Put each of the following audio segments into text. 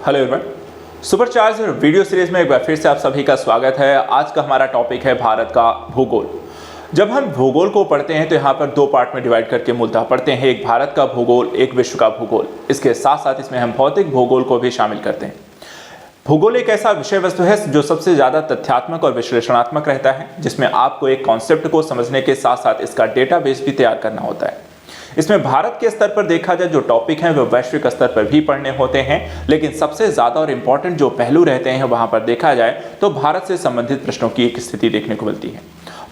Hello everyone, supercharge video series में एक बार फिर से आप सभी का स्वागत है। आज का हमारा टॉपिक है भारत का भूगोल। जब हम भूगोल को पढ़ते हैं तो यहाँ पर दो पार्ट में डिवाइड करके मूलतः पढ़ते हैं, एक भारत का भूगोल, एक विश्व का भूगोल। इसके साथ साथ इसमें हम भौतिक भूगोल को भी शामिल करते हैं। भूगोल एक ऐसा विषय वस्तु है जो सबसे ज्यादा तथ्यात्मक और विश्लेषणात्मक रहता है, जिसमें आपको एक कॉन्सेप्ट को समझने के साथ साथ इसका डेटाबेस भी तैयार करना होता है। इसमें भारत के स्तर पर देखा जाए जो टॉपिक हैं वो वैश्विक स्तर पर भी पढ़ने होते हैं, लेकिन सबसे ज्यादा और इंपॉर्टेंट जो पहलू रहते हैं वहां पर देखा जाए तो भारत से संबंधित प्रश्नों की एक स्थिति देखने को मिलती है।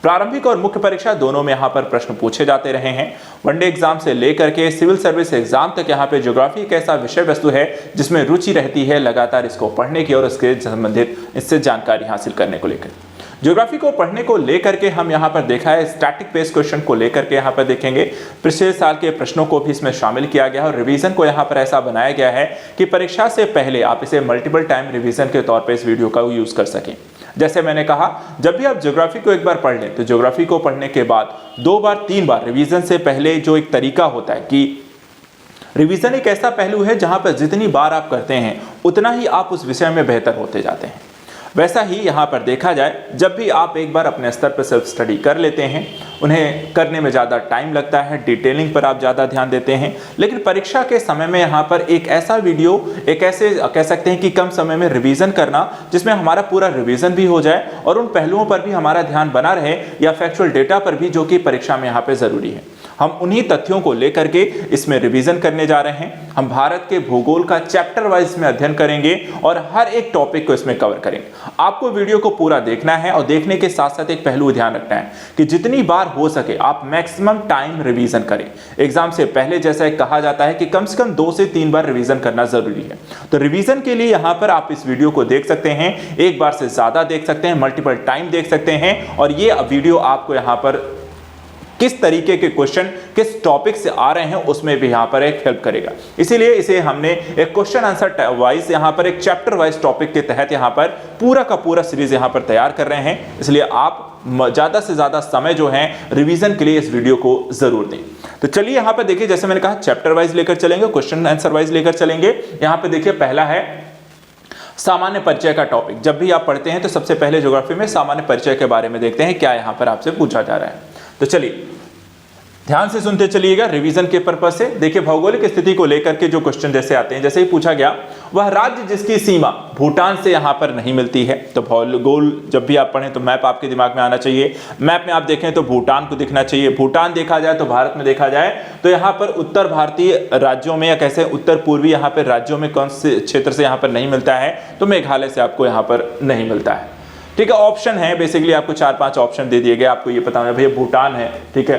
प्रारंभिक और मुख्य परीक्षा दोनों में यहाँ पर प्रश्न पूछे जाते रहे हैं। वनडे एग्जाम से लेकर के सिविल सर्विस एग्जाम तक यहाँ पे ज्योग्राफी एक ऐसा विषय वस्तु है जिसमें रुचि रहती है लगातार इसको पढ़ने की और इसके संबंधित इससे जानकारी हासिल करने को लेकर। ज्योग्राफी को पढ़ने को लेकर के हम यहाँ पर देखा है स्टैटिक बेस्ड क्वेश्चन को लेकर के यहाँ पर देखेंगे। पिछले साल के प्रश्नों को भी इसमें शामिल किया गया और रिवीजन को यहाँ पर ऐसा बनाया गया है कि परीक्षा से पहले आप इसे मल्टीपल टाइम रिवीजन के तौर पर इस वीडियो का यूज कर सकें। जैसे मैंने कहा, जब भी आप ज्योग्राफी को एक बार पढ़ लें तो ज्योग्राफी को पढ़ने के बाद 2 बार 3 बार रिवीजन से पहले जो एक तरीका होता है कि रिवीजन एक ऐसा पहलू है जहां पर जितनी बार आप करते हैं उतना ही आप उस विषय में बेहतर होते जाते हैं। वैसा ही यहाँ पर देखा जाए, जब भी आप एक बार अपने स्तर पर सेल्फ स्टडी कर लेते हैं, उन्हें करने में ज़्यादा टाइम लगता है, डिटेलिंग पर आप ज़्यादा ध्यान देते हैं, लेकिन परीक्षा के समय में यहाँ पर एक ऐसा वीडियो, एक ऐसे कह सकते हैं कि कम समय में रिवीजन करना जिसमें हमारा पूरा रिवीजन भी हो जाए और उन पहलुओं पर भी हमारा ध्यान बना रहे या फैक्चुअल डेटा पर भी, जो कि परीक्षा में यहाँ पर ज़रूरी है। हम उन्हीं तथ्यों को लेकर के इसमें रिवीजन करने जा रहे हैं। हम भारत के भूगोल का चैप्टर वाइज में अध्ययन करेंगे और हर एक टॉपिक को इसमें कवर करेंगे। आपको वीडियो को पूरा देखना है और देखने के साथ साथ एक पहलू ध्यान रखना है कि जितनी बार हो सके आप मैक्सिमम टाइम रिवीजन करें। एग्जाम से पहले जैसा कहा जाता है कि कम से कम 2 से 3 बार रिवीजन करना जरूरी है। तो रिवीजन के लिए यहाँ पर आप इस वीडियो को देख सकते हैं, एक बार से ज्यादा देख सकते हैं, मल्टीपल टाइम देख सकते हैं और ये वीडियो आपको यहाँ पर किस तरीके के क्वेश्चन किस टॉपिक से आ रहे हैं उसमें भी यहाँ पर एक हेल्प करेगा। इसीलिए इसे हमने एक क्वेश्चन आंसर वाइज यहाँ पर एक चैप्टर वाइज टॉपिक के तहत यहाँ पर पूरा का पूरा सीरीज यहाँ पर तैयार कर रहे हैं। इसलिए आप ज्यादा से ज्यादा समय जो है रिवीजन के लिए इस वीडियो को जरूर दें। तो चलिए यहाँ पर देखिए, जैसे मैंने कहा चैप्टर वाइज लेकर चलेंगे, क्वेश्चन आंसर वाइज लेकर चलेंगे। यहाँ पे देखिए पहला है सामान्य परिचय का टॉपिक। जब भी आप पढ़ते हैं तो सबसे पहले ज्योग्राफी में सामान्य परिचय के बारे में देखते हैं क्या यहाँ पर आपसे पूछा जा रहा है। तो चलिए ध्यान से सुनते चलिएगा रिवीजन के पर्पस से। देखिए भौगोलिक स्थिति को लेकर के जो क्वेश्चन जैसे आते हैं, जैसे ही पूछा गया वह राज्य जिसकी सीमा भूटान से यहाँ पर नहीं मिलती है। तो भूगोल जब भी आप पढ़ें तो मैप आपके दिमाग में आना चाहिए। मैप में आप देखें तो भूटान को दिखना चाहिए। भूटान देखा जाए तो भारत में देखा जाए तो यहाँ पर उत्तर भारतीय राज्यों में या कैसे उत्तर पूर्वी यहाँ पर राज्यों में कौन से क्षेत्र से यहाँ पर नहीं मिलता है, तो मेघालय से आपको यहाँ पर नहीं मिलता है। ठीक है, ऑप्शन है बेसिकली आपको 4-5 ऑप्शन दे दिए गए। आपको ये पता होना भैया भूटान है, ठीक है,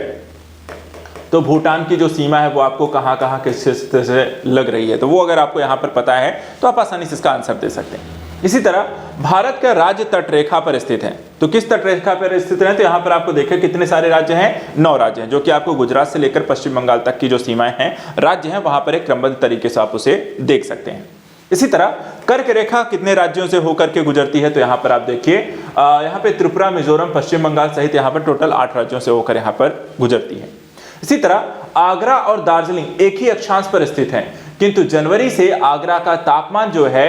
तो भूटान की जो सीमा है वो आपको कहाँ कहाँ किस क्षेत्र से लग रही है, तो वो अगर आपको यहाँ पर पता है तो आप आसानी से इसका आंसर दे सकते हैं। इसी तरह भारत का राज्य तटरेखा पर स्थित है। तो किस तटरेखा पर स्थित है, तो यहाँ पर आपको देखिए कितने सारे राज्य हैं, 9 राज्य हैं, जो कि आपको गुजरात से लेकर पश्चिम बंगाल तक की जो सीमाएं हैं राज्य हैं वहां पर एक क्रमबद्ध तरीके से आप उसे देख सकते हैं। इसी तरह कर्क रेखा कितने राज्यों से होकर के गुजरती है, तो यहाँ पर आप देखिए यहाँ पे त्रिपुरा, मिजोरम, पश्चिम बंगाल सहित यहाँ पर टोटल 8 राज्यों से होकर यहाँ पर गुजरती है। इसी तरह आगरा और दार्जिलिंग एक ही अक्षांश पर स्थित हैं, किंतु जनवरी से आगरा का तापमान जो है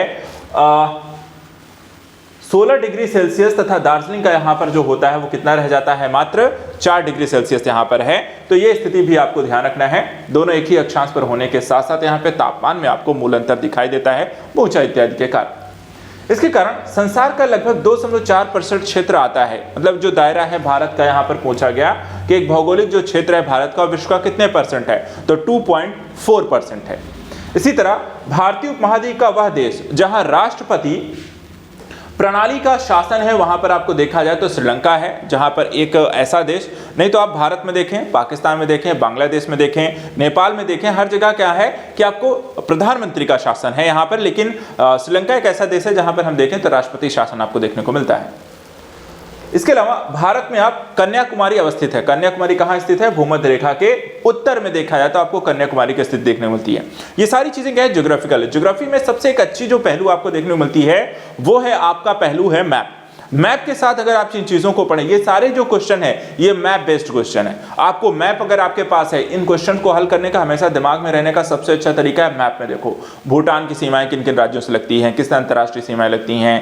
16 डिग्री सेल्सियस तथा दार्जिलिंग का यहाँ पर जो होता है वो कितना रह जाता है, मात्र 4 डिग्री सेल्सियस यहाँ पर है। तो ये स्थिति भी आपको ध्यान रखना है। दोनों एक ही अक्षांश पर होने के साथ साथ यहाँ पे तापमान में आपको मूल अंतर दिखाई देता है ऊंचाई इत्यादि के कारण। इसके कारण संसार का लगभग 2.4% क्षेत्र आता है। मतलब जो दायरा है भारत का, यहाँ पर पूछा गया कि एक भौगोलिक जो क्षेत्र है भारत का विश्व का कितने परसेंट है, तो 2.4% है। इसी तरह भारतीय उपमहाद्वीप का वह देश जहां राष्ट्रपति प्रणाली का शासन है, वहां पर आपको देखा जाए तो श्रीलंका है, जहां पर एक ऐसा देश, नहीं तो आप भारत में देखें, पाकिस्तान में देखें, बांग्लादेश में देखें, नेपाल में देखें, हर जगह क्या है कि आपको प्रधानमंत्री का शासन है यहाँ पर। लेकिन श्रीलंका एक ऐसा देश है जहां पर हम देखें तो राष्ट्रपति शासन आपको देखने को मिलता है। इसके अलावा भारत में आप कन्याकुमारी अवस्थित है। कन्याकुमारी कहाँ स्थित है, भूमध्य रेखा के उत्तर में देखा जाए तो आपको कन्याकुमारी की स्थिति देखने को मिलती है। ये सारी चीजें क्या है, ज्योग्राफिकल है। ज्योग्राफी में सबसे एक अच्छी जो पहलू आपको देखने को मिलती है वो है आपका पहलू है मैप। मैप के साथ अगर आप इन चीजों को पढ़ें, ये सारे जो क्वेश्चन है ये मैप बेस्ड क्वेश्चन है। आपको मैप अगर आपके पास है, इन क्वेश्चन को हल करने का हमेशा दिमाग में रहने का सबसे अच्छा तरीका है मैप में देखो भूटान की सीमाएं किन किन राज्यों से लगती हैं, किस अंतर्राष्ट्रीय सीमाएं लगती हैं,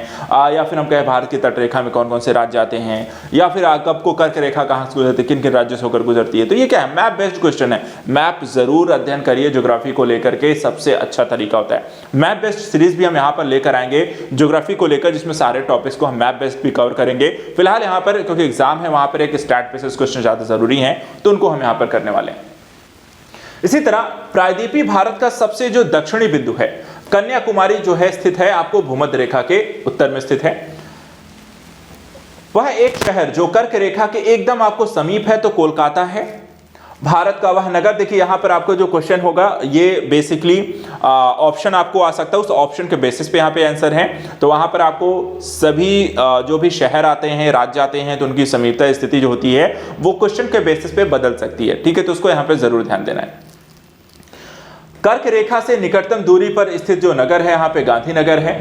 या फिर हम कहें भारत की तटरेखा में कौन कौन से राज्य आते हैं, या फिर आपको कर्क रेखा कहाँ से गुजरती है, किन किन राज्यों से होकर गुजरती है। तो ये क्या है, मैप बेस्ड क्वेश्चन है। मैप जरूर अध्ययन करिए, ज्योग्राफी को लेकर के सबसे अच्छा तरीका होता है। मैप बेस्ड सीरीज भी हम यहाँ पर लेकर आएंगे ज्योग्राफी को लेकर, जिसमें सारे टॉपिक्स को हम मैप बेस्ड भी कवर करेंगे। फिलहाल यहाँ पर क्योंकि एग्जाम है, वहां पर एक स्टैट बेसिस क्वेश्चन ज्यादा जरूरी है, तो उनको हम यहाँ पर करने वाले हैं। इसी तरह प्रायद्वीपीय भारत का सबसे जो दक्षिणी बिंदु है, कन्याकुमारी जो है स्थित है आपको भूमध्य रेखा के उत्तर में स्थित है। वह एक शहर जो कर्क रेखा के एकदम आपको समीप है तो कोलकाता है। भारत का वह नगर, देखिए यहां पर आपको जो क्वेश्चन होगा ये बेसिकली ऑप्शन आपको आ सकता है, उस ऑप्शन के बेसिस पे यहां पे आंसर है। तो वहां पर आपको सभी जो भी शहर आते हैं, राज्य आते हैं, तो उनकी समीपता स्थिति जो होती है वो क्वेश्चन के बेसिस पे बदल सकती है, ठीक है। तो उसको यहां पे जरूर ध्यान देना है। कर्क रेखा से निकटतम दूरी पर स्थित जो नगर है यहाँ पे गांधीनगर है।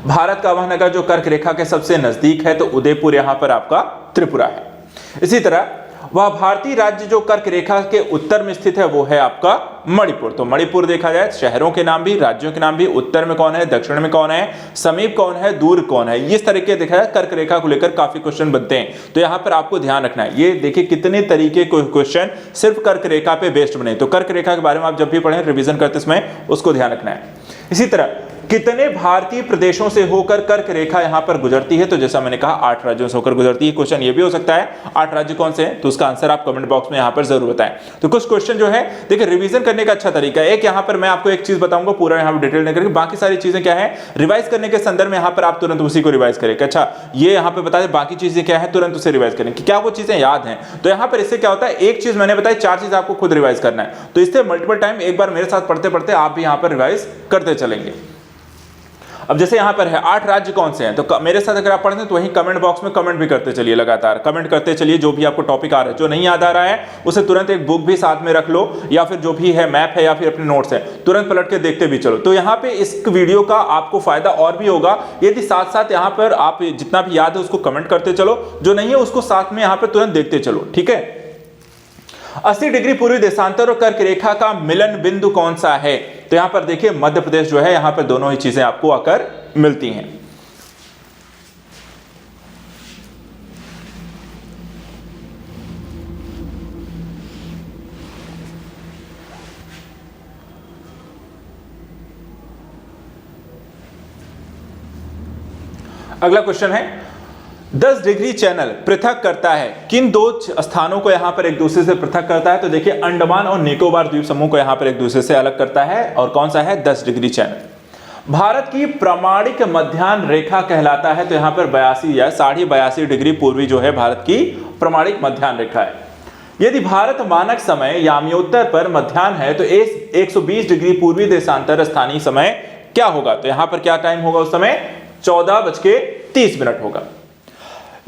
भारत का वह नगर जो कर्क रेखा के सबसे नजदीक है तो उदयपुर यहाँ पर आपका त्रिपुरा है। इसी तरह वह भारतीय राज्य जो कर्क रेखा के उत्तर में स्थित है वो है आपका मणिपुर। तो मणिपुर देखा जाए शहरों के नाम भी, राज्यों के नाम भी, उत्तर में कौन है, दक्षिण में कौन है, समीप कौन है, दूर कौन है, इस तरीके देखा जाए कर्क रेखा को लेकर काफी क्वेश्चन बनते हैं। तो यहां पर आपको ध्यान रखना है, ये देखिए कितने तरीके के क्वेश्चन सिर्फ कर्क रेखा पे बेस्ड बने। तो कर्क रेखा के बारे में आप जब भी पढ़ें रिवीजन करते समय उसको ध्यान रखना है। इसी तरह कितने भारतीय प्रदेशों से होकर कर्क रेखा यहां पर गुजरती है, तो जैसा मैंने कहा 8 राज्यों से होकर गुजरती है। क्वेश्चन ये भी हो सकता है 8 राज्य कौन से हैं, तो उसका आंसर आप कमेंट बॉक्स में यहां पर जरूर बताएं। तो कुछ क्वेश्चन जो है देखिए रिवीजन करने का अच्छा तरीका है। एक यहां पर मैं आपको एक चीज बताऊंगा, पूरा यहां पर डिटेल नहीं करके, बाकी सारी चीजें क्या है रिवाइज करने के संदर्भ में यहां पर आप तुरंत उसी को रिवाइज करें। अच्छा ये यहां पर बता दें बाकी चीजें क्या है, तुरंत उसे रिवाइज करें कि क्या वो चीजें याद हैं। तो यहां पर इससे क्या होता है, एक चीज मैंने बताई, 4 चीज आपको खुद रिवाइज करना है। तो इससे मल्टीपल टाइम एक बार मेरे साथ पढ़ते पढ़ते आप भी यहां पर रिवाइज करते चलेंगे। अब जैसे यहां पर है 8 राज्य कौन से हैं, तो मेरे साथ अगर आप पढ़ते हैं तो वहीं कमेंट बॉक्स में कमेंट भी करते चलिए, लगातार कमेंट करते चलिए जो भी आपको टॉपिक आ रहा है। जो नहीं याद आ रहा है उसे तुरंत एक बुक भी साथ में रख लो, या फिर जो भी है मैप है या फिर अपने नोट्स है तुरंत पलट के देखते भी चलो। तो यहाँ पे इस वीडियो का आपको फायदा और भी होगा यदि साथ साथ यहाँ पर आप जितना भी याद है उसको कमेंट करते चलो, जो नहीं है उसको साथ में यहाँ पर तुरंत देखते चलो, ठीक है। 80 डिग्री पूर्वी देशांतर और कर्क रेखा का मिलन बिंदु कौन सा है, तो यहां पर देखिए मध्य प्रदेश जो है, यहां पर दोनों ही चीजें आपको आकर मिलती हैं। अगला क्वेश्चन है 10 डिग्री चैनल पृथक करता है किन 2 स्थानों को यहां पर एक दूसरे से पृथक करता है, तो देखिए अंडमान और निकोबार द्वीप समूह को यहां पर एक दूसरे से अलग करता है। और कौन सा है 10 डिग्री चैनल। भारत की प्रमाणिक मध्याह्न रेखा कहलाता है, तो यहां पर 82 या 82.5 डिग्री पूर्वी जो है भारत की प्रमाणिक मध्याह्न रेखा है। यदि भारत मानक समय याम्योत्तर पर मध्याह्न है तो 120 डिग्री पूर्वी देशांतर स्थानीय समय क्या होगा, तो यहां पर क्या टाइम होगा उस समय 14:30 होगा।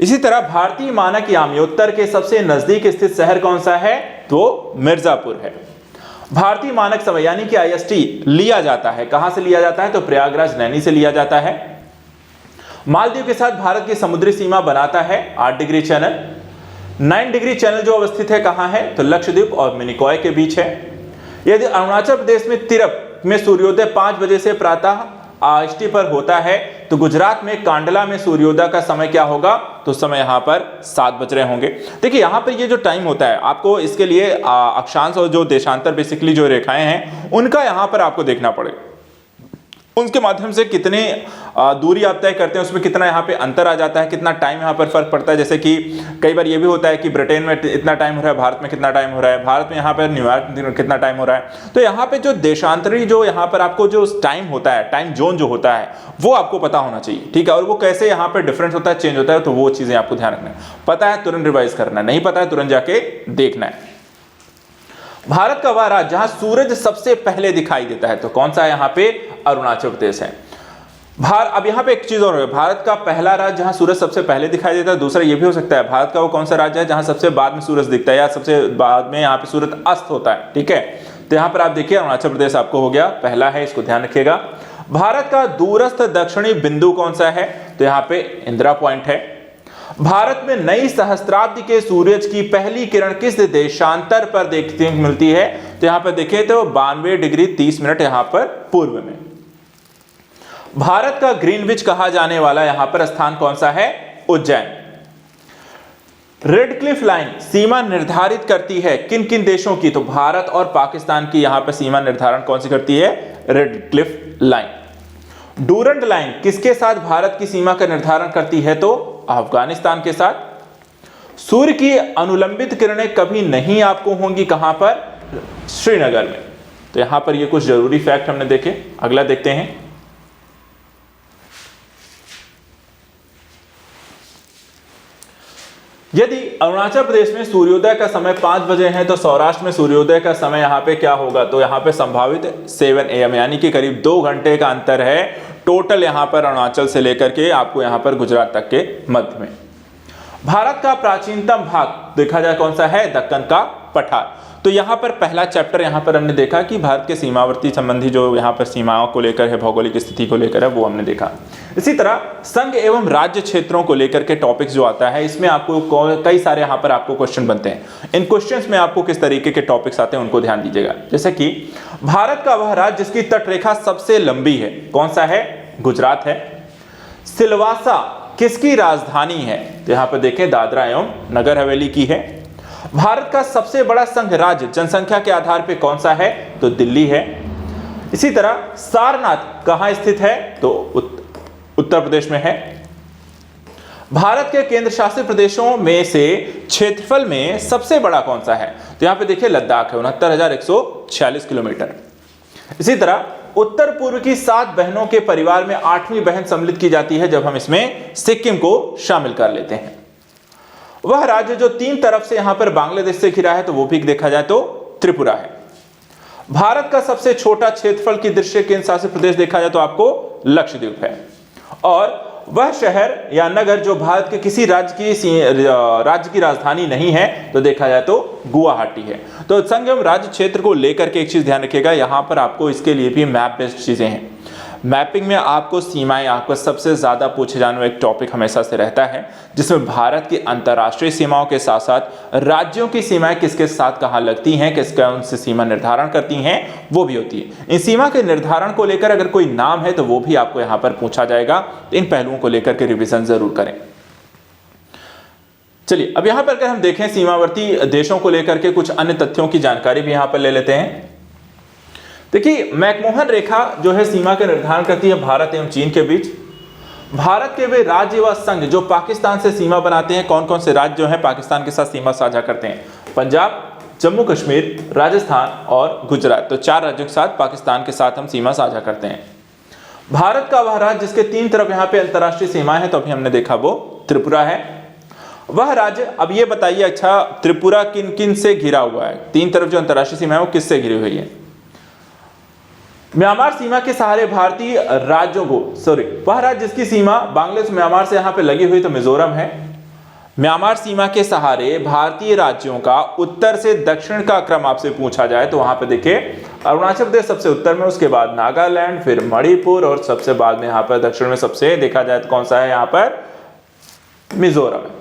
इसी तरह भारतीय मानक याम्योत्तर के सबसे नजदीक स्थित शहर कौन सा है, तो मिर्जापुर है। भारतीय मानक समय यानी कि IST लिया जाता है, कहां से लिया जाता है, तो प्रयागराज नैनी से लिया जाता है। मालदीव के साथ भारत की समुद्री सीमा बनाता है 8 डिग्री चैनल। 9 डिग्री चैनल जो अवस्थित है कहां है, तो लक्षद्वीप और मिनिकॉय के बीच है। यदि अरुणाचल प्रदेश में तिरप में सूर्योदय 5 बजे से प्रातः IST पर होता है, तो गुजरात में कांडला में सूर्योदय का समय क्या होगा, तो समय यहां पर 7 बज रहे होंगे। देखिए यहां पर ये जो टाइम होता है आपको इसके लिए अक्षांश और जो देशांतर बेसिकली जो रेखाएं हैं उनका यहां पर आपको देखना पड़ेगा, उनके माध्यम से कितने दूरी आप तय करते हैं, उसमें कितना यहाँ पे अंतर आ जाता है, कितना टाइम यहाँ पर फर्क पड़ता है। जैसे कि कई बार ये भी होता है कि ब्रिटेन में इतना टाइम हो रहा है, भारत में कितना टाइम हो रहा है, भारत में यहाँ पर न्यूयॉर्क कितना टाइम हो रहा है। तो यहाँ पे जो देशांतरी जो यहाँ पर आपको जो टाइम होता है, टाइम जोन जो होता है वो आपको पता होना चाहिए, ठीक है। और वो कैसे यहाँ पर डिफरेंस होता है, चेंज होता है, तो वो चीजें आपको ध्यान रखना है। पता है तुरंत रिवाइज करना है, नहीं पता है तुरंत जाके देखना है। भारत का वह राज्य जहां सूरज सबसे पहले दिखाई देता है, तो कौन सा है यहाँ पे, अरुणाचल प्रदेश है। अब यहाँ पे एक चीज और है, भारत का पहला राज्य जहां सूरज सबसे पहले दिखाई देता है। दूसरा ये भी हो सकता है भारत का वो कौन सा राज्य है जहां सबसे बाद में सूरज दिखता है या सबसे बाद में यहाँ पे सूरज अस्त होता है, ठीक है। तो यहाँ पर आप देखिए अरुणाचल प्रदेश आपको हो गया, पहला है, इसको ध्यान रखिएगा। भारत का दूरस्थ दक्षिणी बिंदु कौन सा है, तो यहाँ पे इंदिरा पॉइंट है, भारत में नई सहस्त्राब्दी के सूरज की पहली किरण किस देशांतर पर देखने को मिलती है? तो यहां पर देखें तो 92 डिग्री 30 मिनट यहां पर पूर्व में। भारत का ग्रीनविच कहा जाने वाला यहां पर स्थान कौन सा है? उज्जैन। रेड क्लिफ लाइन सीमा निर्धारित करती है किन किन देशों की? तो भारत और पाकिस्तान की यहां पर सीमा निर्धारण कौन सी करती है? Red Cliff line. Durand line किसके साथ भारत की सीमा का निर्धारण करती है? तो अफगानिस्तान के साथ। सूर्य की अनुलंबित किरणें कभी नहीं आपको होंगी कहां पर? श्रीनगर में। तो यहां पर ये कुछ जरूरी फैक्ट हमने देखे। अगला देखते हैं। यदि अरुणाचल प्रदेश में सूर्योदय का समय 5 बजे है तो सौराष्ट्र में सूर्योदय का समय यहां पे क्या होगा? तो यहां पे संभावित 7 AM, यानी कि करीब 2 घंटे का अंतर है टोटल यहां पर अरुणाचल से लेकर के आपको यहां पर गुजरात तक के मध्य में। भारत का प्राचीनतम भाग देखा जाए कौन सा है? दक्कन का पठार। तो यहां पर पहला चैप्टर यहां पर हमने देखा कि भारत के सीमावर्ती संबंधी जो यहां पर सीमाओं को लेकर है, भौगोलिक स्थिति को लेकर है, वो हमने देखा। इसी तरह संघ एवं राज्य क्षेत्रों को लेकर के टॉपिक्स जो आता है, इसमें आपको कई सारे यहां पर आपको क्वेश्चन बनते हैं। इन क्वेश्चंस में आपको किस तरीके के टॉपिक्स आते हैं उनको ध्यान दीजिएगा। जैसे कि भारत का वह राज्य जिसकी तटरेखा सबसे लंबी है कौन सा है? गुजरात है। सिलवासा किसकी राजधानी है? तो यहां पर देखें दादरा एवं नगर हवेली की है। भारत का सबसे बड़ा संघ राज्य जनसंख्या के आधार पर कौन सा है? तो दिल्ली है। इसी तरह सारनाथ कहां स्थित है? तो उत्तर प्रदेश में है। भारत के केंद्र शासित प्रदेशों में से क्षेत्रफल में सबसे बड़ा कौन सा है? तो यहां पे देखिए लद्दाख है, 69,146 किलोमीटर। इसी तरह उत्तर पूर्व की 7 बहनों के परिवार में 8वीं बहन सम्मिलित की जाती है जब हम इसमें सिक्किम को शामिल कर लेते हैं। वह राज्य जो 3 तरफ से यहां पर बांग्लादेश से घिरा है तो वो भी देखा जाए तो त्रिपुरा है। भारत का सबसे छोटा क्षेत्रफल की दृश्य केंद्र शासित प्रदेश देखा जाए तो आपको लक्षद्वीप है। और वह शहर या नगर जो भारत के किसी राज्य की राजधानी नहीं है तो देखा जाए तो गुवाहाटी है। तो संघ एवं राज्य क्षेत्र को लेकर के एक चीज ध्यान रखिएगा, यहां पर आपको इसके लिए भी मैप बेस्ड चीजें हैं। मैपिंग में आपको सीमाएं आपको सबसे ज्यादा पूछे जाने वाला एक टॉपिक हमेशा से रहता है, जिसमें भारत की अंतर्राष्ट्रीय सीमाओं के साथ साथ राज्यों की सीमाएं किसके साथ कहां लगती हैं, किसका उनसे सीमा निर्धारण करती हैं, वो भी होती है। इन सीमा के निर्धारण को लेकर अगर कोई नाम है तो वो भी आपको यहां पर पूछा जाएगा। इन पहलुओं को लेकर के रिविजन जरूर करें। चलिए अब यहां पर अगर हम देखें सीमावर्ती देशों को लेकर के कुछ अन्य तथ्यों की जानकारी भी यहां पर ले लेते हैं। देखिए मैकमोहन रेखा जो है सीमा का निर्धारण करती है भारत एवं चीन के बीच। भारत के वे राज्य व संघ जो पाकिस्तान से सीमा बनाते हैं, कौन कौन से राज्य जो है पाकिस्तान के साथ सीमा साझा करते हैं? पंजाब, जम्मू कश्मीर, राजस्थान और गुजरात। तो 4 राज्यों के साथ पाकिस्तान के साथ हम सीमा साझा करते हैं। भारत का वह राज्य जिसके 3 तरफ यहाँ पे अंतर्राष्ट्रीय सीमाएं हैं तो अभी हमने देखा वो त्रिपुरा है। वह राज्य, अब ये बताइए अच्छा त्रिपुरा किन किन से घिरा हुआ है? 3 तरफ जो अंतर्राष्ट्रीय सीमा है वो किससे घिरी हुई है? म्यांमार सीमा के सहारे भारतीय राज्यों को वह राज्य जिसकी सीमा बांग्लादेश म्यांमार से यहां पे लगी हुई तो मिजोरम है। म्यांमार सीमा के सहारे भारतीय राज्यों का उत्तर से दक्षिण का क्रम आपसे पूछा जाए तो वहां पे देखिए अरुणाचल प्रदेश सबसे उत्तर में, उसके बाद नागालैंड, फिर मणिपुर और सबसे बाद में यहां पर दक्षिण में सबसे देखा जाए तो कौन सा है? यहां पर मिजोरम है।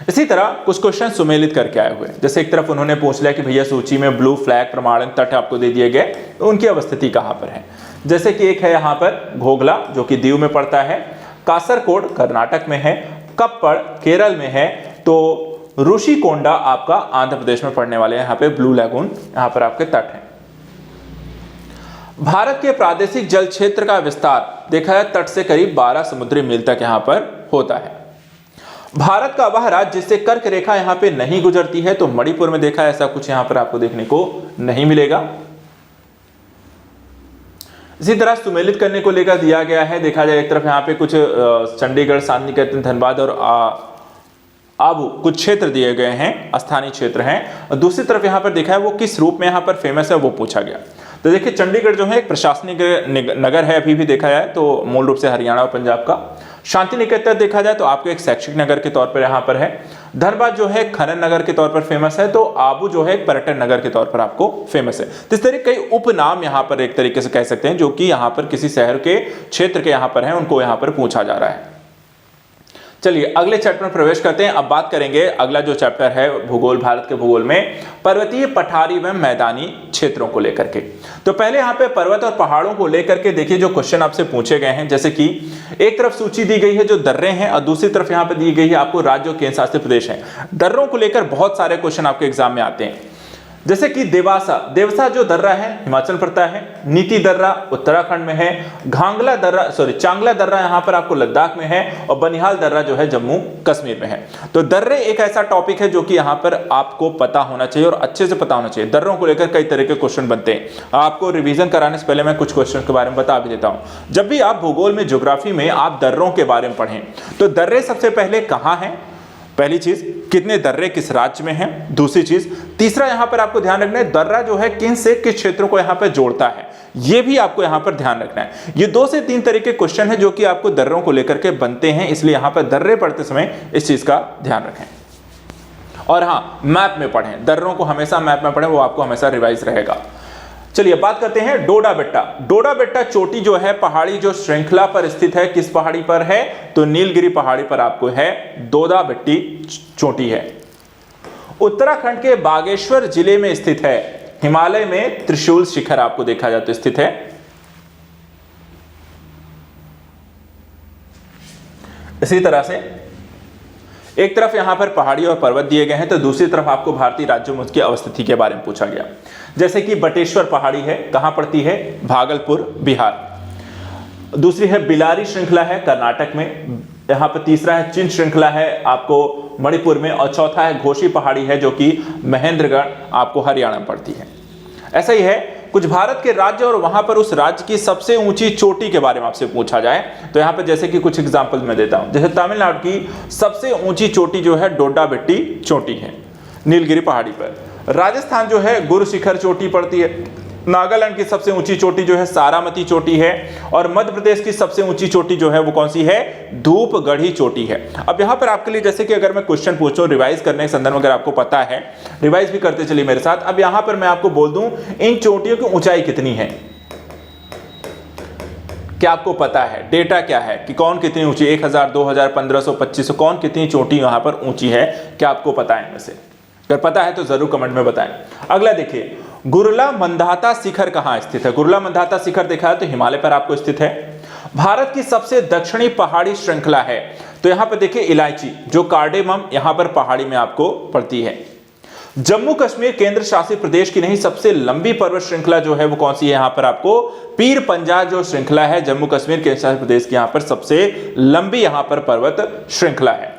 इसी तरह कुछ क्वेश्चन सुमेलित करके आए हुए, जैसे एक तरफ उन्होंने पूछ लिया कि भैया सूची में ब्लू फ्लैग प्रमाणन तट आपको दे दिए गए तो उनकी अवस्थिति कहां पर है? जैसे कि एक है यहां पर घोघला जो कि दीव में पड़ता है, कासरकोड कर्नाटक में है, कप्पड़ केरल में है, तो ऋषिकोंडा आपका आंध्र प्रदेश में पड़ने वाले यहाँ पे ब्लू लैगून यहाँ पर आपके तट हैं। भारत के प्रादेशिक जल क्षेत्र का विस्तार देखा जाए तट से करीब 12 समुद्री मील तक यहाँ पर होता है। भारत का वह राज्य जिससे कर्क रेखा यहाँ पे नहीं गुजरती है तो मणिपुर में देखा ऐसा कुछ यहाँ पर आपको देखने को नहीं मिलेगा। इसी तरह सुमेलित करने को लेकर दिया गया है, देखा जाए एक तरफ यहाँ पे कुछ चंडीगढ़, शांतिनिकेतन, धनबाद और आबू कुछ क्षेत्र दिए गए हैं, स्थानीय क्षेत्र हैं, और दूसरी तरफ यहाँ पर देखा है वो किस रूप में यहाँ पर फेमस है वो पूछा गया। तो देखिए चंडीगढ़ जो है एक प्रशासनिक नगर है अभी भी देखा जाए तो मूल रूप से हरियाणा और पंजाब का। शांति निकेतन देखा जाए तो आपको एक शैक्षिक नगर के तौर पर यहाँ पर है। धनबाद जो है खनन नगर के तौर पर फेमस है, तो आबू जो है पर्यटन नगर के तौर पर आपको फेमस है। तो इस तरह कई उपनाम यहाँ पर एक तरीके से कह सकते हैं जो कि यहाँ पर किसी शहर के क्षेत्र के यहाँ पर है, उनको यहाँ पर पूछा जा रहा है। चलिए अगले चैप्टर में प्रवेश करते हैं। अब बात करेंगे अगला जो चैप्टर है भूगोल, भारत के भूगोल में पर्वतीय, पठारी एवं मैदानी क्षेत्रों को लेकर के। तो पहले यहाँ पे पर्वत और पहाड़ों को लेकर के देखिए जो क्वेश्चन आपसे पूछे गए हैं, जैसे कि एक तरफ सूची दी गई है जो दर्रे हैं और दूसरी तरफ यहाँ पे दी गई है आपको राज्य और केंद्र शासित प्रदेश है। दर्रों को लेकर बहुत सारे क्वेश्चन आपके एग्जाम में आते हैं, जैसे कि देवसा जो दर्रा है हिमाचल पड़ता है, नीति दर्रा उत्तराखंड में है, चांगला दर्रा यहाँ पर आपको लद्दाख में है और बनिहाल दर्रा जो है जम्मू कश्मीर में है। तो दर्रे एक ऐसा टॉपिक है जो कि यहाँ पर आपको पता होना चाहिए और अच्छे से पता होना चाहिए। दर्रों को लेकर कई तरह के क्वेश्चन बनते हैं। आपको रिवीजन कराने से पहले मैं कुछ क्वेश्चन के बारे में बता भी देता हूँ। जब भी आप भूगोल में, ज्योग्राफी में आप दर्रों के बारे में पढ़ें तो दर्रे सबसे पहले कहाँ है, पहली चीज कितने दर्रे किस राज्य में हैं, दूसरी चीज, तीसरा यहां पर आपको ध्यान रखना है दर्रा जो है किन से किस क्षेत्रों को यहां पर जोड़ता है, यह भी आपको यहां पर ध्यान रखना है। ये 2 से 3 तरह के क्वेश्चन है जो कि आपको दर्रों को लेकर के बनते हैं, इसलिए यहां पर दर्रे पढ़ते समय इस चीज का ध्यान रखें। और हाँ, मैप में पढ़ें, दर्रों को हमेशा मैप में पढ़ें, वो आपको हमेशा रिवाइज रहेगा। चलिए बात करते हैं डोडा बेट्टा। डोडा बेट्टा चोटी जो है पहाड़ी जो श्रृंखला पर स्थित है, किस पहाड़ी पर है, तो नीलगिरी पहाड़ी पर आपको है डोडा बेट्टी चोटी है। उत्तराखंड के बागेश्वर जिले में स्थित है, हिमालय में त्रिशूल शिखर आपको देखा जाए तो स्थित है। इसी तरह से एक तरफ यहां पर पहाड़ी और पर्वत दिए गए हैं तो दूसरी तरफ आपको भारतीय राज्यों में उसकी अवस्थिति के बारे में पूछा गया, जैसे कि बटेश्वर पहाड़ी है, कहां पड़ती है, भागलपुर बिहार। दूसरी है बिलारी श्रृंखला है कर्नाटक में, यहां पर तीसरा है चिन श्रृंखला है आपको मणिपुर में और चौथा है घोशी पहाड़ी है जो कि महेंद्रगढ़ आपको हरियाणा में पड़ती है। ऐसा ही है कुछ भारत के राज्य और वहां पर उस राज्य की सबसे ऊंची चोटी के बारे में आपसे पूछा जाए तो यहां पर जैसे कि कुछ एग्जांपल मैं देता हूं, जैसे तमिलनाडु की सबसे ऊंची चोटी जो है डोडा बेट्टी चोटी है नीलगिरी पहाड़ी पर। राजस्थान जो है गुरु शिखर चोटी पड़ती है। नागालैंड की सबसे ऊंची चोटी जो है सारामती चोटी है और मध्य प्रदेश की सबसे ऊंची चोटी जो है वो कौन सी है, धूपगढ़ी चोटी है। अब यहां पर आपके लिए जैसे कि अगर मैं क्वेश्चन पूछूं रिवाइज करने के संदर्भ में, अगर आपको पता है रिवाइज भी करते चलिए मेरे साथ। अब यहां पर मैं आपको बोल दूं इन चोटियों की ऊंचाई कितनी है, क्या आपको पता है, डेटा क्या है कि कौन कितनी ऊंची, 1000, 2000, 1500, 2500, कौन कितनी चोटी यहां पर ऊंची है, क्या आपको पता है इनमें से? अगर पता है तो जरूर कमेंट में बताएं। अगला देखिए गुरला मंदाता शिखर कहां स्थित है। गुरला मंदाता शिखर देखा है तो हिमालय पर आपको स्थित है। भारत की सबसे दक्षिणी पहाड़ी श्रृंखला है तो यहां पर देखिए इलायची जो कार्डेमम यहां पर पहाड़ी में आपको पड़ती है। जम्मू कश्मीर केंद्र शासित प्रदेश की नहीं सबसे लंबी पर्वत श्रृंखला जो है वो कौन सी है, यहां पर आपको पीर पंजाल जो श्रृंखला है जम्मू कश्मीर केंद्र शासित प्रदेश की यहां पर सबसे लंबी यहां पर पर्वत श्रृंखला है।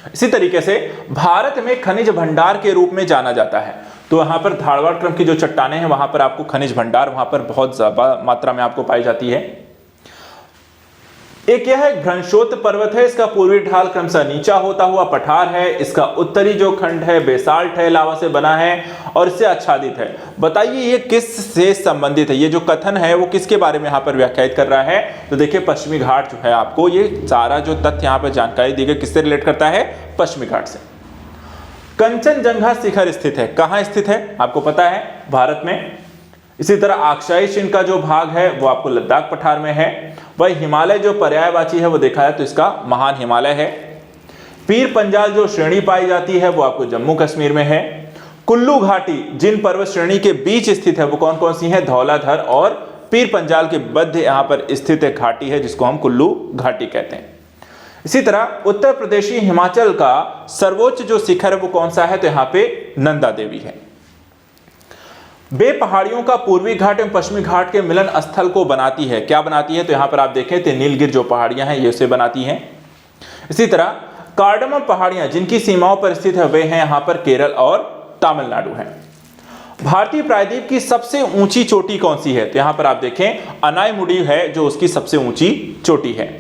इसी तरीके से भारत में खनिज भंडार के रूप में जाना जाता है तो वहां पर धारवाड़ क्रम की जो चट्टानें हैं वहां पर आपको खनिज भंडार वहां पर बहुत ज्यादा मात्रा में आपको पाई जाती है। एक यह है घनशोत पर्वत है, इसका पूर्वी ढाल क्रमशः नीचा होता हुआ पठार है, इसका उत्तरी जो खंड है बेसाल्ट है, लावा से बना है और इससे आच्छादित है। बताइए ये किस से संबंधित है, ये जो कथन है वो किसके बारे में यहाँ पर व्याख्यायित कर रहा है, तो देखिए पश्चिमी घाट जो है आपको ये सारा जो तथ्य यहाँ पर जानकारी दी गई किससे रिलेट करता है, पश्चिमी घाट से। कंचनजंगा शिखर स्थित है, कहाँ स्थित है आपको पता है, भारत में। इसी तरह अक्षय चिन्ह का जो भाग है वो आपको लद्दाख पठार में है। वही हिमालय जो पर्यायवाची है वो देखा है तो इसका महान हिमालय है। पीर पंजाल जो श्रेणी पाई जाती है वो आपको जम्मू कश्मीर में है। कुल्लू घाटी जिन पर्वत श्रेणी के बीच स्थित है वो कौन कौन सी है, धौलाधर और पीर पंजाल के मध्य यहाँ पर स्थित एक घाटी है जिसको हम कुल्लू घाटी कहते हैं। इसी तरह उत्तर प्रदेशी हिमाचल का सर्वोच्च जो शिखर है वो कौन सा है, तो यहाँ पे नंदा देवी है। बे पहाड़ियों का पूर्वी घाट एवं पश्चिमी घाट के मिलन स्थल को बनाती है, क्या बनाती है, तो यहां पर आप देखें तो नीलगिरी जो पहाड़ियां हैं ये उसे बनाती हैं। इसी तरह कार्डमम पहाड़ियां जिनकी सीमाओं पर स्थित है वे हैं यहां पर केरल और तमिलनाडु हैं। भारतीय प्रायद्वीप की सबसे ऊंची चोटी कौन सी है, तो यहां पर आप देखें अनाईमुडी है जो उसकी सबसे ऊंची चोटी है।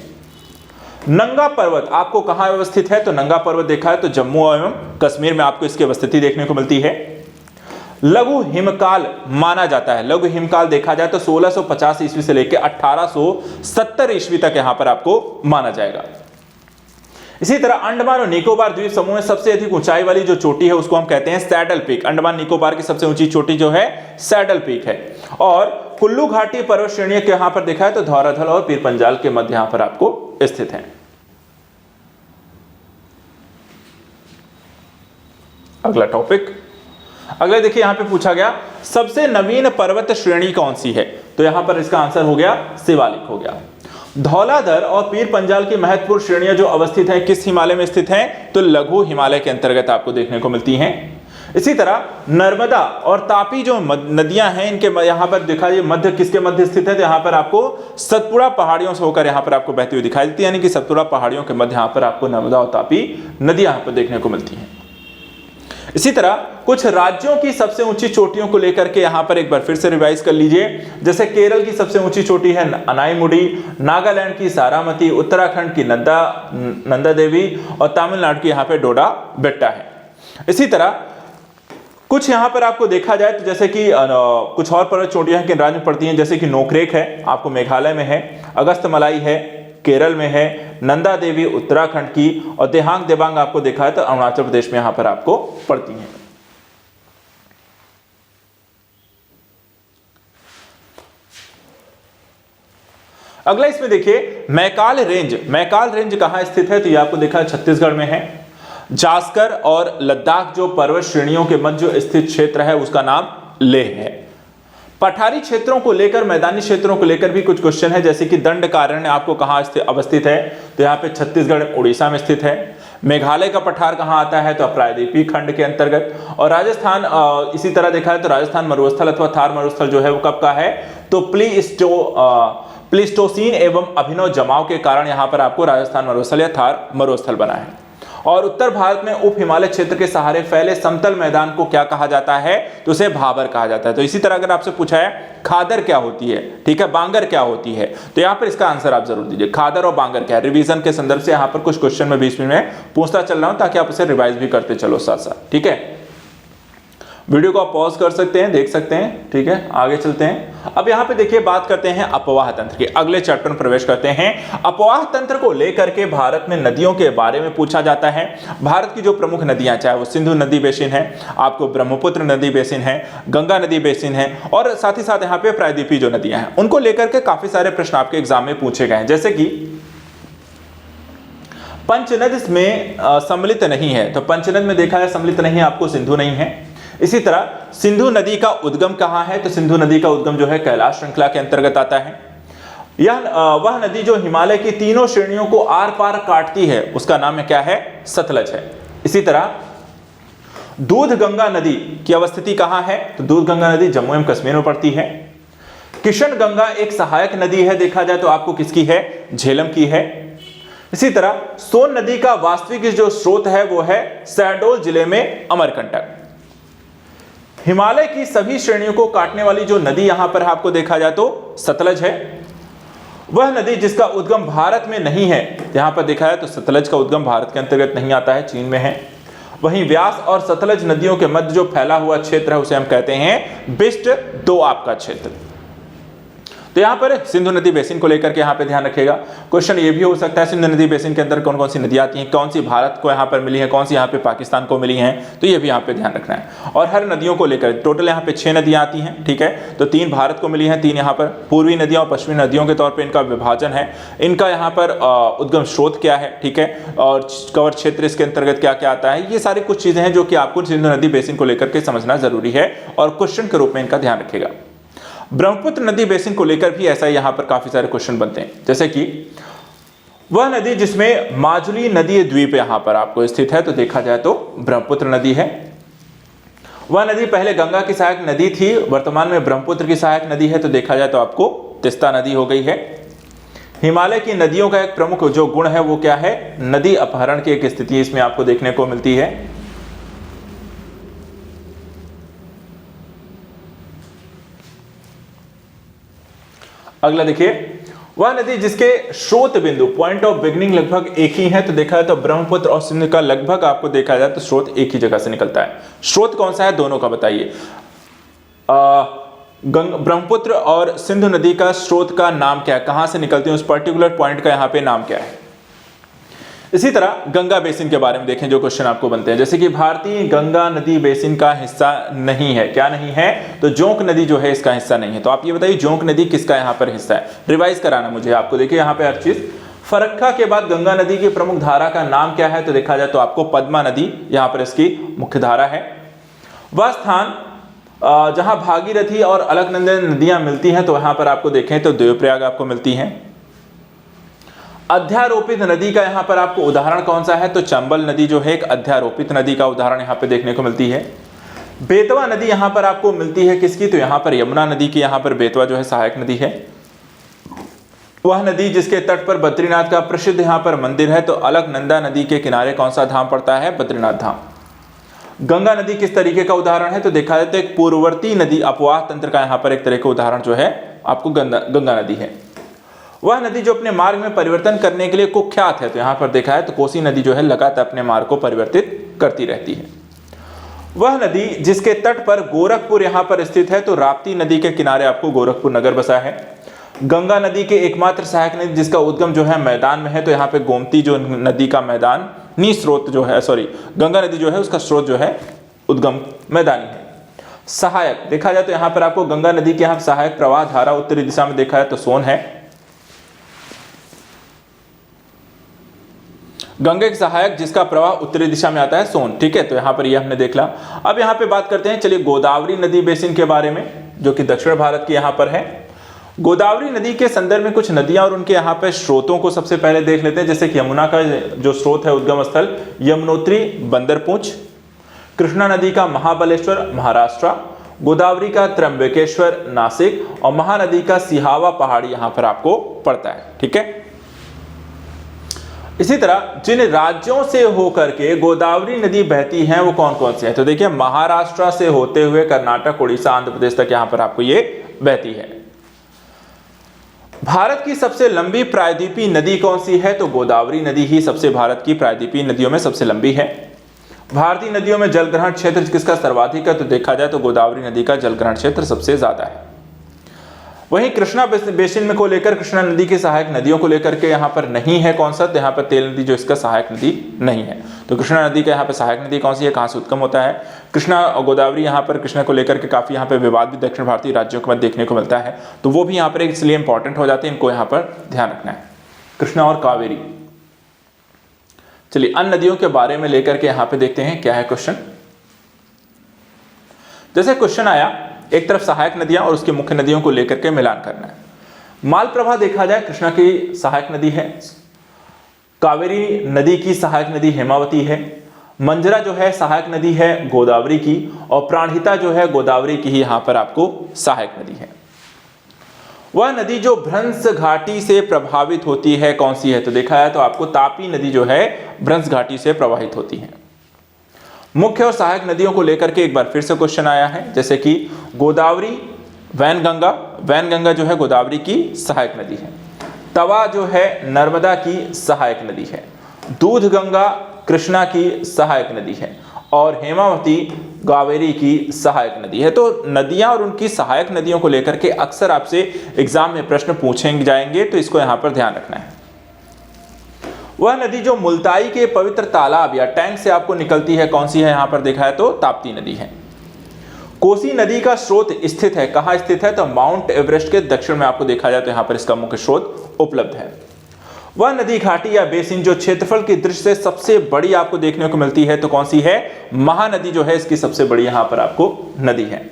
नंगा पर्वत आपको कहां अवस्थित है, तो नंगा पर्वत देखा है तो जम्मू एवं कश्मीर में आपको इसकी अवस्थिति देखने को मिलती है। लघु हिमकाल माना जाता है, लघु हिमकाल देखा जाए तो 1650 ईस्वी से लेकर 1870 ईस्वी तक यहां पर आपको माना जाएगा। इसी तरह अंडमान और निकोबार द्वीप समूह में सबसे अधिक ऊंचाई वाली जो चोटी है उसको हम कहते हैं सैडल पीक। अंडमान निकोबार की सबसे ऊंची चोटी जो है सैडल पीक है। और कुल्लू घाटी पर्वत श्रेणी के यहां पर देखा है तो धौराधल और पीर पंजाल के मध्य यहां पर आपको स्थित है। अगला टॉपिक, अगला देखिए यहां पे पूछा गया सबसे नवीन पर्वत श्रेणी कौन सी है, तो यहां पर इसका आंसर हो गया शिवालिक हो गया। धौलाधर और पीर पंजाल की महत्वपूर्ण श्रेणियां जो अवस्थित हैं किस हिमालय में स्थित हैं, तो लघु हिमालय के अंतर्गत आपको देखने को मिलती हैं। इसी तरह नर्मदा और तापी जो नदियां हैं इनके यहां पर देखा ये मध्य किसके मध्य स्थित है, तो यहां पर आपको सतपुड़ा पहाड़ियों से होकर यहां पर आपको बहती हुई दिखाई देती है, यानी कि सतपुड़ा पहाड़ियों के मध्य यहां पर आपको नर्मदा और तापी नदियां यहां पर देखने को मिलती हैं। इसी तरह कुछ राज्यों की सबसे ऊंची चोटियों को लेकर के यहां पर एक बार फिर से रिवाइज कर लीजिए। जैसे केरल की सबसे ऊंची चोटी है अनाईमुडी, नागालैंड की सारामती, उत्तराखंड की नंदा देवी और तमिलनाडु की यहां पे डोडा बेट्टा है। इसी तरह कुछ यहां पर आपको देखा जाए तो जैसे कि कुछ और पर्वत चोटियां किन राज्य में पड़ती हैं, जैसे कि नोकरेक है आपको मेघालय में है, अगस्तमलाई है केरल में है, नंदा देवी उत्तराखंड की और देहांग देबांग आपको देखा है तो अरुणाचल प्रदेश में यहां पर आपको पड़ती हैं। अगला इसमें देखिए मैकाल रेंज कहां स्थित है, तो ये आपको देखा है छत्तीसगढ़ में है। जास्कर और लद्दाख जो पर्वत श्रेणियों के मध्य जो स्थित क्षेत्र है उसका नाम लेह है। पठारी क्षेत्रों को लेकर मैदानी क्षेत्रों को लेकर भी कुछ क्वेश्चन है, जैसे कि दंडकारण्य आपको कहां अवस्थित है, तो यहाँ पे छत्तीसगढ़ उड़ीसा में स्थित है। मेघालय का पठार कहां आता है, तो प्रायद्वीपीय खंड के अंतर्गत। और राजस्थान इसी तरह देखा है तो राजस्थान मरुस्थल अथवा थार मरुस्थल जो है वो कब का है, तो प्लीस्टोसीन एवं अभिनव जमाव के कारण यहां पर आपको राजस्थान मरुस्थल या थार मरुस्थल बना है। और उत्तर भारत में उप हिमालय क्षेत्र के सहारे फैले समतल मैदान को क्या कहा जाता है, तो उसे भाबर कहा जाता है। तो इसी तरह अगर आपसे पूछा है खादर क्या होती है, ठीक है, बांगर क्या होती है, तो यहां पर इसका आंसर आप जरूर दीजिए खादर और बांगर क्या है। रिवीजन के संदर्भ से यहां पर कुछ क्वेश्चन में बीच में पूछता चल रहा हूं ताकि आप उसे रिवाइज भी करते चलो साथ साथ, ठीक है। वीडियो को आप पॉज कर सकते हैं, देख सकते हैं, ठीक है। आगे चलते हैं। अब यहाँ पे देखिए बात करते हैं अपवाह तंत्र की। अगले चैप्टर में प्रवेश करते हैं। अपवाह तंत्र को लेकर के भारत में नदियों के बारे में पूछा जाता है। भारत की जो प्रमुख नदियां, चाहे वो सिंधु नदी बेसिन है, आपको ब्रह्मपुत्र नदी बेसिन है, गंगा नदी बेसिन है और साथ ही साथ यहाँ पे प्रायद्वीपीय जो नदियां हैं, उनको लेकर के काफी सारे प्रश्न आपके एग्जाम में पूछे गए हैं। जैसे कि पंचनद में सम्मिलित नहीं है, तो पंचनद में देखा है सम्मिलित नहीं है, आपको सिंधु नहीं है। इसी तरह सिंधु नदी का उद्गम कहां है, तो सिंधु नदी का उद्गम जो है कैलाश श्रृंखला के अंतर्गत आता है। यह वह नदी जो हिमालय की तीनों श्रेणियों को आर पार काटती है उसका नाम है क्या है, सतलज है। इसी तरह दूध गंगा नदी की अवस्थिति कहां है, तो दूध गंगा नदी जम्मू एवं कश्मीर में पड़ती है। किशन गंगा एक सहायक नदी है, देखा जाए तो आपको किसकी है, झेलम की है। इसी तरह सोन नदी का वास्तविक जो स्रोत है वो है शहडोल जिले में अमरकंटक। हिमालय की सभी श्रेणियों को काटने वाली जो नदी यहां पर आपको देखा जाए तो सतलज है। वह नदी जिसका उद्गम भारत में नहीं है, यहां पर देखा है तो सतलज का उद्गम भारत के अंतर्गत नहीं आता है, चीन में है। वहीं व्यास और सतलज नदियों के मध्य जो फैला हुआ क्षेत्र है उसे हम कहते हैं बिस्ट दोआब का क्षेत्र। तो यहां पर सिंधु नदी बेसिन को लेकर के यहां पे ध्यान रखिएगा। क्वेश्चन ये भी हो सकता है सिंधु नदी बेसिन के अंदर कौन कौन सी नदियां आती हैं, कौन सी भारत को यहां पर मिली है, कौन सी यहां पे पाकिस्तान को मिली हैं, तो ये भी यहां पे ध्यान रखना है। और हर नदियों को लेकर टोटल यहां पे 6 नदियां आती हैं, ठीक है। तो 3 भारत को मिली हैं, 3 यहां पर पूर्वी नदियां और पश्चिमी नदियों के तौर पर इनका विभाजन है। इनका यहाँ पर उद्गम स्रोत क्या है, ठीक है, और कवर क्षेत्र इसके अंतर्गत क्या क्या आता है, ये सारी कुछ चीजें हैं जो कि आपको सिंधु नदी बेसिन को लेकर के समझना जरूरी है और क्वेश्चन के रूप में इनका ध्यान रखिएगा। ब्रह्मपुत्र नदी बेसिन को लेकर भी ऐसा यहां पर काफी सारे क्वेश्चन बनते हैं, जैसे कि वह नदी जिसमें माजुली नदी द्वीप यहां पर आपको स्थित है, तो देखा जाए तो ब्रह्मपुत्र नदी है। वह नदी पहले गंगा की सहायक नदी थी, वर्तमान में ब्रह्मपुत्र की सहायक नदी है, तो देखा जाए तो आपको तिस्ता नदी हो गई है। हिमालय की नदियों का एक प्रमुख जो गुण है वो क्या है, नदी अपहरण की एक स्थिति इसमें आपको देखने को मिलती है। अगला देखिए, वह नदी जिसके स्रोत बिंदु पॉइंट ऑफ बिगिनिंग लगभग एक ही है, तो देखा है तो ब्रह्मपुत्र और सिंधु का लगभग आपको देखा जाए तो स्रोत एक ही जगह से निकलता है। स्रोत कौन सा है दोनों का बताइए। ब्रह्मपुत्र और सिंधु नदी का स्रोत का नाम क्या है, कहां से निकलती है, उस पर्टिकुलर पॉइंट का यहां पे नाम क्या है। इसी तरह गंगा बेसिन के बारे में देखें, जो क्वेश्चन आपको बनते हैं, जैसे कि भारतीय गंगा नदी बेसिन का हिस्सा नहीं है। क्या नहीं है? तो जोंक नदी जो है इसका हिस्सा नहीं है। तो आप ये बताइए जोंक नदी किसका यहाँ पर हिस्सा है, रिवाइज कराना मुझे आपको। देखिए यहाँ पे हर चीज, फरक्का के बाद गंगा नदी की प्रमुख धारा का नाम क्या है? तो देखा जाए तो आपको पद्मा नदी यहाँ पर इसकी मुख्य धारा है। वह स्थान जहां भागीरथी और अलकनंदा नदियां मिलती हैं, तो वहां पर आपको देखें तो देवप्रयाग आपको मिलती हैं। अध्यारोपित नदी का यहाँ पर आपको उदाहरण कौन सा है? तो चंबल नदी जो है एक अध्यारोपित नदी का उदाहरण यहाँ पे देखने को मिलती है। बेतवा नदी यहाँ पर आपको मिलती है किसकी? तो यहाँ पर यमुना नदी की यहाँ पर बेतवा जो है सहायक नदी है। वह नदी जिसके तट पर बद्रीनाथ का प्रसिद्ध यहाँ पर मंदिर है। तो अलकनंदा नदी के किनारे कौन सा धाम पड़ता है? बद्रीनाथ धाम। गंगा नदी किस तरीके का उदाहरण है? तो देखा जाए तो एक पूर्ववर्ती नदी, अपवाह तंत्र का यहाँ पर एक तरह का उदाहरण जो है आपको गंगा नदी है। वह नदी जो अपने मार्ग में परिवर्तन करने के लिए कुख्यात है, तो यहाँ पर देखा है तो कोसी नदी जो है लगातार अपने मार्ग को परिवर्तित करती रहती है। वह नदी जिसके तट पर गोरखपुर यहाँ पर स्थित है, तो राप्ती नदी के किनारे आपको गोरखपुर नगर बसा है। गंगा नदी के एकमात्र सहायक नदी जिसका उद्गम जो है मैदान में है, तो यहाँ पे गोमती जो नदी का मैदान नी स्रोत जो है, सॉरी गंगा नदी जो है उसका स्रोत जो है उद्गम मैदानी है। सहायक देखा जाए तो यहाँ पर आपको गंगा नदी के यहाँ सहायक प्रवाह धारा उत्तरी दिशा में देखा है तो सोन है। गंगा के सहायक जिसका प्रवाह उत्तरी दिशा में आता है सोन, ठीक है, तो यहाँ पर ये हमने देख ला। अब यहाँ पे बात करते हैं, चलिए गोदावरी नदी बेसिन के बारे में, जो कि दक्षिण भारत की यहाँ पर है। गोदावरी नदी के संदर्भ में कुछ नदियां और उनके यहाँ पे स्रोतों को सबसे पहले देख लेते हैं। जैसे कि यमुना का जो स्रोत है उद्गम स्थल यमुनोत्री बंदरपूंछ, कृष्णा नदी का महाबलेश्वर महाराष्ट्र, गोदावरी का त्र्यंबकेश्वर नासिक और महानदी का सिहावा पहाड़ी यहाँ पर आपको पड़ता है, ठीक है। इसी तरह जिन राज्यों से होकर के गोदावरी नदी बहती है वो कौन कौन से हैं? तो देखिए महाराष्ट्र से होते हुए कर्नाटक, उड़ीसा, आंध्र प्रदेश तक यहाँ पर आपको ये बहती है। भारत की सबसे लंबी प्रायद्वीपीय नदी कौन सी है? तो गोदावरी नदी ही सबसे भारत की प्रायद्वीपीय नदियों में सबसे लंबी है। भारतीय नदियों में जलग्रहण क्षेत्र किसका सर्वाधिक है? तो देखा जाए तो गोदावरी नदी का जलग्रहण क्षेत्र सबसे ज्यादा है। वहीं कृष्णा बेसिन में को लेकर, कृष्णा नदी की सहायक नदियों को लेकर के यहाँ पर नहीं है कौन सा? तो यहाँ पर तेल नदी जो इसका सहायक नदी नहीं है। तो कृष्णा नदी का यहाँ पे सहायक नदी कौन सी है, कहाँ से उत्पन्न होता है? कृष्णा और गोदावरी यहाँ पर कृष्णा को लेकर के काफी यहाँ पे विवाद भी दक्षिण भारतीय राज्यों के मध्य देखने को मिलता है, तो वो भी यहाँ पर इसलिए इंपॉर्टेंट हो जाते हैं, इनको यहाँ पर ध्यान रखना है। कृष्णा और कावेरी। चलिए अन्य नदियों के बारे में लेकर के यहाँ पे देखते हैं क्या है क्वेश्चन। जैसे क्वेश्चन आया, एक तरफ सहायक नदियां और उसकी मुख्य नदियों को लेकर के मिलान करना है। मालप्रभा देखा जाए कृष्णा की सहायक नदी है, कावेरी नदी की सहायक नदी हेमावती है, मंजरा जो है सहायक नदी है गोदावरी की, और प्राणहिता जो है गोदावरी की ही यहां पर आपको सहायक नदी है। वह नदी जो भ्रंश घाटी से प्रभावित होती है कौन सी है? तो देखा जाए तो आपको तापी नदी जो है भ्रंश घाटी से प्रवाहित होती है। मुख्य और सहायक नदियों को लेकर के एक बार फिर से क्वेश्चन आया है, जैसे कि गोदावरी वैनगंगा जो है गोदावरी की सहायक नदी है, तवा जो है नर्मदा की सहायक नदी है, दूध गंगा कृष्णा की सहायक नदी है, और हेमावती कावेरी की सहायक नदी है। तो नदियां और उनकी सहायक नदियों को लेकर के अक्सर आपसे एग्जाम में प्रश्न पूछे जाएंगे, तो इसको यहां पर ध्यान रखना है। वह नदी जो मुल्ताई के पवित्र तालाब या टैंक से आपको निकलती है कौन सी है? यहां पर देखा है तो ताप्ती नदी है। कोसी नदी का स्रोत स्थित है, कहां स्थित है? तो माउंट एवरेस्ट के दक्षिण में आपको देखा जाए तो यहां पर इसका मुख्य स्रोत उपलब्ध है। वह नदी घाटी या बेसिन जो क्षेत्रफल की दृष्टि से सबसे बड़ी आपको देखने को मिलती है तो कौन सी है? महानदी जो है इसकी सबसे बड़ी यहां पर आपको नदी है।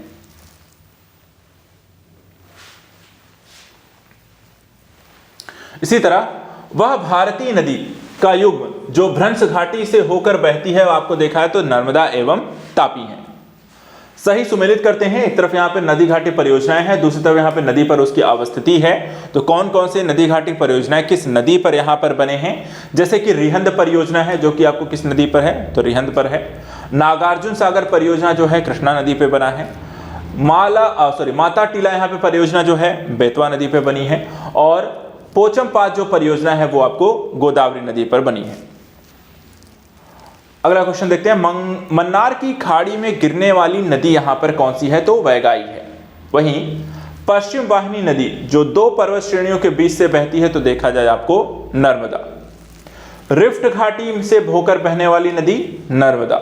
इसी तरह वह भारतीय नदी का युग्म जो भ्रंश घाटी से होकर बहती है आपको देखा है तो नर्मदा एवं तापी है। सही सुमेलित करते हैं, एक तरफ यहाँ पे नदी घाटी परियोजनाएं हैं, दूसरी तरफ यहाँ पे नदी पर उसकी अवस्थिति है। तो कौन कौन से नदी घाटी परियोजनाएं किस नदी पर यहाँ पर बने हैं? जैसे कि रिहंद परियोजना है जो कि आपको किस नदी पर है? तो रिहंद पर है। नागार्जुन सागर परियोजना जो है कृष्णा नदी पे बना है। माता टीला यहाँ पे परियोजना जो है बेतवा नदी पे बनी है, और पोचमपात जो परियोजना है वो आपको गोदावरी नदी पर बनी है। अगला क्वेश्चन देखते हैं, मन्नार की खाड़ी में गिरने वाली नदी यहां पर कौन सी है? तो वैगाई है। वहीं पश्चिम वाहिनी नदी जो दो पर्वत श्रेणियों के बीच से बहती है तो देखा जाए आपको नर्मदा। रिफ्ट घाटी से होकर बहने वाली नदी नर्मदा।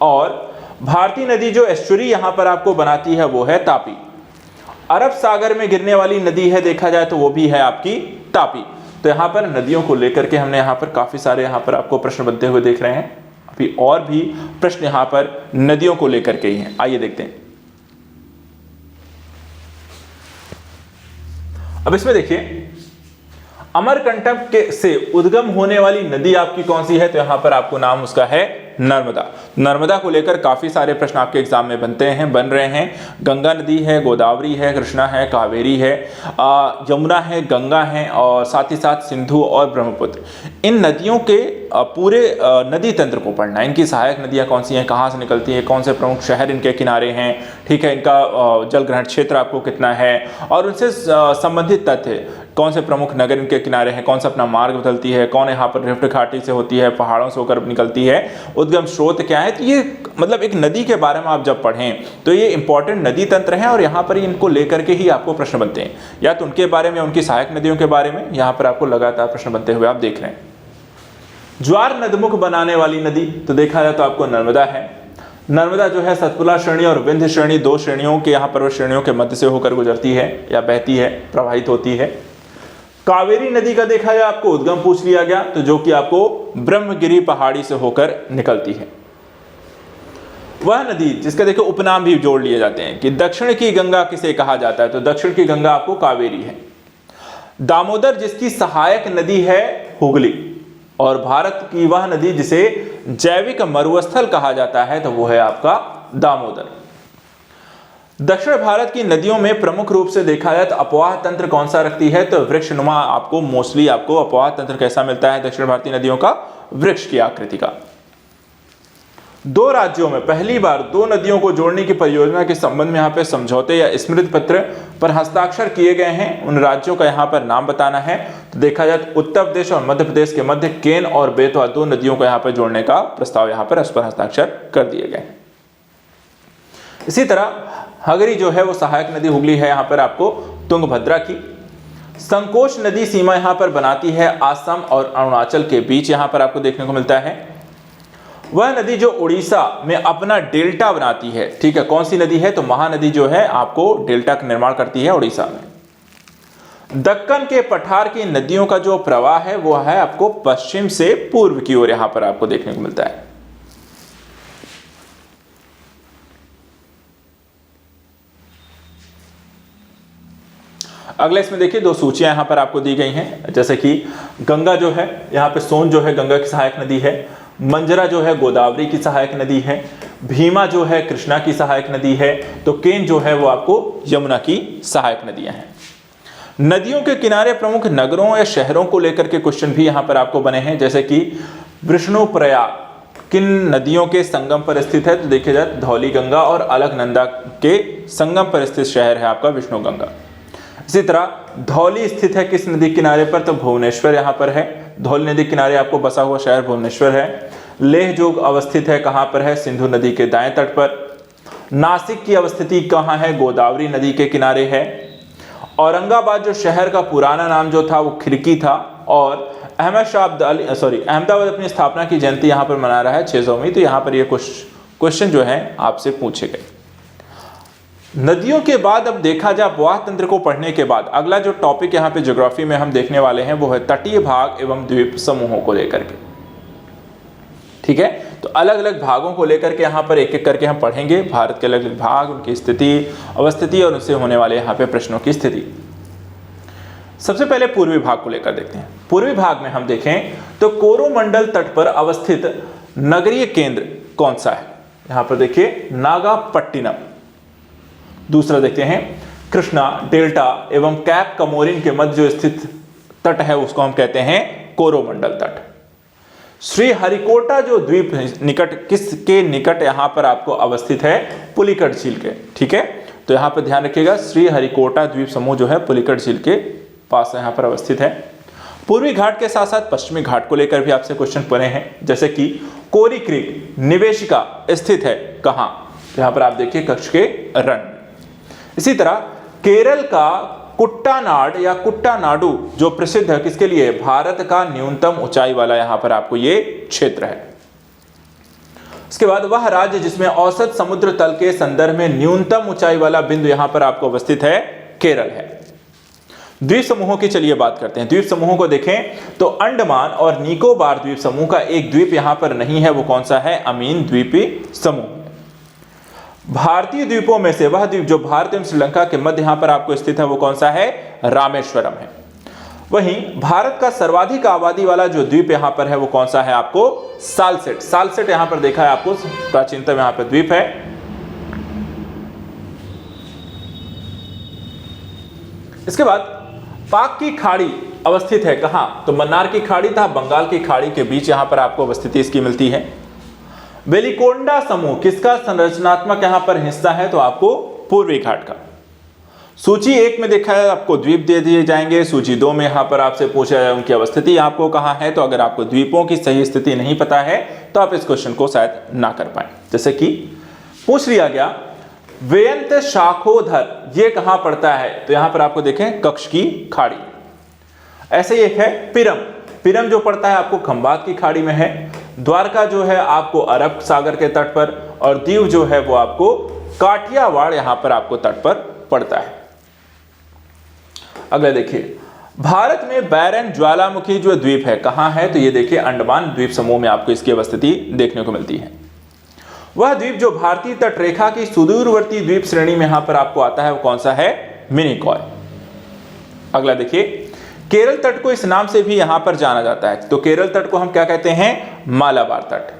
और भारतीय नदी जो एस्चुरी यहां पर आपको बनाती है वो है तापी। अरब सागर में गिरने वाली नदी है देखा जाए तो वो भी है आपकी तापी। तो यहां पर नदियों को लेकर के हमने यहां पर काफी सारे यहां पर आपको प्रश्न बनते हुए देख रहे हैं। अभी और भी प्रश्न यहां पर नदियों को लेकर के ही हैं, आइए देखते हैं। अब इसमें देखिए, अमरकंटक के से उद्गम होने वाली नदी आपकी कौन सी है, तो यहां पर आपको नाम उसका है नर्मदा। नर्मदा को लेकर काफी सारे प्रश्न आपके एग्जाम में बन रहे हैं। गंगा नदी है, गोदावरी है, कृष्णा है, कावेरी है, यमुना है, गंगा है और साथ ही साथ सिंधु और ब्रह्मपुत्र। इन नदियों के पूरे नदी तंत्र को पढ़ना, इनकी सहायक नदियां कौन सी हैं, कहाँ से निकलती हैं, कौन से प्रमुख शहर इनके किनारे हैं, ठीक है, इनका जल ग्रहण क्षेत्र आपको कितना है और उनसे संबंधित तथ्य, कौन से प्रमुख नगर इनके किनारे हैं, कौन सा अपना मार्ग बदलती है, कौन यहाँ पर रिफ्ट घाटी से होती है, पहाड़ों से होकर निकलती है, उद्गम स्रोत क्या है। तो ये मतलब एक नदी के बारे में आप जब पढ़ें तो ये इंपॉर्टेंट नदी तंत्र हैं और यहाँ पर इनको लेकर के ही आपको प्रश्न बनते हैं, या तो उनके बारे में, उनकी सहायक नदियों के बारे में यहाँ पर आपको लगातार प्रश्न बनते हुए आप देख रहे हैं। ज्वार नदमुख बनाने वाली नदी तो देखा जाए तो आपको नर्मदा है। नर्मदा जो है सतपुड़ा श्रेणी और विंध्य श्रेणी, दो श्रेणियों के यहाँ पर्वत श्रेणियों के मध्य से होकर गुजरती है या बहती है, प्रवाहित होती है। कावेरी नदी का देखा जाए आपको उद्गम पूछ लिया गया, तो जो कि आपको ब्रह्मगिरी पहाड़ी से होकर निकलती है। वह नदी जिसका देखो उपनाम भी जोड़ लिए जाते हैं कि दक्षिण की गंगा किसे कहा जाता है, तो दक्षिण की गंगा आपको कावेरी है। दामोदर जिसकी सहायक नदी है हुगली, और भारत की वह नदी जिसे जैविक मरुस्थल कहा जाता है तो वो है आपका दामोदर। दक्षिण भारत की नदियों में प्रमुख रूप से देखा जाए तो अपवाह तंत्र कौन सा रखती है, तो वृक्षनुमा। आपको मोस्टली आपको अपवाह तंत्र कैसा मिलता है दक्षिण भारतीय नदियों का, वृक्ष की आकृति का। दो राज्यों में पहली बार दो नदियों को जोड़ने की परियोजना के संबंध में यहाँ पे समझौते या स्मृति पत्र पर हस्ताक्षर किए गए हैं, उन राज्यों का यहाँ पर नाम बताना है। तो देखा जाए तो उत्तर प्रदेश और मध्य प्रदेश के मध्य केन और बेतवा दो नदियों को यहाँ पर जोड़ने का प्रस्ताव यहाँ पर हस्ताक्षर कर दिए गए। इसी तरह हगरी जो है वो सहायक नदी हुगली है यहाँ पर आपको तुंगभद्रा की। संकोच नदी सीमा यहाँ पर बनाती है आसाम और अरुणाचल के बीच, यहाँ पर आपको देखने को मिलता है। वह नदी जो उड़ीसा में अपना डेल्टा बनाती है, ठीक है, कौन सी नदी है, तो महानदी जो है आपको डेल्टा का निर्माण करती है उड़ीसा में। दक्कन के पठार की नदियों का जो प्रवाह है वो है आपको पश्चिम से पूर्व की ओर यहां पर आपको देखने को मिलता है। अगले इसमें देखिए दो सूचियां यहां पर आपको दी गई हैं, जैसे कि गंगा जो है यहाँ पे सोन जो है गंगा की सहायक नदी है, मंजरा जो है गोदावरी की सहायक नदी है, भीमा जो है कृष्णा की सहायक नदी है, तो केन जो है वो आपको यमुना की सहायक नदियां हैं। नदियों के किनारे प्रमुख नगरों या शहरों को लेकर के क्वेश्चन भी यहां पर आपको बने हैं, जैसे कि विष्णुप्रयाग किन नदियों के संगम पर स्थित है, तो देखिए जाए धौली गंगा और अलकनंदा के संगम पर स्थित शहर है आपका विष्णु गंगा। इसी तरह धौली स्थित है किस नदी किनारे पर, तो भुवनेश्वर यहाँ पर है, धौली नदी किनारे आपको बसा हुआ शहर भुवनेश्वर है। लेह जो अवस्थित है कहाँ पर है, सिंधु नदी के दाएं तट पर। नासिक की अवस्थिति कहाँ है, गोदावरी नदी के किनारे है। औरंगाबाद जो शहर का पुराना नाम जो था वो खिड़की था, और अहमदाबाद अपनी स्थापना की जयंती यहाँ पर मना रहा है 600वीं। तो यहाँ पर ये क्वेश्चन जो है आपसे पूछे गए। नदियों के बाद अब देखा जाए अपवाह तंत्र को पढ़ने के बाद अगला जो टॉपिक यहाँ पे ज्योग्राफी में हम देखने वाले हैं वो है तटीय भाग एवं द्वीप समूहों को लेकर के, ठीक है। तो अलग अलग भागों को लेकर के यहाँ पर एक एक करके हम पढ़ेंगे, भारत के अलग अलग भाग, उनकी स्थिति, अवस्थिति और उनसे होने वाले यहाँ पे प्रश्नों की स्थिति। सबसे पहले पूर्वी भाग को लेकर देखते हैं। पूर्वी भाग में हम देखें तो कोरोमंडल तट पर अवस्थित नगरीय केंद्र कौन सा है, यहाँ पर देखिए नागापट्टिनम। दूसरा देखते हैं कृष्णा, डेल्टा एवं कैप कमोरिन के मध्य जो स्थित तट है उसको हम कहते हैं कोरोमंडल तट। श्रीहरिकोटा जो द्वीप किसके निकट यहां पर आपको अवस्थित है, पुलिकट झील के, ठीक है। तो यहां पर ध्यान रखिएगा श्रीहरिकोटा द्वीप समूह जो है पुलिकट झील के पास यहां पर अवस्थित है। पूर्वी घाट के साथ साथ पश्चिमी घाट को लेकर भी आपसे क्वेश्चन बने हैं, जैसे कि कोरी क्रीक निवेशिका स्थित है कहां, यहां पर आप देखिए कच्छ के रण। इसी तरह केरल का कुट्टानाड या कुट्टानाडु जो प्रसिद्ध है किसके लिए? भारत का न्यूनतम ऊंचाई वाला यहां पर आपको ये क्षेत्र है। इसके बाद वह राज्य जिसमें औसत समुद्र तल के संदर्भ में न्यूनतम ऊंचाई वाला बिंदु यहां पर आपको अवस्थित है, केरल है। द्वीप समूहों की चलिए बात करते हैं। द्वीप समूहों को देखें तो अंडमान और निकोबार द्वीप समूह का एक द्वीप यहां पर नहीं है, वो कौन सा है? अमीन द्वीपी समूह। भारतीय द्वीपों में से वह द्वीप जो भारत एवं श्रीलंका के मध्य यहां पर आपको स्थित है वो कौन सा है? रामेश्वरम है। वहीं भारत का सर्वाधिक आबादी वाला जो द्वीप यहां पर है वो कौन सा है आपको? सालसेट। सालसेट यहां पर देखा है आपको, प्राचीनतम यहां पर द्वीप है। इसके बाद पाक की खाड़ी अवस्थित है कहां? तो मन्नार की खाड़ी तथा बंगाल की खाड़ी के बीच यहां पर आपको अवस्थिति इसकी मिलती है। वेलिकोंडा समूह किसका संरचनात्मक यहां पर हिस्सा है? तो आपको पूर्वी घाट का। सूची 1 में देखा है आपको द्वीप दे दिए जाएंगे, सूची 2 में यहां पर आपसे पूछा जाए उनकी अवस्थिति आपको कहां है। तो अगर आपको द्वीपों की सही स्थिति नहीं पता है तो आप इस क्वेश्चन को शायद ना कर पाए। जैसे कि पूछ लिया गया वेयंत शाखोधर ये कहां पड़ता है? तो यहां पर आपको देखें कक्ष की खाड़ी। ऐसे ही एक है पिरम। पिरम जो पड़ता है आपको खंबात की खाड़ी में है। द्वारका जो है आपको अरब सागर के तट पर, और दीव जो है वो आपको काठियावाड़ यहां पर आपको तट पर पड़ता है। अगला देखिए भारत में बैरन ज्वालामुखी जो द्वीप है कहां है? तो ये देखिए अंडमान द्वीप समूह में आपको इसकी अवस्थिति देखने को मिलती है। वह द्वीप जो भारतीय तट रेखा की सुदूरवर्ती द्वीप श्रेणी में यहां पर आपको आता है वो कौन सा है? मिनिकॉय। अगला देखिए केरल तट को इस नाम से भी यहां पर जाना जाता है। तो केरल तट को हम क्या कहते हैं? मालाबार तट।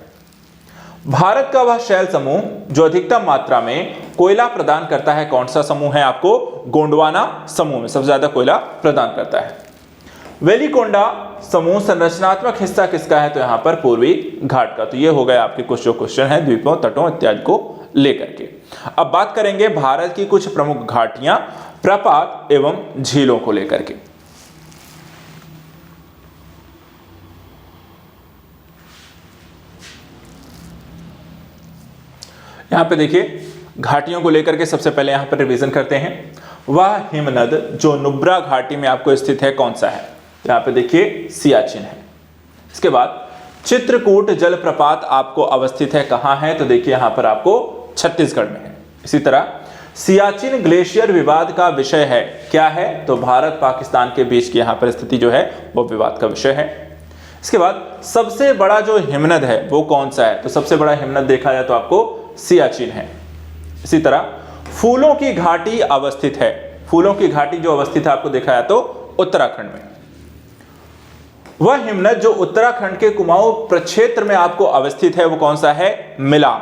भारत का वह शैल समूह जो अधिकतम मात्रा में कोयला प्रदान करता है कौन सा समूह है आपको? गोंडवाना समूह में सबसे ज्यादा कोयला प्रदान करता है। वेलिकोंडा समूह संरचनात्मक हिस्सा किसका है? तो यहां पर पूर्वी घाट का। तो ये हो गया आपके कुछ जो क्वेश्चन है द्वीपों, तटों इत्यादि को लेकर के। अब बात करेंगे भारत की कुछ प्रमुख घाटियां, प्रपात एवं झीलों को लेकर के। यहां पे देखिए घाटियों को लेकर के सबसे पहले यहां पर रिवीजन करते हैं। वह हिमनद जो नुब्रा घाटी में आपको स्थित है कौन सा है? यहां पे देखिए सियाचिन है। इसके बाद चित्रकूट जलप्रपात आपको अवस्थित है कहां है? तो देखिए यहां पर आपको छत्तीसगढ़ में है। इसी तरह सियाचिन ग्लेशियर विवाद का विषय है क्या है? तो भारत पाकिस्तान के बीच की यहां पर स्थिति जो है वो विवाद का विषय है। इसके बाद सबसे बड़ा जो हिमनद है वो कौन सा है? तो सबसे बड़ा हिमनद देखा जाए तो आपको सियाचिन है। इसी तरह फूलों की घाटी अवस्थित है। फूलों की घाटी जो अवस्थित है आपको देखा जाए तो उत्तराखंड में। वह हिमनद जो उत्तराखंड के कुमाऊं प्रक्षेत्र में आपको अवस्थित है वो कौन सा है? मिलाम।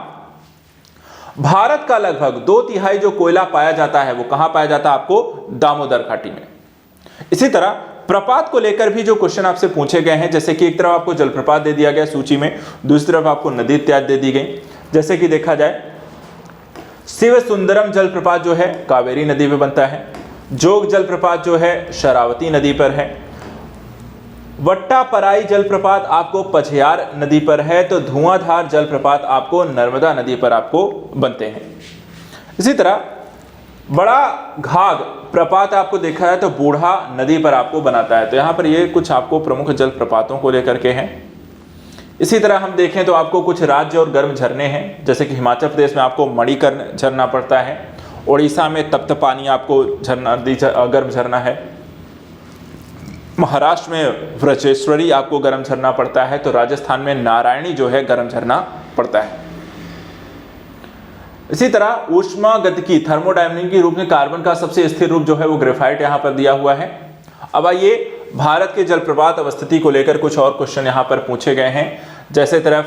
भारत का लगभग 2/3 जो कोयला पाया जाता है वो कहां पाया जाता है? आपको दामोदर घाटी में। इसी तरह प्रपात को लेकर भी जो क्वेश्चन आपसे पूछे गए हैं, जैसे कि एक तरफ आपको जलप्रपात दे दिया गया सूची में, दूसरी तरफ आपको नदी इत्यादि दे दी गई। जैसे कि देखा जाए शिव सुंदरम जलप्रपात जो है कावेरी नदी पे बनता है। जोग जलप्रपात जो है शरावती नदी पर है। वट्टापराई जलप्रपात आपको पछयार नदी पर है। तो धुआंधार जलप्रपात आपको नर्मदा नदी पर आपको बनते हैं। इसी तरह बड़ा घाघ प्रपात आपको देखा है तो बूढ़ा नदी पर आपको बनाता है। तो यहां पर ये कुछ आपको प्रमुख जलप्रपातों को लेकर के हैं। इसी तरह हम देखें तो आपको कुछ राज्य और गर्म झरने हैं, जैसे कि हिमाचल प्रदेश में आपको मणिकर्ण झरना पड़ता है। उड़ीसा में तप्तपानी आपको झरना गर्म झरना है। महाराष्ट्र में व्रजेश्वरी आपको गर्म झरना पड़ता है। तो राजस्थान में नारायणी जो है गर्म झरना पड़ता है। इसी तरह ऊष्मागतिकी थर्मोडायनामिक के रूप में कार्बन का सबसे स्थिर रूप जो है वो ग्रेफाइट यहां पर दिया हुआ है। अब आइए भारत के जलप्रपात अवस्थिति को लेकर कुछ और क्वेश्चन यहां पर पूछे गए हैं। जैसे तरफ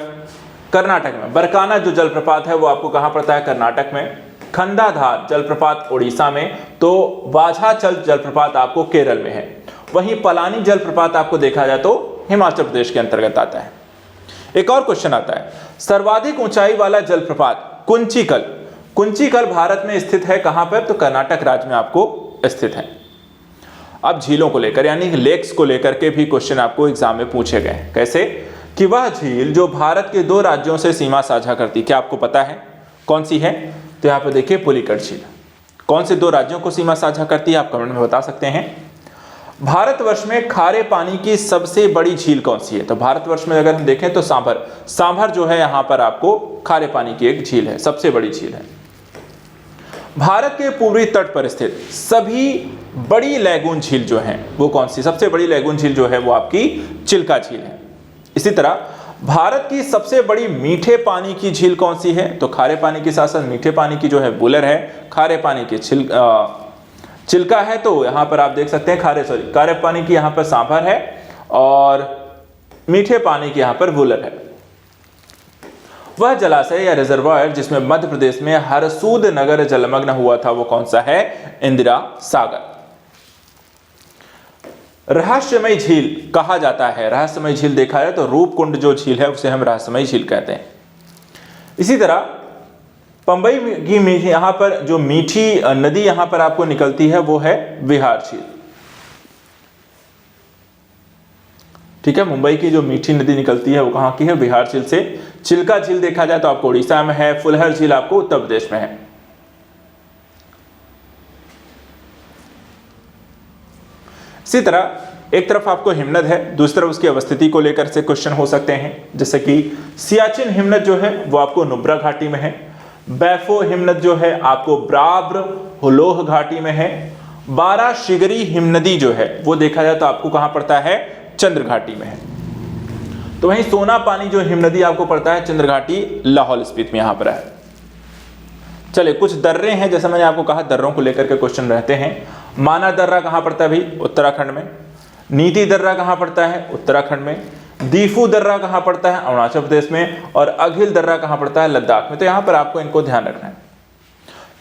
कर्नाटक में बरकाना जो जलप्रपात है वो आपको कहां पड़ता है? कर्नाटक में। खंडाधार जलप्रपात उड़ीसा में। तो वाझाचल जलप्रपात आपको केरल में है। वहीं पलानी जलप्रपात आपको देखा जाए तो हिमाचल प्रदेश के अंतर्गत आता है। एक और क्वेश्चन आता है, सर्वाधिक ऊंचाई वाला जलप्रपात कुंचिकल। कुंचिकल भारत में स्थित है कहां पर? तो कर्नाटक राज्य में आपको स्थित है। अब झीलों को लेकर यानी लेक्स को लेकर के भी क्वेश्चन आपको एग्जाम में पूछे गए। कैसे? कि वह झील जो भारत के 2 राज्यों से सीमा साझा करती, क्या आपको पता है कौन सी है? तो यहां पर देखिए पुलिकट झील। कौन से दो राज्यों को सीमा साझा करती है, आप कमेंट में बता सकते हैं। भारतवर्ष में खारे पानी की सबसे बड़ी झील कौन सी है? तो भारतवर्ष में अगर हम देखें तो सांभर जो है यहाँ पर आपको खारे पानी की एक झील है, सबसे बड़ी झील है। भारत के पूर्वी तट पर स्थित सभी बड़ी लैगून झील जो है वो कौन सी? सबसे बड़ी लैगून झील जो है वो आपकी चिल्का झील है। इसी तरह भारत की सबसे बड़ी मीठे पानी की झील कौन सी है? तो खारे पानी के साथ साथ मीठे पानी की जो है वुलर है, खारे पानी की चिल्का है, तो यहां पर आप देख सकते हैं खारे पानी की यहां पर सांभर है और मीठे पानी की यहां पर वुलर है। वह जलाशय या रिजर्वायर जिसमें मध्य प्रदेश में हरसूद नगर जलमग्न हुआ था वो कौन सा है? इंदिरा सागर। रहस्यमय झील कहा जाता है, रहस्यमय झील देखा है तो रूपकुंड जो झील है उसे हम रहस्यमय झील कहते हैं। इसी तरह पंबई की यहां पर जो मीठी नदी यहां पर आपको निकलती है वो है विहार झील। ठीक है, मुंबई की जो मीठी नदी निकलती है वो कहां की है? विहार झील से। चिल्का झील देखा जाए तो आपको उड़ीसा में है, फुलहर झील आपको उत्तर प्रदेश में है। इसी तरह एक तरफ आपको हिमनद है, दूसरी तरफ उसकी अवस्थिति को लेकर से क्वेश्चन हो सकते हैं, जैसे कि सियाचिन हिमनद जो है वो आपको नुब्रा घाटी में है, बैफो हिमनद जो है आपको ब्राब्र हुलोह घाटी में है, बारा शिगरी हिमनदी जो है वो देखा जाए तो आपको कहां पड़ता है? चंद्र घाटी में है। तो वहीं सोना पानी जो हिमनदी आपको पड़ता है चंद्र घाटी लाहौल स्पीति में यहां पर है। चलिए कुछ दर्रे हैं, जैसे मैंने आपको कहा दर्रों को लेकर के क्वेश्चन रहते हैं। माना दर्रा कहां पड़ता है भाई? उत्तराखंड में। नीति दर्रा कहां पड़ता है? उत्तराखंड में। दीफू दर्रा कहां पड़ता है? अरुणाचल प्रदेश में। और अघिल दर्रा कहां पड़ता है? लद्दाख में। तो यहां पर आपको इनको ध्यान रखना है।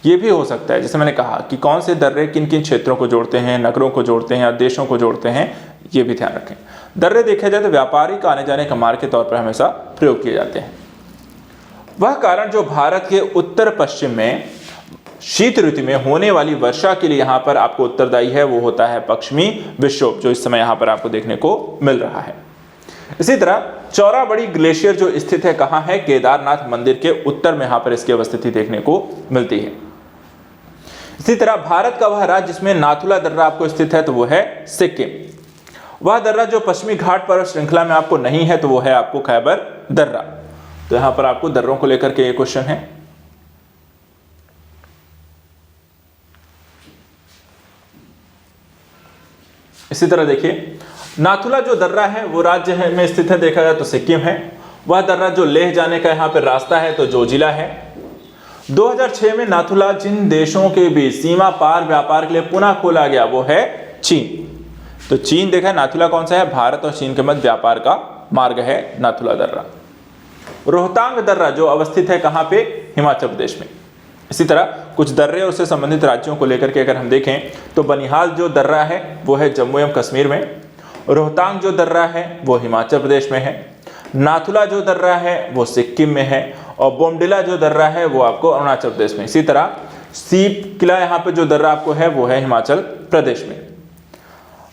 यह भी हो सकता है जैसे मैंने कहा कि कौन से दर्रे किन किन क्षेत्रों को जोड़ते हैं, नगरों को जोड़ते हैं या देशों को जोड़ते हैं, ये भी ध्यान रखें। दर्रे देखा जाए तो व्यापारिक आने जाने का मार्ग के तौर पर हमेशा प्रयोग किए जाते हैं। वह कारण जो भारत के उत्तर पश्चिम में शीत ऋतु में होने वाली वर्षा के लिए यहां पर आपको उत्तरदायी है वो होता है पश्चिमी विक्षोभ, जो इस समय यहां पर आपको देखने को मिल रहा है। इसी तरह चौराबड़ी ग्लेशियर जो स्थित है कहां है? केदारनाथ मंदिर के उत्तर में यहां पर इसकी अवस्थिति देखने को मिलती है। इसी तरह भारत का वह राज्य जिसमें नाथुला दर्रा आपको स्थित है तो वो है सिक्किम। वह दर्रा जो पश्चिमी घाट पर्वत श्रृंखला में आपको नहीं है तो वो है आपको खैबर दर्रा। तो यहां पर आपको दर्रों को लेकर के ये क्वेश्चन है। इसी तरह देखिए नाथुला जो दर्रा है वो राज्य है में स्थित है, देखा जाए तो सिक्किम है। वह दर्रा जो लेह जाने का यहां पर रास्ता है तो जोजिला है। 2006 में नाथुला जिन देशों के बीच सीमा पार व्यापार के लिए पुनः खोला गया वो है चीन। तो चीन देखा है, नाथुला कौन सा है? भारत और चीन के मध्य व्यापार का मार्ग है नाथुला दर्रा। रोहतांग दर्रा जो अवस्थित है कहां पे? हिमाचल प्रदेश में। इसी तरह कुछ दर्रे और उससे संबंधित राज्यों को लेकर के अगर हम देखें तो बनिहाल जो दर्रा है वो है जम्मू एवं कश्मीर में, रोहतांग जो दर्रा है वो हिमाचल प्रदेश में है, नाथुला जो दर्रा है वो सिक्किम में है और बोमडिला जो दर्रा है वो आपको अरुणाचल प्रदेश में। इसी तरह सीप किला यहाँ पे जो दर्रा आपको है वो है हिमाचल प्रदेश में।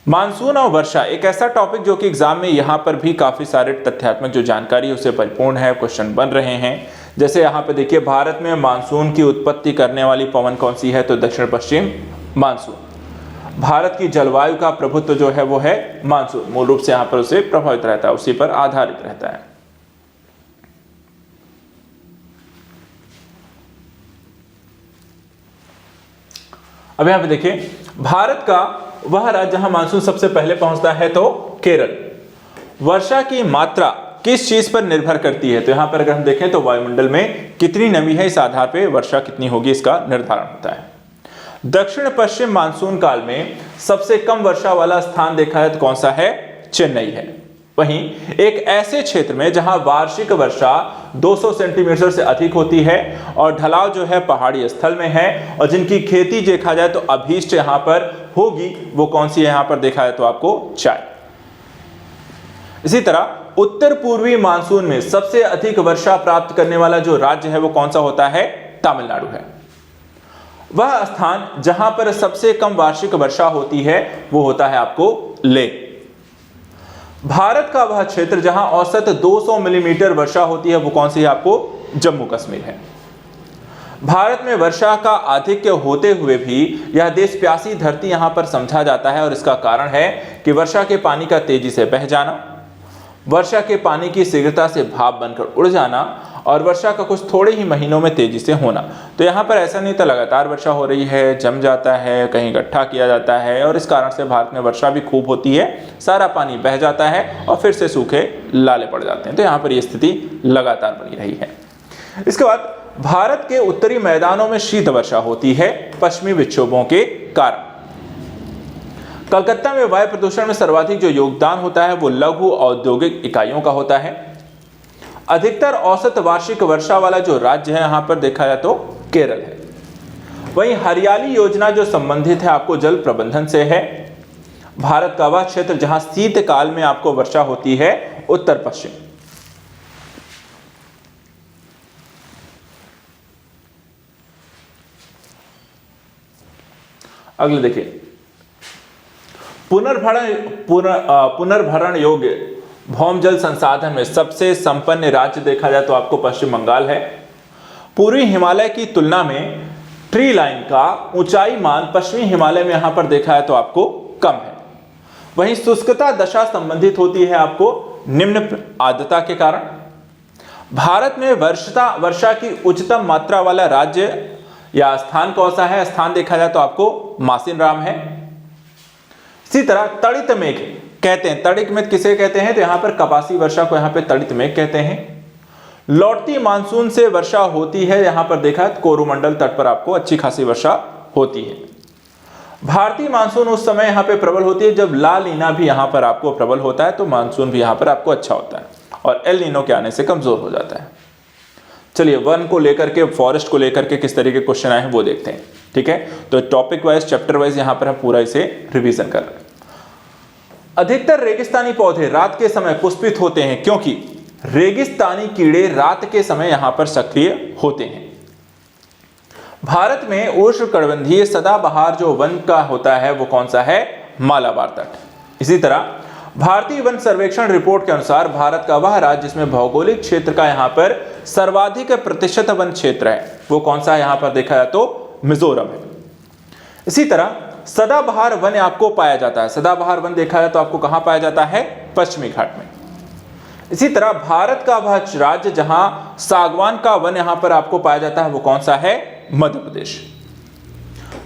मानसून और वर्षा एक ऐसा टॉपिक जो कि एग्जाम में यहाँ पर भी काफी सारे तथ्यात्मक जो जानकारी उसे परिपूर्ण है, क्वेश्चन बन रहे हैं। जैसे यहाँ पे देखिए भारत में मानसून की उत्पत्ति करने वाली पवन कौन सी है? तो दक्षिण पश्चिम मानसून। भारत की जलवायु का प्रभुत्व जो है वो है मानसून, मूल रूप से यहाँ पर उसे प्रभावित रहता है, उसी पर आधारित रहता है। अब यहाँ पे देखिए भारत का वह राज्य जहां मानसून सबसे पहले पहुंचता है तो केरल। वर्षा की मात्रा किस चीज पर निर्भर करती है? तो यहां पर अगर हम देखें तो वायुमंडल में कितनी नमी है इस आधार पर वर्षा कितनी होगी इसका निर्धारण होता है। दक्षिण पश्चिम मानसून काल में सबसे कम वर्षा वाला स्थान देखा है तो कौन सा है? चेन्नई है। वहीं एक ऐसे क्षेत्र में जहां वार्षिक वर्षा 200 सेंटीमीटर से अधिक होती है और ढलाव जो है पहाड़ी स्थल में है और जिनकी खेती देखा जाए तो अभीष्ट यहां पर होगी, वो कौन सी है? यहां पर देखा है तो आपको चाय। इसी तरह उत्तर पूर्वी मानसून में सबसे अधिक वर्षा प्राप्त करने वाला जो राज्य है वो कौन सा होता है? तमिलनाडु है। वह स्थान जहां पर सबसे कम वार्षिक वर्षा होती है वो होता है आपको लेह। भारत का वह क्षेत्र जहां औसत 200 मिलीमीटर वर्षा होती है वो कौन सी है? आपको जम्मू कश्मीर है। भारत में वर्षा का आधिक्य होते हुए भी यह देश प्यासी धरती यहां पर समझा जाता है और इसका कारण है कि वर्षा के पानी का तेजी से बह जाना, वर्षा के पानी की शीघ्रता से भाप बनकर उड़ जाना और वर्षा का कुछ थोड़े ही महीनों में तेजी से होना। तो यहाँ पर ऐसा नहीं था, लगातार वर्षा हो रही है, जम जाता है, कहीं इकट्ठा किया जाता है और इस कारण से भारत में वर्षा भी खूब होती है, सारा पानी बह जाता है और फिर से सूखे लाले पड़ जाते हैं। तो यहाँ पर यह स्थिति लगातार बनी रही है। इसके बाद भारत के उत्तरी मैदानों में शीत वर्षा होती है पश्चिमी विक्षोभों के कारण। कलकत्ता में वायु प्रदूषण में सर्वाधिक जो योगदान होता है वो लघु औद्योगिक इकाइयों का होता है। अधिकतर औसत वार्षिक वर्षा वाला जो राज्य है यहां पर देखा जाए तो केरल है। वहीं हरियाली योजना जो संबंधित है आपको जल प्रबंधन से है। भारत का वह क्षेत्र जहां शीतकाल में आपको वर्षा होती है उत्तर पश्चिम। अगले देखिए, पुनर्भरण योग्य भौम जल संसाधन में सबसे संपन्न राज्य देखा जाए तो आपको पश्चिम बंगाल है। पूर्वी हिमालय की तुलना में ट्री लाइन का ऊंचाई मान पश्चिमी हिमालय में यहां पर देखा है तो आपको कम है। वहीं शुष्कता दशा संबंधित होती है आपको निम्न आर्द्रता के कारण। भारत में वर्षा की उच्चतम मात्रा वाला राज्य या स्थान कौन सा है? स्थान देखा जाए तो आपको मासिनराम है। इसी तरह तड़ित मेघ कहते हैं, तड़ित मेघ किसे कहते हैं? तो यहां पर कपासी वर्षा को यहां पे तड़ित मेघ कहते हैं। लौटती मानसून से वर्षा होती है, यहां पर देखा कोरोमंडल तट पर आपको अच्छी खासी वर्षा होती है। भारतीय मानसून उस समय यहां पे प्रबल होती है जब ला नीना भी यहां पर आपको प्रबल होता है, तो मानसून भी यहां पर आपको अच्छा होता है और एल नीनो के आने से कमजोर हो जाता है। चलिए वन को लेकर के, फॉरेस्ट को लेकर के किस तरीके के क्वेश्चन आए हैं वो देखते हैं। ठीक है, तो टॉपिक वाइज, चैप्टर वाइज यहां पर हम पूरा इसे रिवीजन कर रहे हैं। अधिकतर रेगिस्तानी पौधे रात के समय पुष्पित होते हैं क्योंकि रेगिस्तानी कीड़े रात के समय यहां पर सक्रिय होते हैं। भारत में उष्णकटिबंधीय सदाबहार जो वन का होता है वो कौन सा है? मालाबार तट। इसी तरह भारतीय वन सर्वेक्षण रिपोर्ट के अनुसार भारत का वह राज्य जिसमें भौगोलिक क्षेत्र का यहां पर सर्वाधिक प्रतिशत वन क्षेत्र है वो कौन सा? यहां पर देखा जाए तो मिजोरम है। इसी तरह सदाबहार वन आपको पाया जाता है, सदाबहार वन देखा जाए तो आपको कहां पाया जाता है? पश्चिमी घाट में। इसी तरह भारत का वह राज्य जहां सागवान का वन यहां पर आपको पाया जाता है वो कौन सा है? मध्य प्रदेश।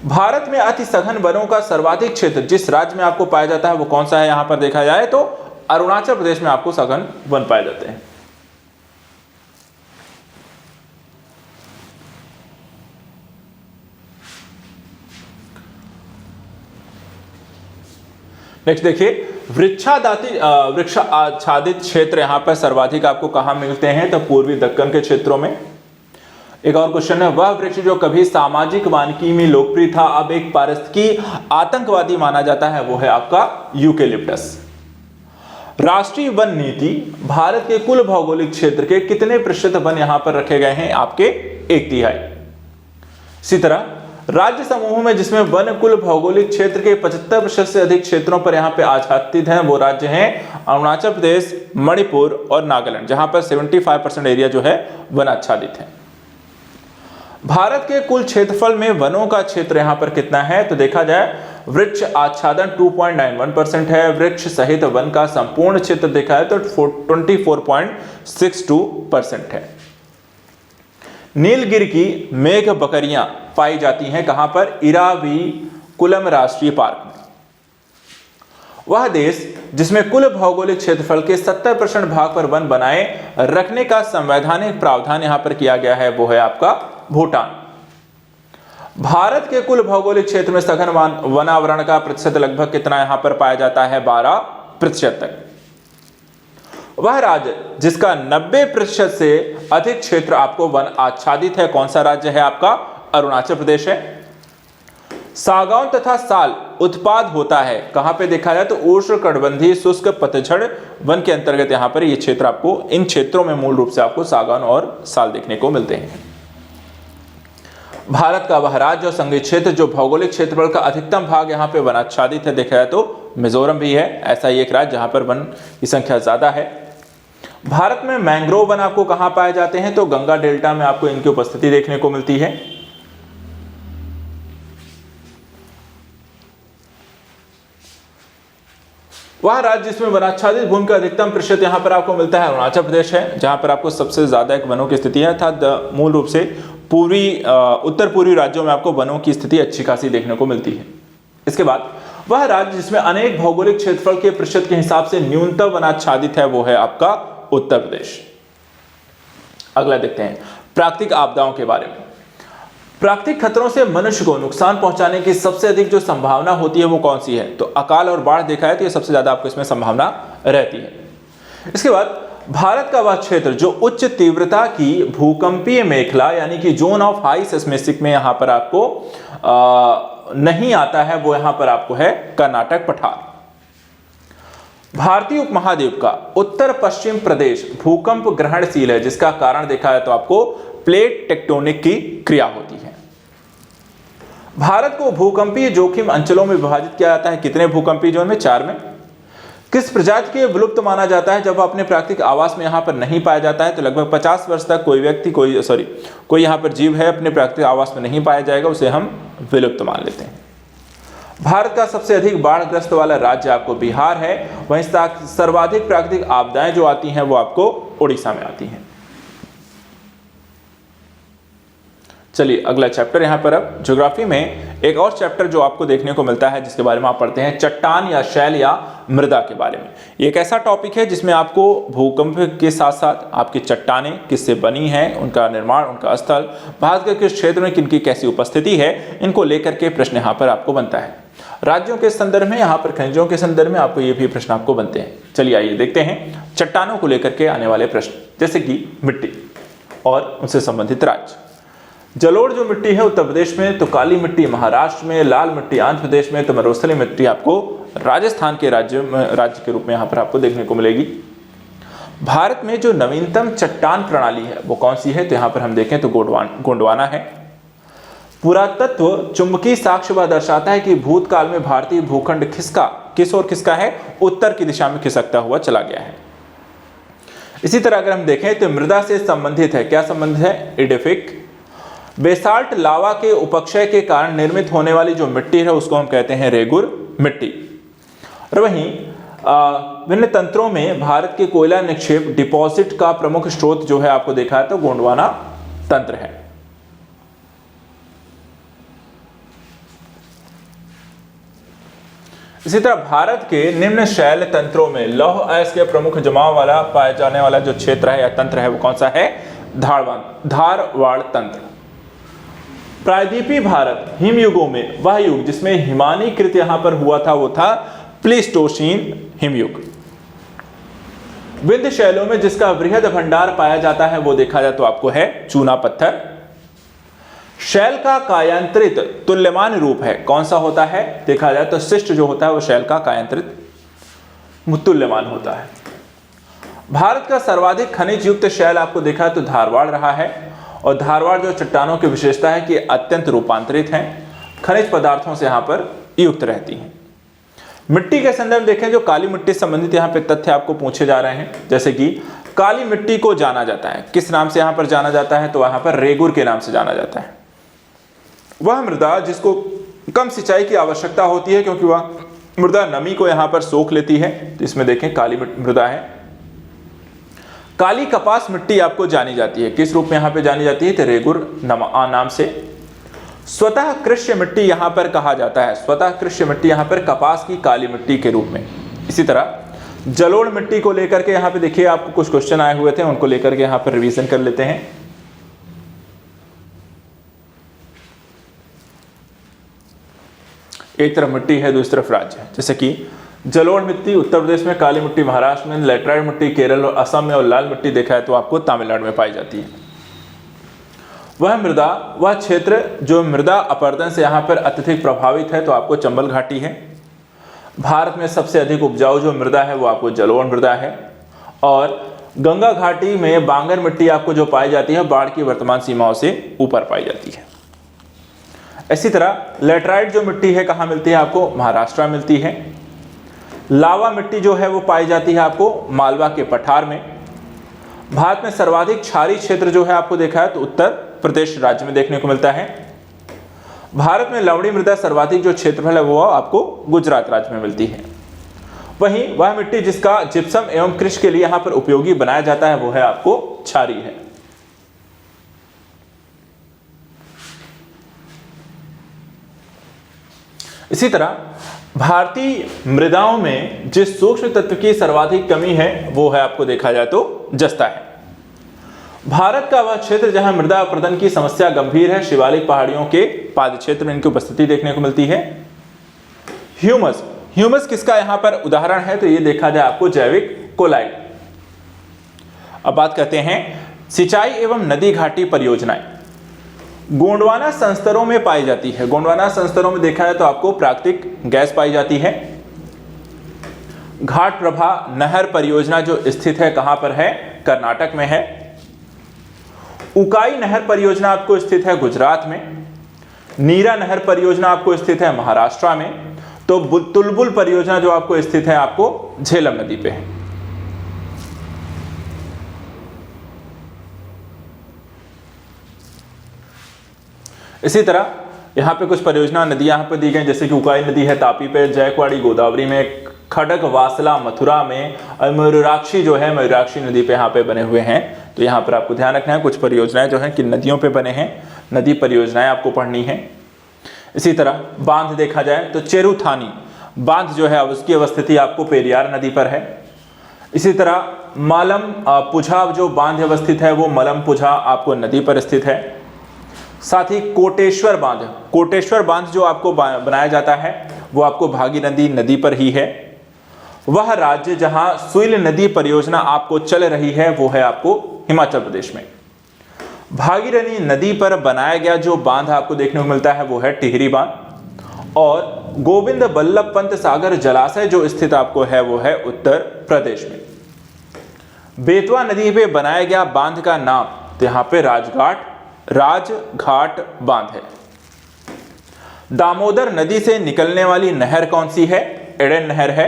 भारत में अति सघन वनों का सर्वाधिक क्षेत्र जिस राज्य में आपको पाया जाता है वो कौन सा है? यहां पर देखा जाए तो अरुणाचल प्रदेश में आपको सघन वन पाए जाते हैं। नेक्स्ट देखिए, वृक्षाच्छादित क्षेत्र यहां पर सर्वाधिक आपको कहां मिलते हैं? तो पूर्वी दक्कन के क्षेत्रों में। एक और क्वेश्चन है, वह वृक्ष जो कभी सामाजिक वानिकी में लोकप्रिय था अब एक पारिस्थितिकी आतंकवादी माना जाता है वो है आपका यूकेलिप्टस। राष्ट्रीय वन नीति भारत के कुल भौगोलिक क्षेत्र के कितने प्रतिशत वन यहां पर रखे गए हैं? आपके 1/3। इसी तरह राज्य समूह में जिसमें वन कुल भौगोलिक क्षेत्र के 75% से अधिक क्षेत्रों पर यहां पे आच्छादित हैं वो राज्य हैं अरुणाचल प्रदेश, मणिपुर और नागालैंड, जहां पर 75% एरिया जो है वन आच्छादित है। भारत के कुल क्षेत्रफल में वनों का क्षेत्र यहां पर कितना है? तो देखा जाए वृक्ष आच्छादन 2.91% है। वृक्ष सहित वन का संपूर्ण क्षेत्र देखा है तो 24.62% है। नीलगिरी की मेघ बकरियां पाई जाती हैं कहां पर? इराविकुलम राष्ट्रीय पार्क में। वह देश जिसमें कुल भौगोलिक क्षेत्रफल के 70% भाग पर वन बनाए रखने का संवैधानिक प्रावधान यहां पर किया गया है वो है आपका भूटान। भारत के कुल भौगोलिक क्षेत्र में सघन वनावरण का प्रतिशत लगभग कितना यहां पर पाया जाता है? 12% तक। वह राज्य जिसका 90% से अधिक क्षेत्र आपको वन आच्छादित है कौन सा राज्य है? आपका अरुणाचल प्रदेश है। सागौन तथा साल उत्पाद होता है कहां पे देखा जाए तो उष्णकटिबंधीय शुष्क पतझड़ वन के अंतर्गत यहां पर ये क्षेत्र आपको, इन क्षेत्रों में मूल रूप से आपको सागौन और साल देखने को मिलते हैं। भारत का वह राज्य और संघीय क्षेत्र जो भौगोलिक क्षेत्रफल का अधिकतम भाग यहाँ पे वनाच्छादित है देखा जाए तो मिजोरम भी है। ऐसा ही एक राज्य जहां पर वन की संख्या ज्यादा है। भारत में मैंग्रोव वन आपको कहां पाए जाते हैं? तो गंगा डेल्टा में आपको इनकी उपस्थिति देखने को मिलती है। वह राज्य जिसमें वनाच्छादित भूमि का अधिकतम प्रतिशत यहां पर आपको मिलता है अरुणाचल प्रदेश है, जहां पर आपको सबसे ज्यादा एक वनों की स्थिति है, अर्थात मूल रूप से उत्तर पूर्वी राज्यों में आपको वनों की स्थिति अच्छी खासी देखने को मिलती है। इसके बाद वह राज्य जिसमें अनेक भौगोलिक क्षेत्रफल के प्रतिशत के हिसाब से न्यूनतम वनाच्छादित है वो है आपका उत्तर प्रदेश। अगला देखते हैं प्राकृतिक आपदाओं के बारे में। प्राकृतिक खतरों से मनुष्य को नुकसान पहुंचाने की सबसे अधिक जो संभावना होती है वो कौन सी है? तो अकाल और बाढ़ देखा है तो ये सबसे ज्यादा आपको इसमें संभावना रहती है। इसके बाद भारत का वह क्षेत्र जो उच्च तीव्रता की भूकंपीय मेखला यानी कि जोन ऑफ हाई सेस्मिक में यहां पर आपको नहीं आता है, वो यहां पर आपको है कर्नाटक पठार। भारतीय उपमहाद्वीप का उत्तर पश्चिम प्रदेश भूकंप ग्रहणशील है, जिसका कारण देखा है तो आपको प्लेट टेक्टोनिक की क्रिया होती है। भारत को भूकंपीय जोखिम अंचलों में विभाजित किया जाता है कितने भूकंपीय जोन में? 4 में। किस प्रजाति के विलुप्त माना जाता है जब वह अपने प्राकृतिक आवास में यहां पर नहीं पाया जाता है? तो लगभग 50 वर्ष तक कोई व्यक्ति कोई यहां पर जीव है अपने प्राकृतिक आवास में नहीं पाया जाएगा, उसे हम विलुप्त मान लेते हैं। भारत का सबसे अधिक बाढ़ग्रस्त वाला राज्य आपको बिहार है, वहीं सर्वाधिक प्राकृतिक आपदाएं जो आती हैं वो आपको उड़ीसा में आती हैं। चलिए अगला चैप्टर यहां पर अब ज्योग्राफी में एक और चैप्टर जो आपको देखने को मिलता है जिसके बारे में आप पढ़ते हैं चट्टान या शैल या मृदा के बारे में। ये एक ऐसा टॉपिक है जिसमें आपको भूकंप के साथ साथ आपकी चट्टानें किससे बनी हैं, उनका निर्माण, उनका स्थल, भारत के किस क्षेत्र में किनकी कैसी उपस्थिति है, इनको लेकर के प्रश्न यहाँ पर आपको बनता है। राज्यों के संदर्भ में, यहाँ पर खनिजों के संदर्भ में आपको ये भी प्रश्न आपको बनते हैं। चलिए आइए देखते हैं चट्टानों को लेकर के आने वाले प्रश्न, जैसे कि मिट्टी और उनसे संबंधित राज्य। जलोढ़ जो मिट्टी है उत्तर प्रदेश में, तो काली मिट्टी महाराष्ट्र में, लाल मिट्टी आंध्र प्रदेश में, तो मरुस्थलीय मिट्टी आपको राजस्थान के राज्य के रूप में यहाँ पर आपको देखने को मिलेगी। भारत में जो नवीनतम चट्टान प्रणाली है वो कौन सी है? तो यहाँ पर हम देखें तो गोंडवाना है। पुरातत्व चुंबकीय साक्ष्य वह दर्शाता है कि भूतकाल में भारतीय भूखंड किस ओर खिसका है? उत्तर की दिशा में खिसकता हुआ चला गया है। इसी तरह अगर हम देखें तो मृदा से संबंधित है, क्या संबंधित है? एडिफिक। बेसाल्ट लावा के उपक्षय के कारण निर्मित होने वाली जो मिट्टी है उसको हम कहते हैं रेगुर मिट्टी। और वहीं विभिन्न तंत्रों में भारत के कोयला निक्षेप डिपॉजिट का प्रमुख स्रोत जो है आपको देखा है तो गोंडवाना तंत्र है। इसी तरह भारत के निम्न शैल तंत्रों में लौह अयस्क के प्रमुख जमाव वाला पाया जाने वाला जो क्षेत्र है या तंत्र है वो कौन सा है? धारवाड़ तंत्र। प्रायद्वीपीय भारत हिमयुगों में वह युग जिसमें हिमानीकृत यहां पर हुआ था वो था प्लीस्टोसीन हिमयुग। विंध्य शैलों में जिसका वृहद भंडार पाया जाता है वो देखा जाए तो आपको है चूना पत्थर। शैल का कायांतरित तुल्यमान रूप है, कौन सा होता है? देखा जाए तो शिष्ट जो होता है वो शैल का कायांतरित तुल्यमान होता है। भारत का सर्वाधिक खनिज युक्त शैल आपको देखा है तो धारवाड़ रहा है, और धारवाड़ जो चट्टानों की विशेषता है कि अत्यंत रूपांतरित हैं, खनिज पदार्थों से यहाँ पर युक्त रहती हैं। मिट्टी के संदर्भ देखें जो काली मिट्टी संबंधित यहाँ पे तथ्य आपको पूछे जा रहे हैं, जैसे कि काली मिट्टी को जाना जाता है, किस नाम से यहाँ पर जाना जाता है? तो वहाँ पर रेगुर के नाम से जाना जाता है। वह मृदा जिसको कम सिंचाई की आवश्यकता होती है क्योंकि वह मृदा नमी को यहाँ पर सोख लेती है, तो इसमें देखें काली मृदा है। काली कपास मिट्टी आपको जानी जाती है, किस रूप में यहाँ पे जानी जाती है? तो रेगुर नाम से। स्वतः कृष्य मिट्टी यहाँ पर कहा जाता है, स्वतः कृष्य मिट्टी यहाँ पर कपास की काली मिट्टी के रूप में। इसी तरह जलोढ़ मिट्टी को लेकर के यहाँ पे देखिए आपको कुछ क्वेश्चन आए हुए थे, उनको लेकर के यहाँ पर रिवीजन कर लेते हैं। एक तरफ मिट्टी है, दूसरी तरफ राज्य है, जैसे कि जलोढ़ मिट्टी उत्तर प्रदेश में, काली मिट्टी महाराष्ट्र में, लेटराइट मिट्टी केरल और असम में, और लाल मिट्टी देखा है तो आपको तमिलनाडु में पाई जाती है। वह क्षेत्र जो मृदा अपरदन से यहाँ पर अत्यधिक प्रभावित है तो आपको चंबल घाटी है। भारत में सबसे अधिक उपजाऊ जो मृदा है वो आपको जलोढ़ मृदा है, और गंगा घाटी में बांगर मिट्टी आपको जो पाई जाती है बाढ़ की वर्तमान सीमाओं से ऊपर पाई जाती है। इसी तरह लेटराइट जो मिट्टी है कहाँ मिलती है? आपको महाराष्ट्र में मिलती है। लावा मिट्टी जो है वो पाई जाती है आपको मालवा के पठार में। भारत में सर्वाधिक क्षारीय क्षेत्र जो है आपको देखा है तो उत्तर प्रदेश राज्य में देखने को मिलता है। भारत में लवणीय मृदा सर्वाधिक जो क्षेत्रफल है वो आपको गुजरात राज्य में मिलती है। वहीं वह मिट्टी जिसका जिप्सम एवं कृषि के लिए यहां पर उपयोगी बनाया जाता है वो है आपको क्षारीय है। इसी तरह भारतीय मृदाओं में जिस सूक्ष्म तत्व की सर्वाधिक कमी है वो है आपको देखा जाए तो जस्ता है। भारत का वह क्षेत्र जहां मृदा अपरदन की समस्या गंभीर है, शिवालिक पहाड़ियों के पाद क्षेत्र में इनकी उपस्थिति देखने को मिलती है। ह्यूमस, ह्यूमस किसका यहां पर उदाहरण है तो ये देखा जाए आपको जैविक कोलाइड। अब बात करते हैं सिंचाई एवं नदी घाटी परियोजनाएं। गोंडवाना संस्तरों में पाई जाती है। गोंडवाना संस्तरों में देखा जाए तो आपको प्राकृतिक गैस पाई जाती है। घाट प्रभा नहर परियोजना जो स्थित है कहां पर है, कर्नाटक में है। उकाई नहर परियोजना आपको स्थित है गुजरात में। नीरा नहर परियोजना आपको स्थित है महाराष्ट्र में। तो तुलबुल परियोजना जो आपको स्थित है आपको झेलम नदी पे है। इसी तरह यहाँ पे कुछ परियोजना नदियां यहाँ पे दी गई जैसे कि उकाई नदी है तापी पे, जयकवाड़ी गोदावरी में, खड़क वासला मथुरा में, और मयूराक्षी जो है मयूराक्षी नदी पे यहाँ पे बने हुए हैं। तो यहाँ पर आपको ध्यान रखना है कुछ परियोजनाएं जो हैं कि नदियों पे बने हैं, नदी परियोजनाएं आपको पढ़नी है। इसी तरह बांध देखा जाए तो चेरुथानी बांध जो है उसकी अवस्थिति आपको पेरियार नदी पर है। इसी तरह मलम पुझा जो बांध अवस्थित है वो मलम पुझा आपको नदी पर स्थित है। साथ ही कोटेश्वर बांध, कोटेश्वर बांध जो आपको बनाया जाता है वो आपको भागीरथी नदी पर ही है। वह राज्य जहां सुइल नदी परियोजना आपको चल रही है वो है आपको हिमाचल प्रदेश में। भागीरथी नदी पर बनाया गया जो बांध आपको देखने को मिलता है वो है टिहरी बांध। और गोविंद बल्लभ पंत सागर जलाशय जो स्थित आपको है वो है उत्तर प्रदेश में। बेतवा नदी पे बनाया गया बांध का नाम तो यहाँ पे राजघाट बांध है। दामोदर नदी से निकलने वाली नहर कौन सी है, एडेन नहर है।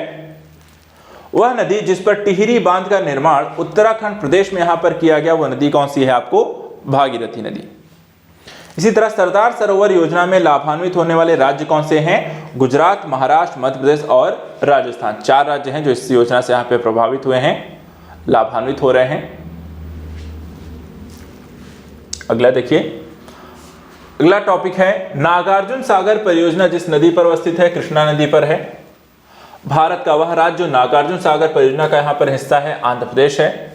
वह नदी जिस पर टिहरी बांध का निर्माण उत्तराखंड प्रदेश में यहां पर किया गया वो नदी कौन सी है आपको भागीरथी नदी। इसी तरह सरदार सरोवर योजना में लाभान्वित होने वाले राज्य कौन से हैं, गुजरात, महाराष्ट्र, मध्य प्रदेश और राजस्थान। 4 राज्य हैं जो इस योजना से यहां पे प्रभावित हुए हैं, लाभान्वित हो रहे हैं। अगला देखिए, अगला टॉपिक है नागार्जुन सागर परियोजना जिस नदी पर अवस्थित है, कृष्णा नदी पर है। भारत का वह राज्य जो नागार्जुन सागर परियोजना का यहां पर हिस्सा है आंध्र प्रदेश है।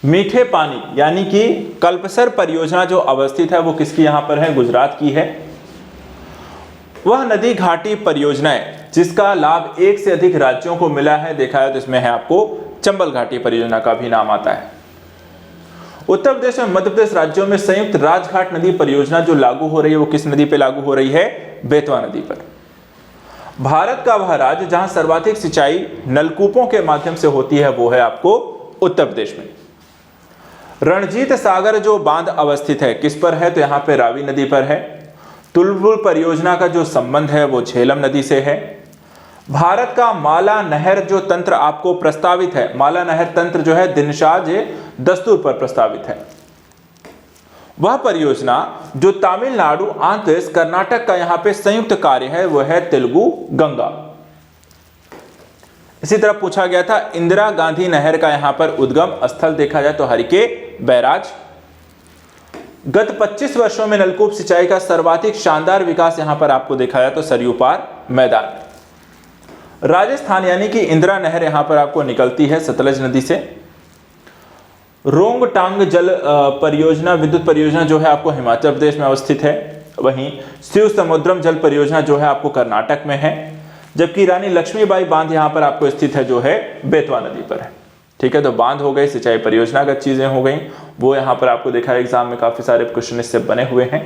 मीठे पानी यानी कि कल्पसर परियोजना जो अवस्थित है वो किसकी यहां पर है, गुजरात की है। वह नदी घाटी परियोजनाएं जिसका लाभ एक से अधिक राज्यों को मिला है देखा है तो इसमें है आपको चंबल घाटी परियोजना का भी नाम आता है। उत्तर प्रदेश और मध्य प्रदेश राज्यों में संयुक्त राजघाट नदी परियोजना जो लागू हो रही है वो किस नदी पे लागू हो रही है, बेतवा नदी पर। भारत का वह राज्य जहां सर्वाधिक सिंचाई नलकूपों के माध्यम से होती है वो है आपको उत्तर प्रदेश में। रणजीत सागर जो बांध अवस्थित है किस पर है तो यहाँ पे रावी नदी पर है। तुलबुल परियोजना का जो संबंध है वो झेलम नदी से है। भारत का माला नहर जो तंत्र आपको प्रस्तावित है, माला नहर तंत्र जो है दिनशाज दस्तूर पर प्रस्तावित है। वह परियोजना जो तमिलनाडु, आंध्र प्रदेश, कर्नाटक का यहां पे संयुक्त कार्य है वो है तेलुगु गंगा। इसी तरह पूछा गया था इंदिरा गांधी नहर का यहां पर उद्गम स्थल देखा जाए तो हरिके बैराज। गत 25 वर्षों में नलकूप सिंचाई का सर्वाधिक शानदार विकास यहां पर आपको देखा जाए तो सरयू पार मैदान। राजस्थान यानी कि इंदिरा नहर यहां पर आपको निकलती है सतलज नदी से। रोंगटांग जल परियोजना विद्युत परियोजना जो है आपको हिमाचल प्रदेश में अवस्थित है। वहीं शिव समुद्रम जल परियोजना जो है आपको कर्नाटक में है। जबकि रानी लक्ष्मीबाई बांध यहां पर आपको स्थित है जो है बेतवा नदी पर है। ठीक है, तो बांध हो गई, सिंचाई परियोजनागत चीजें हो गई, वो यहां पर आपको देखा है एग्जाम में काफी सारे क्वेश्चन इससे बने हुए हैं।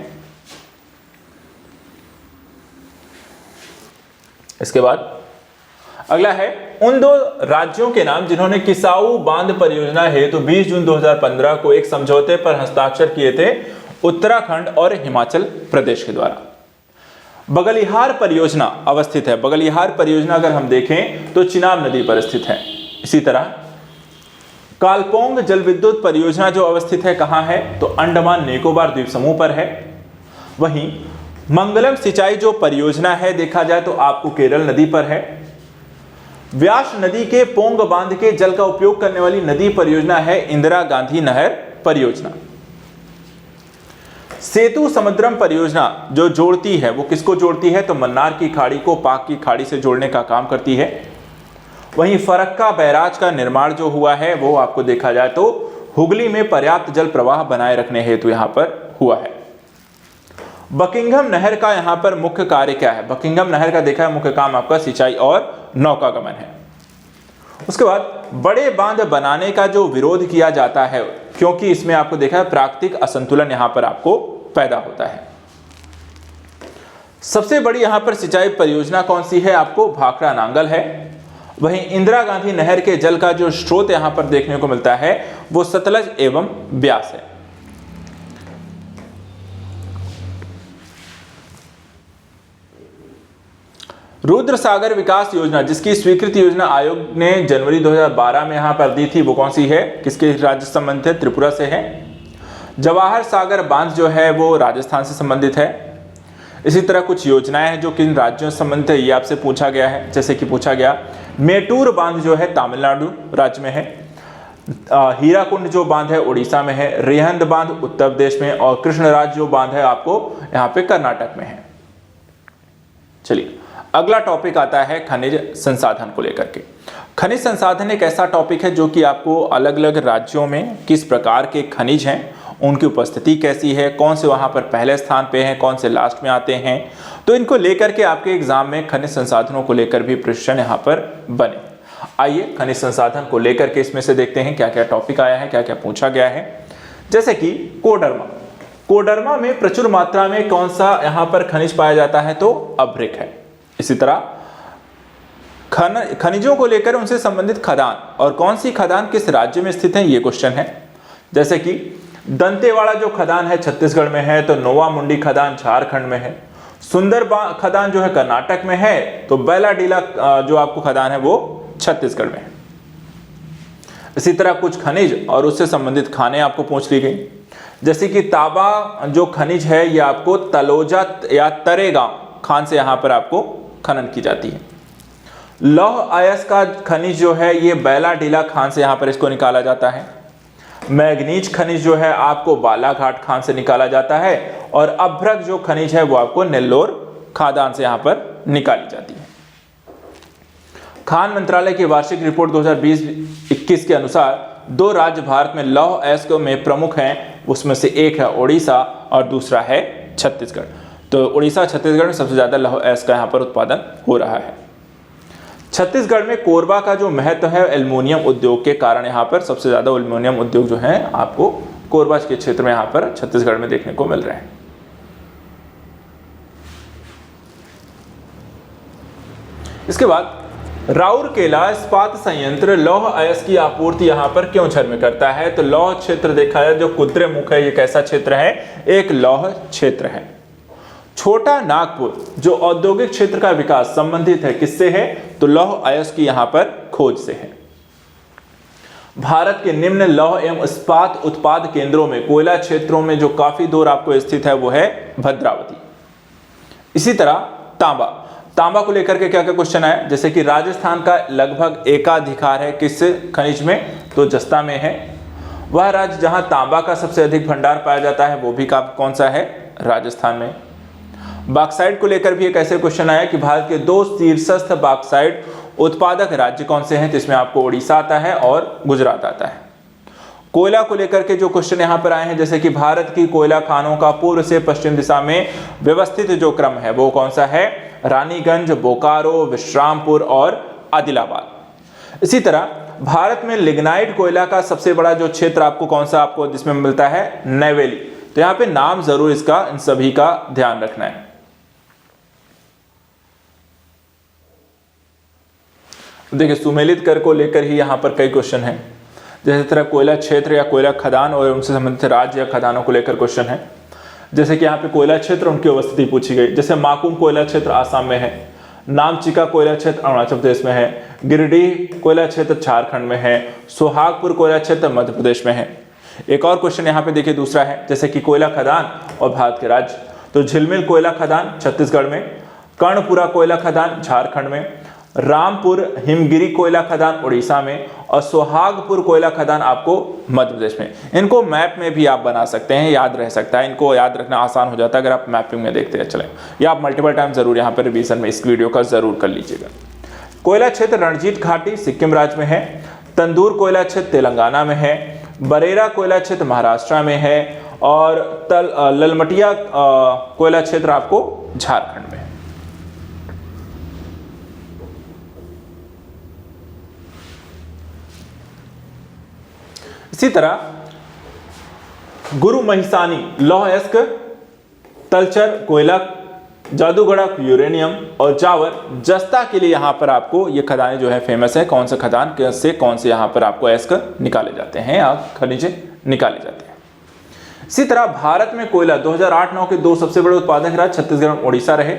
इसके बाद अगला है उन 2 राज्यों के नाम जिन्होंने किसाऊ बांध परियोजना हेतु 20 जून 2015 को एक समझौते पर हस्ताक्षर किए थे उत्तराखंड और हिमाचल प्रदेश के द्वारा। बगलिहार परियोजना अवस्थित है। बगलिहार परियोजना अगर हम देखें तो चिनाब नदी पर स्थित है। इसी तरह कालपोंग जल विद्युत परियोजना जो अवस्थित है कहाँ है, तो अंडमान निकोबार द्वीप समूह पर है। वहीं मंगलम सिंचाई जो परियोजना है देखा जाए तो आपको केरल नदी पर है। व्यास नदी के पोंग बांध के जल का उपयोग करने वाली नदी परियोजना है इंदिरा गांधी नहर परियोजना। सेतु समुद्रम परियोजना जो जोड़ती है वो किसको जोड़ती है, तो मन्नार की खाड़ी को पाक की खाड़ी से जोड़ने का काम करती है। वहीं फरक्का बैराज का निर्माण जो हुआ है वो आपको देखा जाए तो हुगली में पर्याप्त जल प्रवाह बनाए रखने हेतु यहां पर हुआ है। बकिंघम नहर का यहां पर मुख्य कार्य क्या है, बकिंघम नहर का देखा है मुख्य काम आपका सिंचाई और नौकागमन है। उसके बाद बड़े बांध बनाने का जो विरोध किया जाता है क्योंकि इसमें आपको देखा है प्राकृतिक असंतुलन यहां पर आपको पैदा होता है। सबसे बड़ी यहां पर सिंचाई परियोजना कौन सी है, आपको भाखड़ा नांगल है। वहीं इंदिरा गांधी नहर के जल का जो स्रोत यहां पर देखने को मिलता है वो सतलज एवं ब्यास है। रुद्र सागर विकास योजना जिसकी स्वीकृति योजना आयोग ने जनवरी 2012 में यहां पर दी थी वो कौन सी है, किसके राज्य से संबंधित है, त्रिपुरा से है। जवाहर सागर बांध जो है वो राजस्थान से संबंधित है। इसी तरह कुछ योजनाएं हैं जो किन राज्यों से संबंधित है ये आपसे पूछा गया है, जैसे कि पूछा गया मेटूर बांध जो है तमिलनाडु राज्य में है, हीराकुंड जो बांध है उड़ीसा में है, रिहंद बांध उत्तर प्रदेश में, और कृष्णराज जो बांध है आपको यहाँ पे कर्नाटक में है। चलिए अगला टॉपिक आता है खनिज संसाधन को लेकर के। खनिज संसाधन एक ऐसा टॉपिक है जो कि आपको अलग अलग राज्यों में किस प्रकार के खनिज हैं, उनकी उपस्थिति कैसी है, कौन से वहां पर पहले स्थान पे हैं, कौन से लास्ट में आते हैं, तो इनको लेकर के आपके एग्जाम में खनिज संसाधनों को लेकर भी प्रश्न यहाँ पर बने। आइए खनिज संसाधन को लेकर के इसमें से देखते हैं क्या क्या टॉपिक आया है, क्या क्या पूछा गया है। जैसे कि कोडरमा, कोडरमा में प्रचुर मात्रा में कौन सा यहाँ पर खनिज पाया जाता है, तो अभ्रिक है। इसी तरह खनिजों को लेकर उनसे संबंधित खदान और कौन सी खदान किस राज्य में स्थित है ये क्वेश्चन है। जैसे कि दंतेवाड़ा जो खदान है छत्तीसगढ़ में है, तो नोवा मुंडी खदान झारखंड में है। सुंदर खदान जो है कर्नाटक में है, तो बैलाडीला जो आपको खदान है वो छत्तीसगढ़ में है। इसी तरह कुछ खनिज और उससे संबंधित खाने आपको पूछ ली गई। जैसे कि तांबा जो खनिज है ये आपको तलोजा या तरेगांव खान से यहाँ पर आपको खनन की जाती है। लौह अयस्क का खनिज जो है ये बैलाडीला खान से यहाँ पर इसको निकाला जाता है। मैग्नीज खनिज जो है आपको बालाघाट खान से निकाला जाता है, और अभ्रक जो खनिज है वो आपको नेल्लोर खादान से यहाँ पर निकाली जाती है। खान मंत्रालय की वार्षिक रिपोर्ट 2020-21 के अनुसार 2 राज्य भारत में लौह अयस्क में प्रमुख हैं, उसमें से एक है उड़ीसा और दूसरा है छत्तीसगढ़। तो उड़ीसा छत्तीसगढ़ में सबसे ज्यादा लौह अयस्क का यहाँ पर उत्पादन हो रहा है। छत्तीसगढ़ में कोरबा का जो महत्व है एल्युमिनियम उद्योग के कारण यहाँ पर सबसे ज्यादा एल्युमिनियम उद्योग जो है आपको कोरबा के क्षेत्र में यहाँ पर छत्तीसगढ़ में देखने को मिल रहे हैं। इसके बाद राउरकेला इस्पात संयंत्र लौह अयस्क की आपूर्ति यहाँ पर क्यों झरमे करता है, तो लौह क्षेत्र देखा जाए जो कुद्रेमुख है ये कैसा क्षेत्र है, एक लौह क्षेत्र है। छोटा नागपुर जो औद्योगिक क्षेत्र का विकास संबंधित है किससे है, तो लौह अयस्क की यहां पर खोज से है। भारत के निम्न लौह एवं इस्पात उत्पाद केंद्रों में कोयला क्षेत्रों में जो काफी दूर आपको स्थित है वो है भद्रावती। इसी तरह तांबा, तांबा को लेकर के क्या क्या क्वेश्चन आया, जैसे कि राजस्थान का लगभग एकाधिकार है किस खनिज में, तो जस्ता में है। वह राज्य जहां तांबा का सबसे अधिक भंडार पाया जाता है वो भी कौन सा है, राजस्थान में। बॉक्साइट को लेकर भी एक ऐसे क्वेश्चन आया कि भारत के 2 शीर्षस्थ बॉक्साइट उत्पादक राज्य कौन से हैं, तो इसमें आपको उड़ीसा आता है और गुजरात आता है। कोयला को लेकर के जो क्वेश्चन यहाँ पर आए हैं, जैसे कि भारत की कोयला खानों का पूर्व से पश्चिम दिशा में व्यवस्थित जो क्रम है वो कौन सा है, रानीगंज, बोकारो, विश्रामपुर और आदिलाबाद। इसी तरह भारत में लिग्नाइट कोयला का सबसे बड़ा जो क्षेत्र आपको कौन सा आपको जिसमें मिलता है, नैवेली। तो यहाँ पे नाम जरूर इसका इन सभी का ध्यान रखना है। देखिए सुमेलित कर को लेकर ही यहाँ पर कई क्वेश्चन हैं, जैसे तरह कोयला क्षेत्र या कोयला खदान और उनसे संबंधित राज्य या खदानों को लेकर क्वेश्चन है। जैसे कि यहाँ पे कोयला क्षेत्र उनकी अवस्थिति पूछी गई, जैसे माकुम कोयला क्षेत्र आसाम में है, नामचिका कोयला क्षेत्र अरुणाचल प्रदेश में है, गिरिडीह कोयला क्षेत्र झारखंड में है, सोहागपुर कोयला क्षेत्र मध्य प्रदेश में है। एक और क्वेश्चन यहाँ पे देखिए दूसरा है, जैसे कि कोयला खदान और भारत के राज्य, तो झिलमिल कोयला खदान छत्तीसगढ़ में, कर्णपुरा कोयला खदान झारखंड में, रामपुर हिमगिरी कोयला खदान उड़ीसा में और सोहागपुर कोयला खदान आपको मध्य प्रदेश में। इनको मैप में भी आप बना सकते हैं, याद रह सकता है, इनको याद रखना आसान हो जाता है अगर आप मैपिंग में देखते चलें, या आप मल्टीपल टाइम जरूर यहाँ पर रिवीजन में इस वीडियो का जरूर कर लीजिएगा। कोयला क्षेत्र रणजीत घाटी सिक्किम राज्य में है, तंदूर कोयला क्षेत्र तेलंगाना में है, बरेरा कोयला क्षेत्र महाराष्ट्र में है और ललमटिया कोयला क्षेत्र आपको झारखंड में है। इसी तरह गुरु महिसानी लौह अयस्क, तलचर कोयला, जादूगढ़ा यूरेनियम और जावर जस्ता के लिए यहाँ पर आपको ये खदानें जो है फेमस है। कौन सा खदान से कौन से यहाँ पर आपको अयस्क निकाले जाते हैं या खनिज निकाले जाते हैं। इसी तरह भारत में कोयला 2008-9 के दो सबसे बड़े उत्पादक राज्य छत्तीसगढ़ और उड़ीसा रहे।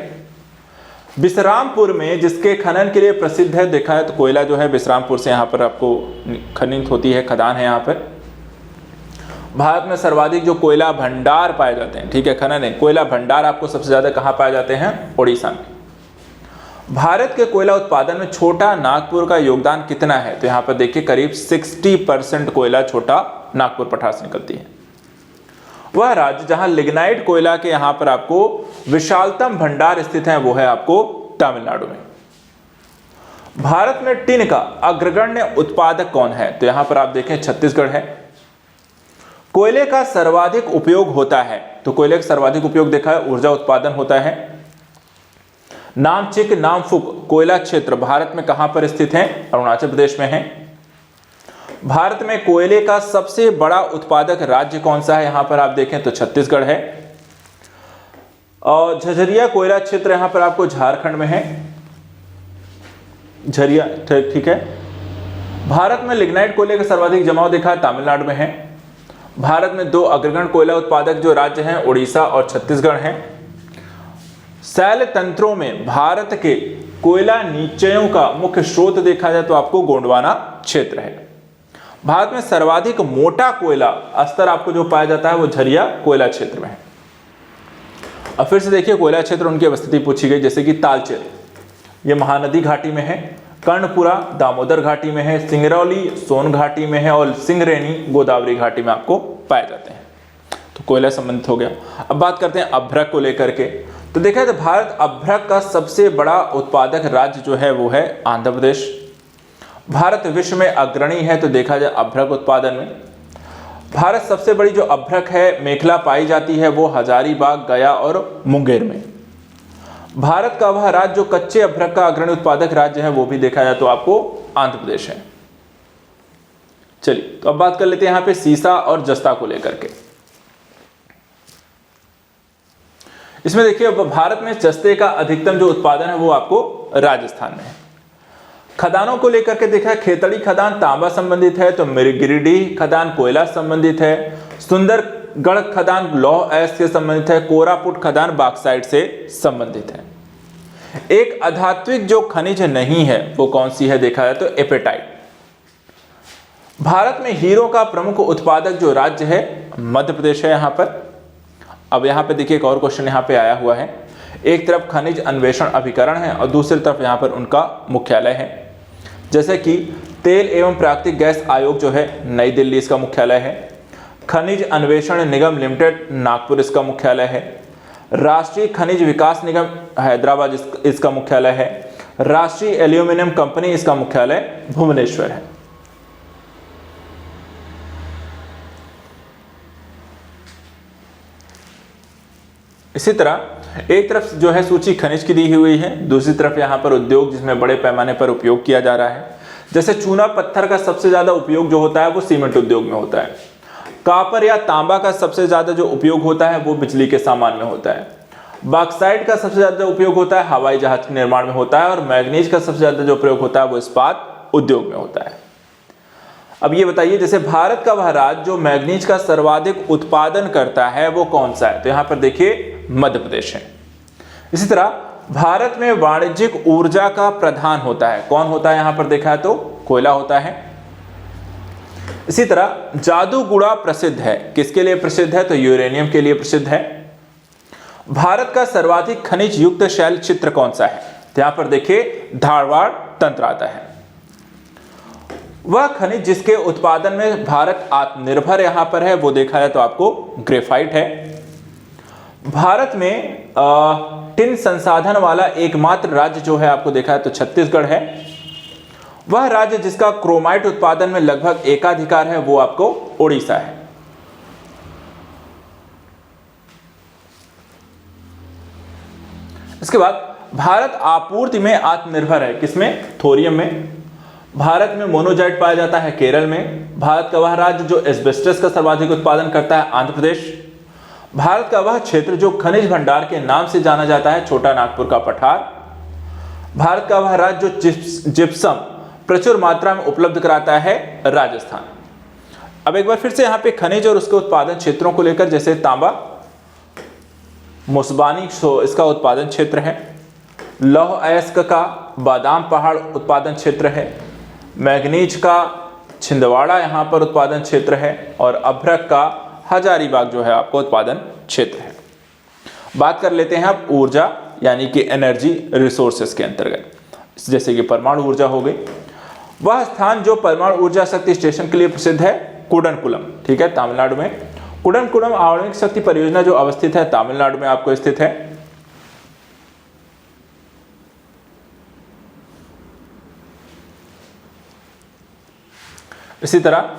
विश्रामपुर में जिसके खनन के लिए प्रसिद्ध है, देखा है तो कोयला जो है विश्रामपुर से यहाँ पर आपको खनित होती है, खदान है यहाँ पर। भारत में सर्वाधिक जो कोयला भंडार पाए जाते हैं, ठीक है, खनन है, कोयला भंडार आपको सबसे ज्यादा कहाँ पाए जाते हैं, उड़ीसा में। भारत के कोयला उत्पादन में छोटा नागपुर का योगदान कितना है, तो यहाँ पर देखिए करीब 60% कोयला छोटा नागपुर पठार से निकलती है। वह राज्य जहां लिग्नाइट कोयला के यहाँ पर आपको विशालतम भंडार स्थित है वो है आपको तमिलनाडु में। भारत में टिन का अग्रगण्य उत्पादक कौन है, तो यहां पर आप देखें छत्तीसगढ़ है। कोयले का सर्वाधिक उपयोग होता है, तो कोयले का सर्वाधिक उपयोग देखा है ऊर्जा उत्पादन होता है। नामचिक नामफुक कोयला क्षेत्र भारत में कहां पर स्थित है, अरुणाचल प्रदेश में है। भारत में कोयले का सबसे बड़ा उत्पादक राज्य कौन सा है, यहां पर आप देखें तो छत्तीसगढ़ है। और झझरिया कोयला क्षेत्र यहां पर आपको झारखंड में है, झरिया, ठीक है। भारत में लिग्नाइट कोयले का सर्वाधिक जमाव देखा है तमिलनाडु में है। भारत में दो अग्रगण्य कोयला उत्पादक जो राज्य हैं उड़ीसा और छत्तीसगढ़ हैं। शैल तंत्रों में भारत के कोयला निचयों का मुख्य स्रोत देखा जाए तो आपको गोंडवाना क्षेत्र है। भारत में सर्वाधिक मोटा कोयला स्तर आपको जो पाया जाता है वो झरिया कोयला क्षेत्र में है। अब फिर से देखिए कोयला क्षेत्र उनकी अवस्थिति पूछी गई, जैसे कि तालचेर ये महानदी घाटी में है, कर्णपुरा दामोदर घाटी में है, सिंगरौली सोन घाटी में है और सिंगरेनी गोदावरी घाटी में आपको पाए जाते हैं। तो कोयला संबंधित हो गया। अब बात करते हैं अभ्रक को लेकर के, तो देखा जाए तो भारत अभ्रक का सबसे बड़ा उत्पादक राज्य जो है वो है आंध्र प्रदेश। भारत विश्व में अग्रणी है तो देखा जाए अभ्रक उत्पादन में। भारत सबसे बड़ी जो अभ्रक है मेखला पाई जाती है वो हजारीबाग, गया और मुंगेर में। भारत का वह राज्य जो कच्चे अभ्रक का अग्रणी उत्पादक राज्य है वो भी देखा जाए तो आपको आंध्र प्रदेश है। चलिए तो अब बात कर लेते हैं यहां पे सीसा और जस्ता को लेकर के। इसमें देखिए भारत में जस्ते का अधिकतम जो उत्पादन है वो आपको राजस्थान में है। खदानों को लेकर के देखा है, खेतड़ी खदान तांबा संबंधित है, तो गिरिडीह खदान कोयला संबंधित है, सुंदरगढ़ खदान लौह अयस्क से संबंधित है, कोरापुट खदान बॉक्साइट से संबंधित है। एक अधात्विक जो खनिज नहीं है वो कौन सी है देखा जाए तो एपेटाइट। भारत में हीरो का प्रमुख उत्पादक जो राज्य है मध्य प्रदेश है यहां पर। अब यहां पे देखिए एक और क्वेश्चन यहां पे आया हुआ है, एक तरफ खनिज अन्वेषण अभिकरण है और दूसरी तरफ यहां पर उनका मुख्यालय है। जैसे कि तेल एवं प्राकृतिक गैस आयोग जो है नई दिल्ली इसका मुख्यालय है, खनिज अन्वेषण निगम लिमिटेड नागपुर इसका मुख्यालय है, राष्ट्रीय खनिज विकास निगम हैदराबाद इसका मुख्यालय है, राष्ट्रीय एल्यूमिनियम कंपनी इसका मुख्यालय भुवनेश्वर है। इसी तरह एक तरफ जो है सूची खनिज की दी हुई है, दूसरी तरफ यहाँ पर उद्योग जिसमें बड़े पैमाने पर उपयोग किया जा रहा है। जैसे चूना पत्थर का सबसे ज्यादा उपयोग जो होता है वो सीमेंट उद्योग में होता है। कॉपर या तांबा का सबसे ज्यादा जो उपयोग होता है वो बिजली के सामान में होता है। बॉक्साइट का सबसे ज्यादा उपयोग होता है हवाई जहाज के निर्माण में होता है और मैग्नीज का सबसे ज्यादा जो प्रयोग होता है वो इस्पात उद्योग में होता है। अब ये बताइए जैसे भारत का वह राज्य जो मैग्नीज का सर्वाधिक उत्पादन करता है वो कौन सा है, तो यहां पर देखिए मध्य प्रदेश है। इसी तरह भारत में वाणिज्यिक ऊर्जा का प्रधान होता है? कौन होता है? यहां पर देखा है तो कोयला होता है। इसी तरह जादूगुड़ा प्रसिद्ध है, किसके लिए प्रसिद्ध है? तो यूरेनियम के लिए प्रसिद्ध है। भारत का सर्वाधिक खनिज युक्त शैल क्षेत्र कौन सा है? तो यहां पर देखिए धारवाड़ तंत्र आता है। वह खनिज जिसके उत्पादन में भारत आत्मनिर्भर यहां पर है वो देखा जाए तो आपको ग्रेफाइट है। भारत में टिन संसाधन वाला एकमात्र राज्य जो है आपको देखा है तो छत्तीसगढ़ है। वह राज्य जिसका क्रोमाइट उत्पादन में लगभग एकाधिकार है वो आपको ओडिशा है। इसके बाद भारत आपूर्ति में आत्मनिर्भर है, किसमें? थोरियम में। भारत में मोनोजाइट पाया जाता है केरल में। भारत का वह राज्य जो एस्बेस्टस का सर्वाधिक उत्पादन करता है आंध्र प्रदेश। भारत का वह क्षेत्र जो खनिज भंडार के नाम से जाना जाता है छोटा नागपुर का पठार। भारत का वह राज्य जो जिप्सम प्रचुर मात्रा में उपलब्ध कराता है राजस्थान। अब एक बार फिर से यहाँ पे खनिज और उसके उत्पादन क्षेत्रों को लेकर, जैसे तांबा मुसबानी इसका उत्पादन क्षेत्र है। लौह अयस्क का बादाम पहाड़ उत्पादन क्षेत्र है। मैग्नीज का छिंदवाड़ा यहाँ पर उत्पादन क्षेत्र है। और अभ्रक का हजारीबाग जो है आपको उत्पादन क्षेत्र है। बात कर लेते हैं अब ऊर्जा यानी कि एनर्जी रिसोर्सेस के अंतर्गत, जैसे कि परमाणु ऊर्जा हो गई। वह स्थान जो परमाणु ऊर्जा शक्ति स्टेशन के लिए प्रसिद्ध है कुडनकुलम, ठीक है, तमिलनाडु में। कुडनकुलम आणविक शक्ति परियोजना जो अवस्थित है तमिलनाडु में आपको स्थित है। इसी तरह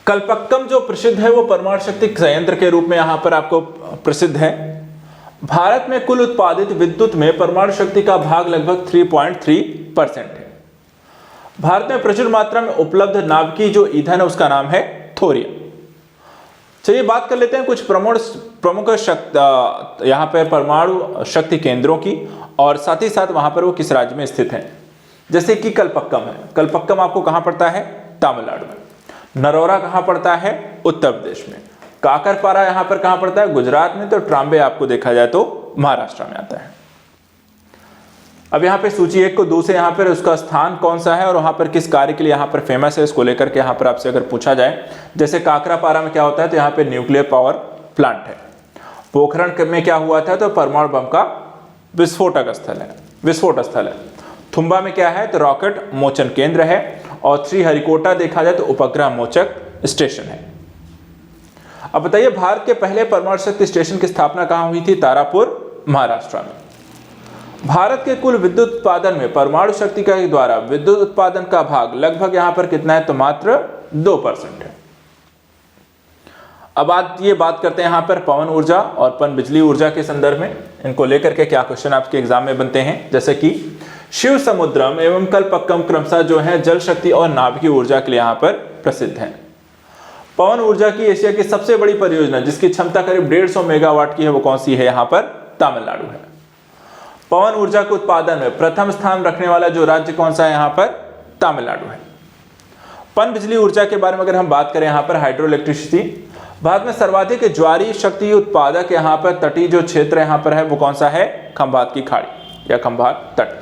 कल्पक्कम जो प्रसिद्ध है वो परमाणु शक्ति संयंत्र के रूप में यहां पर आपको प्रसिद्ध है। भारत में कुल उत्पादित विद्युत में परमाणु शक्ति का भाग लगभग 3.3% है। भारत में प्रचुर मात्रा में उपलब्ध नाभिकीय जो ईंधन है उसका नाम है थोरियम। चलिए बात कर लेते हैं कुछ प्रमुख यहाँ पर परमाणु शक्ति केंद्रों की, और साथ ही साथ वहां पर वो किस राज्य में स्थित हैं। जैसे कि कल्पक्कम है। कल्पक्कम आपको कहां पड़ता है? तमिलनाडु में। नरोरा कहां पड़ता है? उत्तर प्रदेश में। काकरपारा यहां पर कहां पड़ता है? गुजरात में। तो ट्राम्बे आपको देखा जाए तो महाराष्ट्र में आता है। अब यहाँ पे सूची 1 को 2 से यहाँ पर उसका स्थान कौन सा है और वहां पर किस कार्य के लिए यहाँ पर फेमस है, इसको लेकर के यहाँ पर आपसे अगर पूछा जाए, जैसे काकरापारा में क्या होता है तो यहाँ पे न्यूक्लियर पावर प्लांट है। पोखरण में क्या हुआ था तो परमाणु बम का विस्फोट स्थल है। थुम्बा में क्या है तो रॉकेट मोचन केंद्र है। और श्रीहरिकोटा देखा जाए तो उपग्रह मोचक स्टेशन है। अब बताइए भारत के पहले परमाणु शक्ति स्टेशन की स्थापना कहां हुई थी? तारापुर, महाराष्ट्र में। भारत के कुल विद्युत उत्पादन में परमाणु शक्ति के द्वारा विद्युत उत्पादन का भाग लगभग यहां पर कितना है तो मात्र 2% है। अब आज ये बात करते हैं यहां पर पवन ऊर्जा और पनबिजली ऊर्जा के संदर्भ में। इनको लेकर के क्या क्वेश्चन आपके एग्जाम में बनते हैं, जैसे कि शिव समुद्रम एवं कल्पक्कम क्रमशः जो है जल शक्ति और नाभिकीय ऊर्जा के लिए यहाँ पर प्रसिद्ध है। पवन ऊर्जा की एशिया की सबसे बड़ी परियोजना जिसकी क्षमता करीब 150 मेगावाट की है वो कौन सी है? यहाँ पर तमिलनाडु है। पवन ऊर्जा के उत्पादन में प्रथम स्थान रखने वाला जो राज्य कौन सा है? यहाँ पर तमिलनाडु है। पनबिजली ऊर्जा के बारे में अगर हम बात करें यहाँ पर हाइड्रो इलेक्ट्रिसिटी, भारत में सर्वाधिक ज्वारी शक्ति उत्पादक यहाँ पर तटीय जो क्षेत्र यहाँ पर है वो कौन सा है? खंभात की खाड़ी या खंभात तट।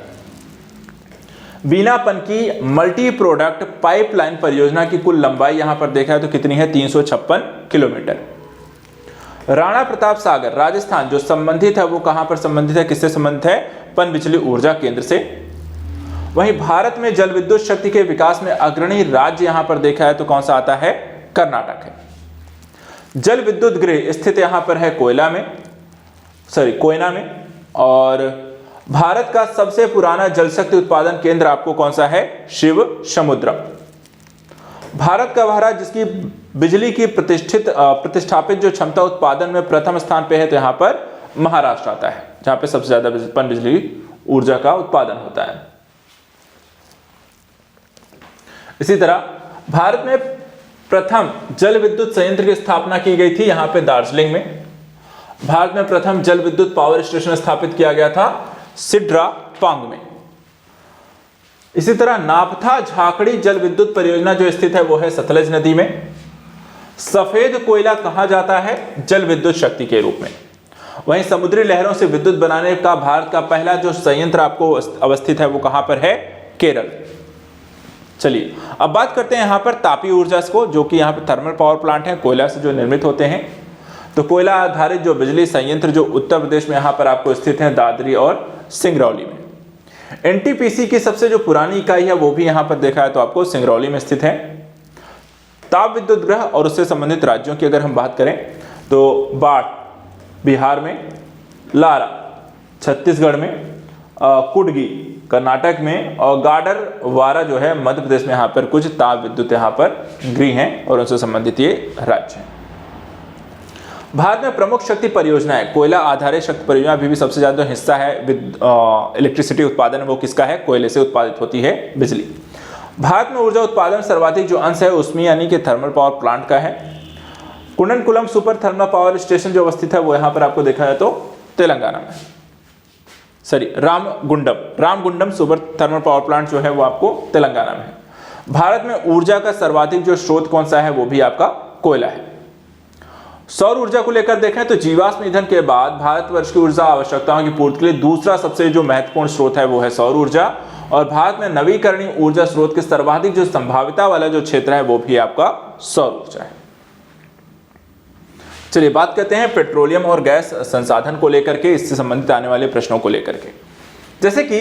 बीनापन की मल्टी प्रोडक्ट पाइपलाइन परियोजना की कुल लंबाई यहां पर देखा है तो कितनी है? 356 किलोमीटर। राणा प्रताप सागर राजस्थान जो संबंधित है वो कहां पर संबंधित है? किससे संबंधित है? पनबिजली ऊर्जा केंद्र से। वहीं भारत में जल विद्युत शक्ति के विकास में अग्रणी राज्य यहां पर देखा है तो कौन सा आता है? कर्नाटक है। जल विद्युत गृह स्थित यहां पर है कोयना में। और भारत का सबसे पुराना जल शक्ति उत्पादन केंद्र आपको कौन सा है? शिव समुद्रम। भारत का वह राज्य जिसकी बिजली की प्रतिष्ठापित जो क्षमता उत्पादन में प्रथम स्थान पे है तो यहां पर महाराष्ट्र आता है, जहां पे सबसे ज्यादा पनबिजली ऊर्जा का उत्पादन होता है। इसी तरह भारत में प्रथम जल विद्युत संयंत्र की स्थापना की गई थी यहां पे दार्जिलिंग में। भारत में प्रथम जल विद्युत पावर स्टेशन स्थापित किया गया था सिड्रा पांग में। इसी तरह नापथा झाकड़ी जल विद्युत परियोजना जो स्थित है वो है सतलज नदी में। सफेद कोयला कहा जाता है जल विद्युत शक्ति के रूप में। वहीं समुद्री लहरों से विद्युत बनाने का भारत का पहला जो संयंत्र आपको अवस्थित है वो कहां पर है? केरल। चलिए अब बात करते हैं यहां पर तापीय ऊर्जा को, जो कि यहां पर थर्मल पावर प्लांट है, कोयला से जो निर्मित होते हैं। तो कोयला आधारित जो बिजली संयंत्र जो उत्तर प्रदेश में यहां पर आपको स्थित है, दादरी और सिंगरौली में। एनटीपीसी की सबसे जो पुरानी इकाई है वो भी यहां पर देखा है तो आपको सिंगरौली में स्थित है। ताप विद्युत गृह और उससे संबंधित राज्यों की अगर हम बात करें तो बाढ़ बिहार में, लारा छत्तीसगढ़ में, कुडगी कर्नाटक में और गाडर वारा जो है मध्य प्रदेश में, यहाँ पर कुछ ताप विद्युत यहाँ पर गृह हैं और उनसे संबंधित ये राज्य हैं। भारत में प्रमुख शक्ति परियोजनाएं, कोयला आधारित शक्ति परियोजना भी सबसे ज्यादा हिस्सा है इलेक्ट्रिसिटी उत्पादन, वो किसका है? कोयले से उत्पादित होती है बिजली। भारत में ऊर्जा उत्पादन सर्वाधिक जो अंश है उसमें यानी कि थर्मल पावर प्लांट का है। कुंडनकुलम सुपर थर्मल पावर स्टेशन जो अवस्थित है वो यहाँ पर आपको देखा जाए तो तेलंगाना में, Ramagundam super thermal power plant जो है वो आपको तेलंगाना में है। भारत में ऊर्जा का सर्वाधिक जो स्रोत कौन सा है? वो भी आपका कोयला है। सौर ऊर्जा को लेकर देखें तो जीवाश्म ईंधन के बाद भारतवर्ष की ऊर्जा आवश्यकताओं की पूर्ति के लिए दूसरा सबसे जो महत्वपूर्ण स्रोत है वो है सौर ऊर्जा। और भारत में नवीकरणीय ऊर्जा स्रोत के सर्वाधिक जो संभाव्यता वाला जो क्षेत्र है वो भी आपका सौर ऊर्जा है। चलिए बात करते हैं पेट्रोलियम और गैस संसाधन को लेकर के, इससे संबंधित आने वाले प्रश्नों को लेकर के। जैसे कि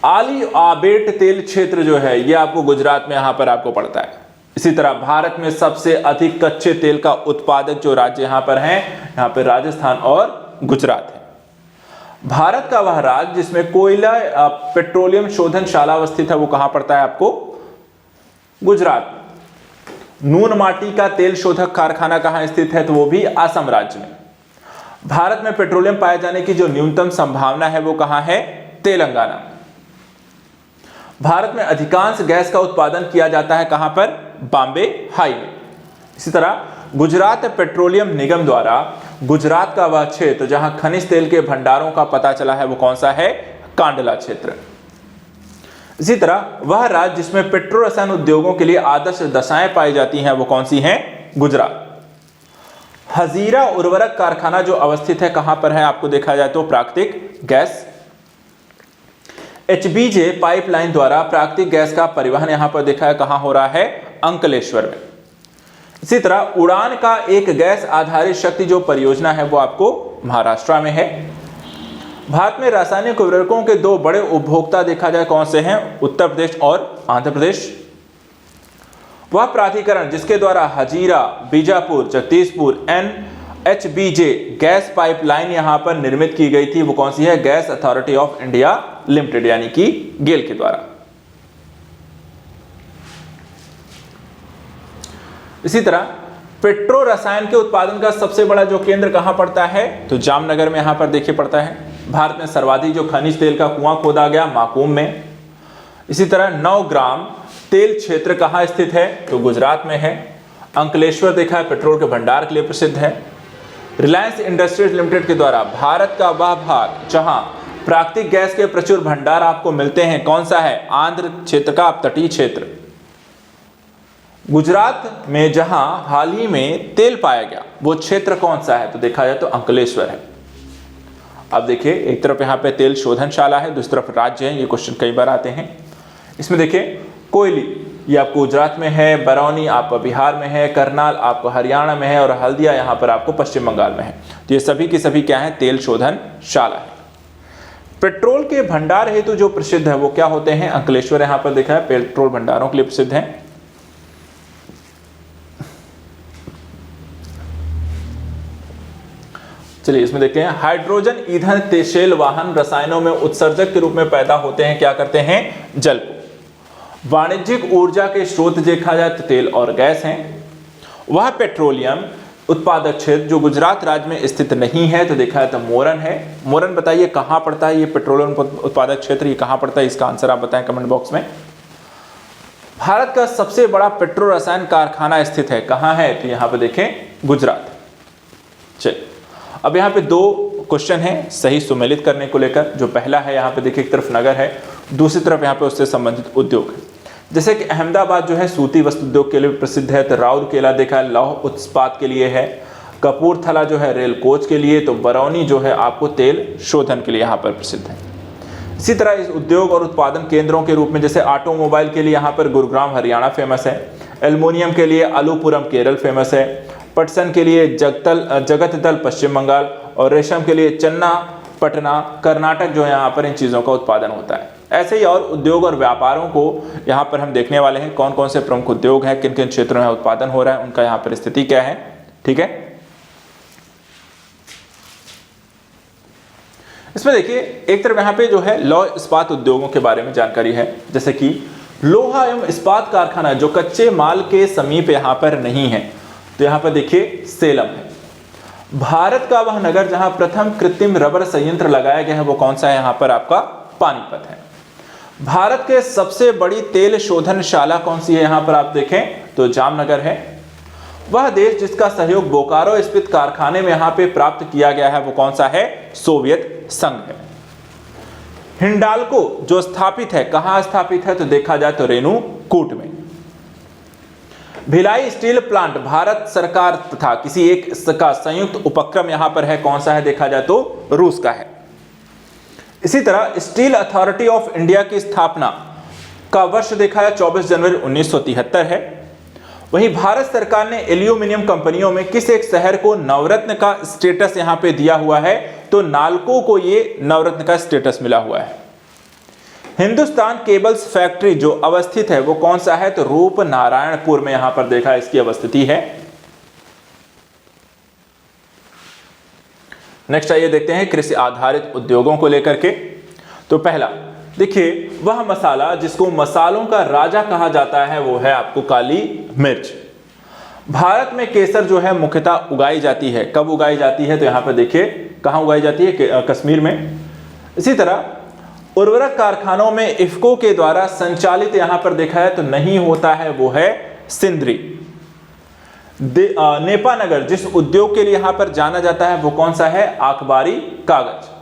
आली आबेट तेल क्षेत्र जो है ये आपको गुजरात में यहां पर आपको पड़ता है। इसी तरह भारत में सबसे अधिक कच्चे तेल का उत्पादक जो राज्य यहां पर हैं, यहां पर राजस्थान और गुजरात है। भारत का वह राज्य जिसमें कोयला पेट्रोलियम शोधनशाला अवस्थित है वो कहां पड़ता है आपको? गुजरात में। नून माटी का तेल शोधक कारखाना कहां स्थित है? तो वो भी असम राज्य में। भारत में पेट्रोलियम पाए जाने की जो न्यूनतम संभावना है वो कहां है? तेलंगाना। भारत में अधिकांश गैस का उत्पादन किया जाता है कहां पर? बॉम्बे हाई में। इसी तरह गुजरात पेट्रोलियम निगम द्वारा गुजरात का वह क्षेत्र जहां खनिज तेल के भंडारों का पता चला है वो कौन सा है? कांडला क्षेत्र। इसी तरह वह राज्य जिसमें पेट्रो रसायन उद्योगों के लिए आदर्श दशाएं पाई जाती हैं वो कौन सी हैं? गुजरात। हजीरा उर्वरक कारखाना जो अवस्थित है कहां पर है? आपको देखा जाए तो प्राकृतिक गैस। एचबीजे पाइपलाइन द्वारा प्राकृतिक गैस का परिवहन यहां पर देखा है कहां हो रहा है? अंकलेश्वर में। इसी तरह उड़ान का एक गैस आधारित शक्ति जो परियोजना है वो आपको महाराष्ट्र में है। भारत में रासायनिक उर्वरकों के दो बड़े उपभोक्ता देखा जाए कौन से हैं? उत्तर प्रदेश और आंध्र प्रदेश। वह प्राधिकरण जिसके द्वारा हजीरा, बीजापुर, जगदीशपुर एनएचबीजे गैस पाइपलाइन यहां पर निर्मित की गई थी वो कौन सी है? Gas authority of India limited यानी कि गेल के द्वारा। इसी तरह पेट्रो रसायन के उत्पादन का सबसे बड़ा जो केंद्र कहां पड़ता है? तो जामनगर में यहां पर देखिए पड़ता है। भारत में सर्वाधिक जो खनिज तेल का कुआं खोदा गया माकूम में। इसी तरह 9 ग्राम तेल क्षेत्र कहां स्थित है? तो गुजरात में है। अंकलेश्वर देखा है पेट्रोल के भंडार के लिए प्रसिद्ध है। रिलायंस इंडस्ट्रीज लिमिटेड के द्वारा भारत का वह भाग जहां प्राकृतिक गैस के प्रचुर भंडार आपको मिलते हैं कौन सा है? आंध्र क्षेत्र का तटीय क्षेत्र। गुजरात में जहां हाल ही में तेल पाया गया वो क्षेत्र कौन सा है? तो देखा जाए तो अंकलेश्वर है। अब देखिए एक तरफ यहाँ पे तेल शोधनशाला है, दूसरी तरफ राज्य है। ये क्वेश्चन कई बार आते हैं। इसमें देखिए कोयली ये आपको गुजरात में है, बरौनी आपको बिहार में है, करनाल आपको हरियाणा में है और हल्दिया यहाँ पर आपको पश्चिम बंगाल में है। तो ये सभी की सभी क्या है? तेल शोधनशाला है। पेट्रोल के भंडार हेतु जो प्रसिद्ध है वो क्या होते हैं? अंकलेश्वर यहाँ पर देखा है पेट्रोल भंडारों के लिए प्रसिद्ध है। चलिए इसमें देखते हैं हाइड्रोजन ईंधन तेल वाहन रसायनों में उत्सर्जक के रूप में पैदा होते हैं, क्या करते हैं? जल को। वाणिज्यिक ऊर्जा के स्रोत देखा जाए तो तेल और गैस हैं। वह पेट्रोलियम उत्पादक क्षेत्र जो गुजरात राज्य में स्थित नहीं है तो देखा जाए तो मोरन है। मोरन बताइए कहां पड़ता है? ये पेट्रोलियम उत्पादक क्षेत्र ये कहां पड़ता है? इसका आंसर आप बताएं कमेंट बॉक्स में। भारत का सबसे बड़ा पेट्रो रसायन कारखाना स्थित है कहां है? तो यहां पर देखें गुजरात। चलिए अब यहाँ पे 2 क्वेश्चन हैं सही सुमेलित करने को लेकर। जो पहला है यहाँ पे देखिए एक तरफ नगर है, दूसरी तरफ यहाँ पे उससे संबंधित उद्योग है। जैसे कि अहमदाबाद जो है सूती वस्त्र उद्योग के लिए प्रसिद्ध है, तो राउरकेला देखा है लौह इस्पात के लिए है, कपूरथला जो है रेल कोच के लिए, तो बरौनी जो है आपको तेल शोधन के लिए यहाँ पर प्रसिद्ध है। इसी तरह इस उद्योग और उत्पादन केंद्रों के रूप में जैसे ऑटोमोबाइल के लिए यहाँ पर गुरुग्राम हरियाणा फेमस है, एल्युमिनियम के लिए अलुपुरम केरल फेमस है, पटसन के लिए जगतदल पश्चिम बंगाल, और रेशम के लिए चन्ना पटना कर्नाटक जो है यहाँ पर इन चीज़ों का उत्पादन होता है। ऐसे ही और उद्योग और व्यापारों को यहाँ पर हम देखने वाले हैं, कौन कौन से प्रमुख उद्योग हैं, किन किन क्षेत्रों में उत्पादन हो रहा है, उनका यहाँ पर स्थिति क्या है। ठीक है, इसमें देखिए एक तरफ यहाँ पे जो है लौह इस्पात उद्योगों के बारे में जानकारी है, जैसे कि लोहा एवं इस्पात कारखाना जो कच्चे माल के समीप यहाँ पर नहीं है, तो यहाँ पर देखिए सेलम है। भारत का वह नगर जहाँ प्रथम कृत्रिम रबर संयंत्र लगाया गया है वो कौन सा है, यहाँ पर आपका पानीपत है। भारत के सबसे बड़ी तेल शोधनशाला कौन सी है, यहाँ पर आप देखें तो जामनगर है। वह देश जिसका सहयोग बोकारो स्थित कारखाने में यहाँ पे प्राप्त किया गया है वो कौन सा है, सोवियत संघ है। हिंडाल्को जो स्थापित है, कहां स्थापित है, तो देखा जाए तो रेणुकूट में। भिलाई स्टील प्लांट भारत सरकार तथा किसी एक का संयुक्त उपक्रम यहां पर है, कौन सा है, देखा जाए तो रूस का है। इसी तरह स्टील अथॉरिटी ऑफ इंडिया की स्थापना का वर्ष देखा है 24 जनवरी 1973 है। वहीं भारत सरकार ने एल्यूमिनियम कंपनियों में किस एक शहर को नवरत्न का स्टेटस यहां पे दिया हुआ है, तो नालको को ये नवरत्न का स्टेटस मिला हुआ है। हिंदुस्तान केबल्स फैक्ट्री जो अवस्थित है वो कौन सा है, तो रूपनारायणपुर में यहां पर देखा इसकी अवस्थिति है। नेक्स्ट आइए देखते हैं कृषि आधारित उद्योगों को लेकर के। तो पहला देखिए, वह मसाला जिसको मसालों का राजा कहा जाता है वो है आपको काली मिर्च। भारत में केसर जो है मुख्यतः उगाई जाती है, कब उगाई जाती है, तो यहाँ पर देखिए कहाँ उगाई जाती है, कश्मीर में। इसी तरह उर्वरक कारखानों में इफ्को के द्वारा संचालित यहाँ पर देखा है तो नहीं होता है, वो है सिंदरी। नेपानगर जिस उद्योग के लिए यहाँ पर जाना जाता है वो कौन सा है, आकबारी कागज।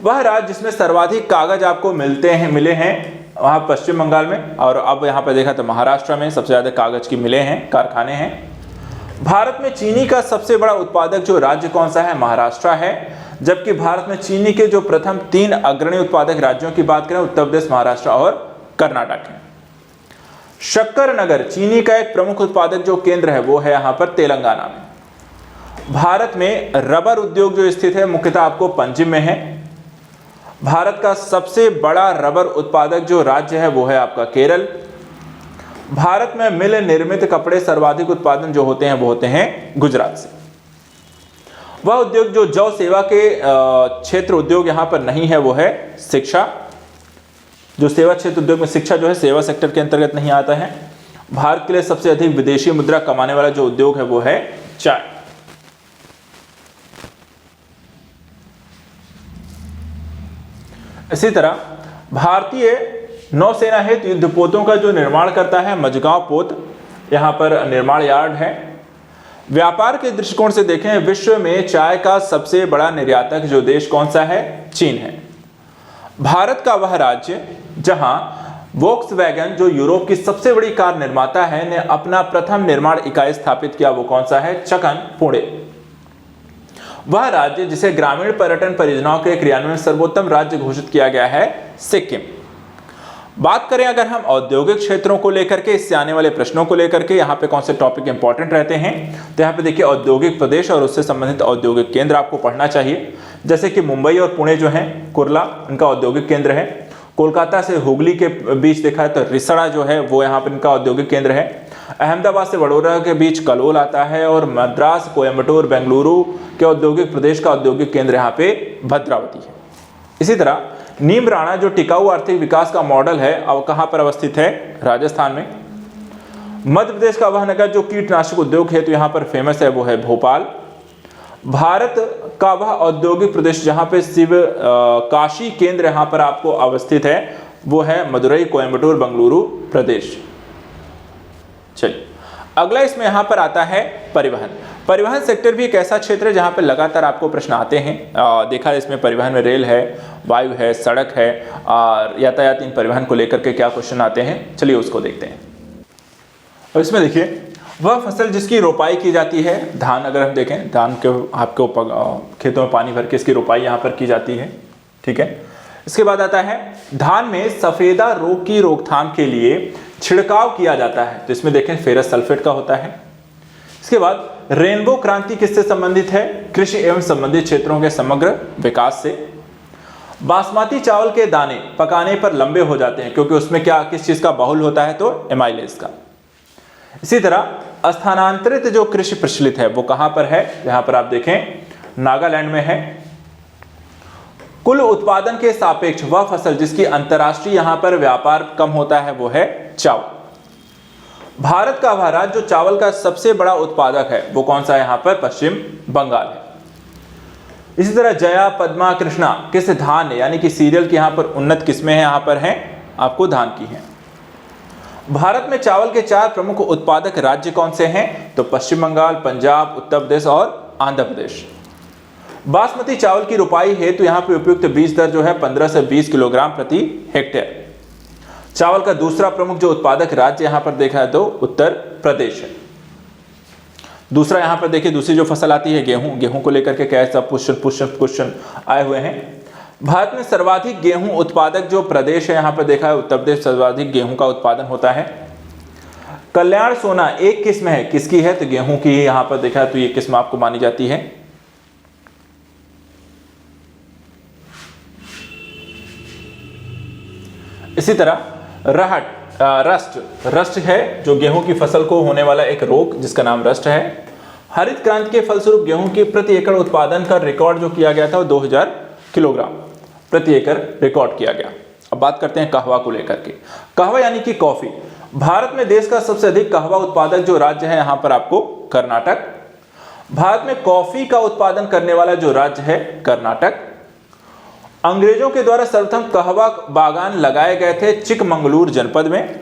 वह राज्य जिसमें सर्वाधिक कागज आपको मिले हैं वहां पश्चिम बंगाल में, और अब यहाँ पर देखा तो महाराष्ट्र में सबसे ज्यादा कागज की मिले हैं, कारखाने हैं। भारत में चीनी का सबसे बड़ा उत्पादक जो राज्य कौन सा है, महाराष्ट्र है। जबकि भारत में चीनी के जो प्रथम 3 अग्रणी उत्पादक राज्यों की बात करें, उत्तर प्रदेश, महाराष्ट्र और कर्नाटक है। शक्कर नगर चीनी का एक प्रमुख उत्पादक जो केंद्र है वो है यहाँ पर तेलंगाना में। भारत में रबर उद्योग जो स्थित है मुख्यतः आपको पंजिम में है। भारत का सबसे बड़ा रबर उत्पादक जो राज्य है वो है आपका केरल। भारत में मिल निर्मित कपड़े सर्वाधिक उत्पादन जो होते हैं वो होते हैं गुजरात से। वह उद्योग जो जौ सेवा के क्षेत्र उद्योग यहां पर नहीं है वो है शिक्षा। जो सेवा क्षेत्र उद्योग में शिक्षा जो है सेवा सेक्टर के अंतर्गत नहीं आता है। भारत के लिए सबसे अधिक विदेशी मुद्रा कमाने वाला जो उद्योग है वो है चाय। इसी तरह भारतीय नौसेना हेतु युद्धपोतों का जो निर्माण करता है मझगांव पोत यहां पर निर्माण यार्ड है। व्यापार के दृष्टिकोण से देखें, विश्व में चाय का सबसे बड़ा निर्यातक जो देश कौन सा है, चीन है। भारत का वह राज्य जहां वोक्सवैगन जो यूरोप की सबसे बड़ी कार निर्माता है ने अपना प्रथम निर्माण इकाई स्थापित किया वो कौन सा है, चकन, पुणे। वह राज्य जिसे ग्रामीण पर्यटन परियोजनाओं के क्रियान्वयन में सर्वोत्तम राज्य घोषित किया गया है, सिक्किम। बात करें अगर हम औद्योगिक क्षेत्रों को लेकर के, इससे आने वाले प्रश्नों को लेकर के यहाँ पे कौन से टॉपिक इंपॉर्टेंट रहते हैं, तो यहाँ पे देखिए औद्योगिक प्रदेश और उससे संबंधित औद्योगिक केंद्र आपको पढ़ना चाहिए। जैसे कि मुंबई और पुणे जो हैं, कुर्ला इनका औद्योगिक केंद्र है। कोलकाता से हुगली के बीच देखा है तो रिसड़ा जो है वो यहाँ पर इनका औद्योगिक केंद्र है। अहमदाबाद से वडोदरा के बीच कलोल आता है और मद्रास, कोयम्बटूर, बेंगलुरु के औद्योगिक प्रदेश का औद्योगिक केंद्र यहाँ पे भद्रावती है। इसी तरह नीमराणा जो टिकाऊ आर्थिक विकास का मॉडल है अब कहाँ पर अवस्थित है, राजस्थान में। मध्य प्रदेश का वह नगर जो कीटनाशक उद्योग है तो यहाँ पर फेमस है वो है भोपाल। भारत का वह औद्योगिक प्रदेश जहाँ पे शिव काशी केंद्र यहाँ पर आपको अवस्थित है वो है मदुरई, कोयम्बटूर, बेंगलुरु प्रदेश। चलिए अगला इसमें यहाँ पर आता है परिवहन। परिवहन सेक्टर भी एक ऐसा क्षेत्र है जहाँ पर लगातार आपको प्रश्न आते हैं। देखा है इसमें परिवहन में रेल है, वायु है, सड़क है और यातायात, इन परिवहन को लेकर के क्या क्वेश्चन आते हैं, चलिए उसको देखते हैं। और इसमें देखिए वह फसल जिसकी रोपाई की जाती है, धान अगर हम देखें, धान के आपके खेतों में पानी भर के इसकी रोपाई यहाँ पर की जाती है, ठीक है। इसके बाद आता है धान में सफेदा रोग की रोकथाम के लिए छिड़काव किया जाता है, तो इसमें देखें फेरस सल्फेट का होता है। इसके बाद रेनबो क्रांति किससे संबंधित है? कृषि एवं संबंधित क्षेत्रों के समग्र विकास से। बासमती चावल के दाने पकाने पर लंबे हो जाते हैं क्योंकि उसमें क्या किस चीज का बाहुल होता है? तो एमाइलेज का। इसी तरह स्थानांतरित जो कृषि प्रचलित है वो कहां पर है? यहां पर आप देखें नागालैंड में है। कुल उत्पादन के सापेक्ष वह फसल जिसकी अंतर्राष्ट्रीय यहां पर व्यापार कम होता है वो है चावल। भारत का वह राज्य जो चावल का सबसे बड़ा उत्पादक है वो कौन सा है? यहां पर पश्चिम बंगाल है। इसी तरह जया, पद्मा, कृष्णा किस धान यानी कि सीरियल की यहां पर उन्नत किस्में हैं? यहां पर हैं आपको धान की हैं। भारत में चावल के 4 प्रमुख उत्पादक राज्य कौन से हैं? तो पश्चिम बंगाल, पंजाब, उत्तर प्रदेश और आंध्र प्रदेश। बासमती चावल की रोपाई हेतु यहां पर उपयुक्त बीज दर जो है 15 से 20 किलोग्राम प्रति हेक्टेयर। चावल का दूसरा प्रमुख जो उत्पादक राज्य यहां पर देखा है तो उत्तर प्रदेश है। दूसरा यहां पर देखिए दूसरी जो फसल आती है गेहूं, गेहूं को लेकर के कैसा क्वेश्चन आए हुए हैं। भारत में सर्वाधिक गेहूं उत्पादक जो प्रदेश है यहां पर देखा है उत्तर प्रदेश सर्वाधिक गेहूं का उत्पादन होता है। कल्याण सोना एक किस्म है, किसकी है? तो गेहूं की यहां पर देखा है तो ये किस्म आपको मानी जाती है। इसी तरह रस्ट है जो गेहूं की फसल को होने वाला एक रोग जिसका नाम रस्ट है। हरित क्रांति के फलस्वरूप गेहूं की प्रति एकड़ उत्पादन का रिकॉर्ड जो किया गया था वो 2000 किलोग्राम प्रति एकड़ रिकॉर्ड किया गया। अब बात करते हैं कहवा को लेकर के। कहवा यानी कि कॉफी। भारत में देश का सबसे अधिक कहवा उत्पादक जो राज्य है यहां पर आपको कर्नाटक। भारत में कॉफी का उत्पादन करने वाला जो राज्य है कर्नाटक। अंग्रेजों के द्वारा सर्वप्रथम कहवा बागान लगाए गए थे चिकमंगलूर जनपद में।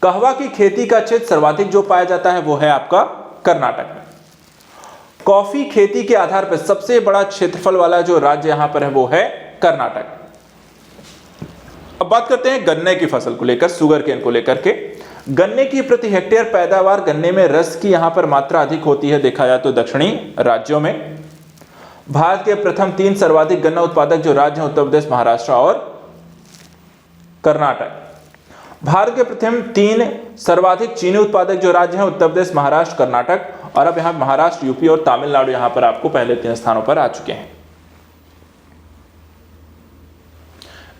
कहवा की खेती का क्षेत्र सर्वाधिक जो पाया जाता है वो है आपका कर्नाटक में। कॉफी खेती के आधार पर सबसे बड़ा क्षेत्रफल वाला जो राज्य यहां पर है वो है कर्नाटक। अब बात करते हैं गन्ने की फसल को लेकर, शुगर केन को लेकर के। गन्ने की प्रति हेक्टेयर पैदावार, गन्ने में रस की यहां पर मात्रा अधिक होती है देखा जाए तो दक्षिणी राज्यों में। भारत के प्रथम 3 सर्वाधिक गन्ना उत्पादक जो राज्य हैं उत्तर प्रदेश, महाराष्ट्र और कर्नाटक। भारत के प्रथम 3 सर्वाधिक चीनी उत्पादक जो राज्य हैं उत्तर प्रदेश, महाराष्ट्र, कर्नाटक। और अब यहां महाराष्ट्र, यूपी और तमिलनाडु यहां पर आपको पहले 3 स्थानों पर आ चुके हैं।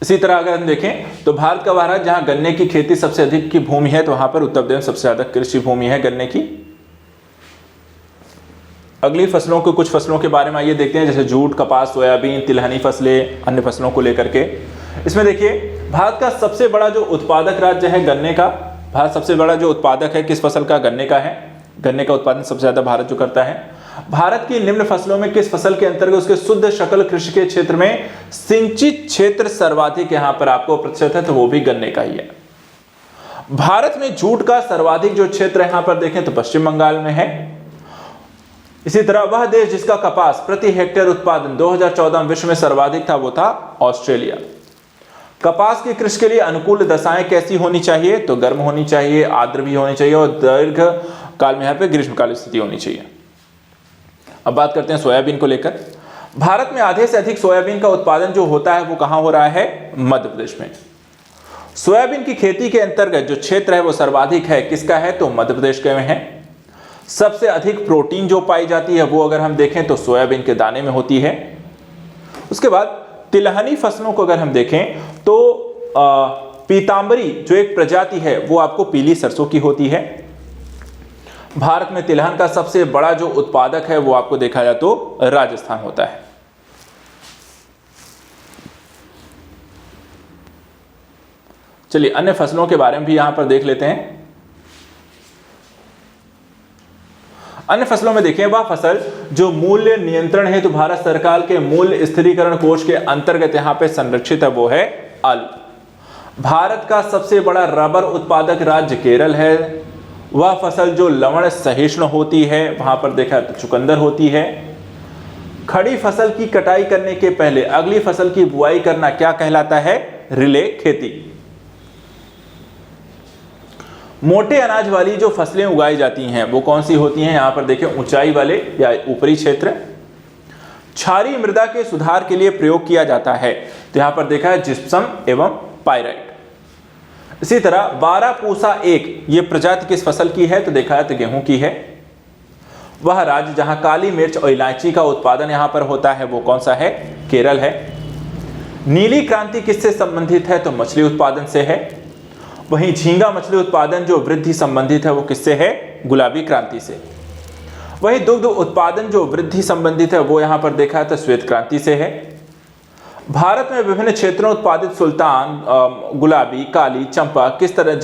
इसी तरह अगर हम देखें तो भारत का वह राज्य जहां गन्ने की खेती सबसे अधिक की भूमि है तो वहां पर उत्तर प्रदेश में सबसे ज्यादा कृषि भूमि है गन्ने की। अगली फसलों को कुछ फसलों के बारे में आइए देखते हैं, जैसे जूट, कपास, सोयाबीन, तिलहनी फसलें, अन्य फसलों को लेकर के। इसमें देखिए भारत का सबसे बड़ा जो उत्पादक राज्य है गन्ने का। भारत सबसे बड़ा जो उत्पादक है किस फसल का? गन्ने का है। गन्ने का उत्पादन सबसे ज्यादा भारत जो करता है। भारत की निम्न फसलों में किस फसल के अंतर्गत उसके शुद्ध शकल कृषि के क्षेत्र में सिंचित क्षेत्र सर्वाधिक यहां पर आपको प्रतिशत है तो वो भी गन्ने का ही है। भारत में जूट का सर्वाधिक जो क्षेत्र यहां पर देखें तो पश्चिम बंगाल में है। इसी तरह वह देश जिसका कपास प्रति हेक्टेयर उत्पादन 2014 में विश्व में सर्वाधिक था वो था ऑस्ट्रेलिया। कपास की कृषि के लिए अनुकूल दशाएं कैसी होनी चाहिए? तो गर्म होनी चाहिए, आर्द्र भी होनी चाहिए और दीर्घ काल में यहाँ पे ग्रीष्मकालीन स्थिति होनी चाहिए। अब बात करते हैं सोयाबीन को लेकर। भारत में आधे से अधिक सोयाबीन का उत्पादन जो होता है वो कहां हो रहा है? मध्य प्रदेश में। सोयाबीन की खेती के अंतर्गत जो क्षेत्र है वो सर्वाधिक है किसका है? तो मध्य प्रदेश के में है। सबसे अधिक प्रोटीन जो पाई जाती है वो अगर हम देखें तो सोयाबीन के दाने में होती है। उसके बाद तिलहनी फसलों को अगर हम देखें तो पीतांबरी जो एक प्रजाति है वो आपको पीली सरसों की होती है। भारत में तिलहन का सबसे बड़ा जो उत्पादक है वो आपको देखा जाए तो राजस्थान होता है। चलिए अन्य फसलों के बारे में भी यहां पर देख लेते हैं। अन्य फसलों में देखिए वह फसल जो मूल्य नियंत्रण हेतु भारत सरकार के मूल्य स्थिरीकरण कोष के अंतर्गत यहां पे संरक्षित है वो है आलू। भारत का सबसे बड़ा रबर उत्पादक राज्य केरल है। वह फसल जो लवण सहिष्णु होती है वहां पर देखा तो चुकंदर होती है। खड़ी फसल की कटाई करने के पहले अगली फसल की बुआई करना क्या कहलाता है? रिले खेती। मोटे अनाज वाली जो फसलें उगाई जाती हैं वो कौन सी होती हैं? यहाँ पर देखिए ऊंचाई वाले या ऊपरी क्षेत्र। क्षारीय मृदा के सुधार के लिए प्रयोग किया जाता है, तो यहाँ पर देखा है जिप्सम एवं पाइराइट। इसी तरह 12 पूसा 1 ये प्रजाति किस फसल की है? तो देखा है तो गेहूं की है। वह राज्य जहां काली मिर्च और इलायची का उत्पादन यहां पर होता है वो कौन सा है? केरल है। नीली क्रांति किससे संबंधित है? तो मछली उत्पादन से है। वहीं झींगा मछली उत्पादन जो वृद्धि संबंधित है वो किससे है? गुलाबी क्रांति से। वहीं दुग्ध उत्पादन जो वृद्धि संबंधित है वो यहां पर देखा है तो श्वेत क्रांति से है। भारत में विभिन्न क्षेत्रों में उत्पादित सुल्तान, गुलाबी, काली, चंपा किस तरह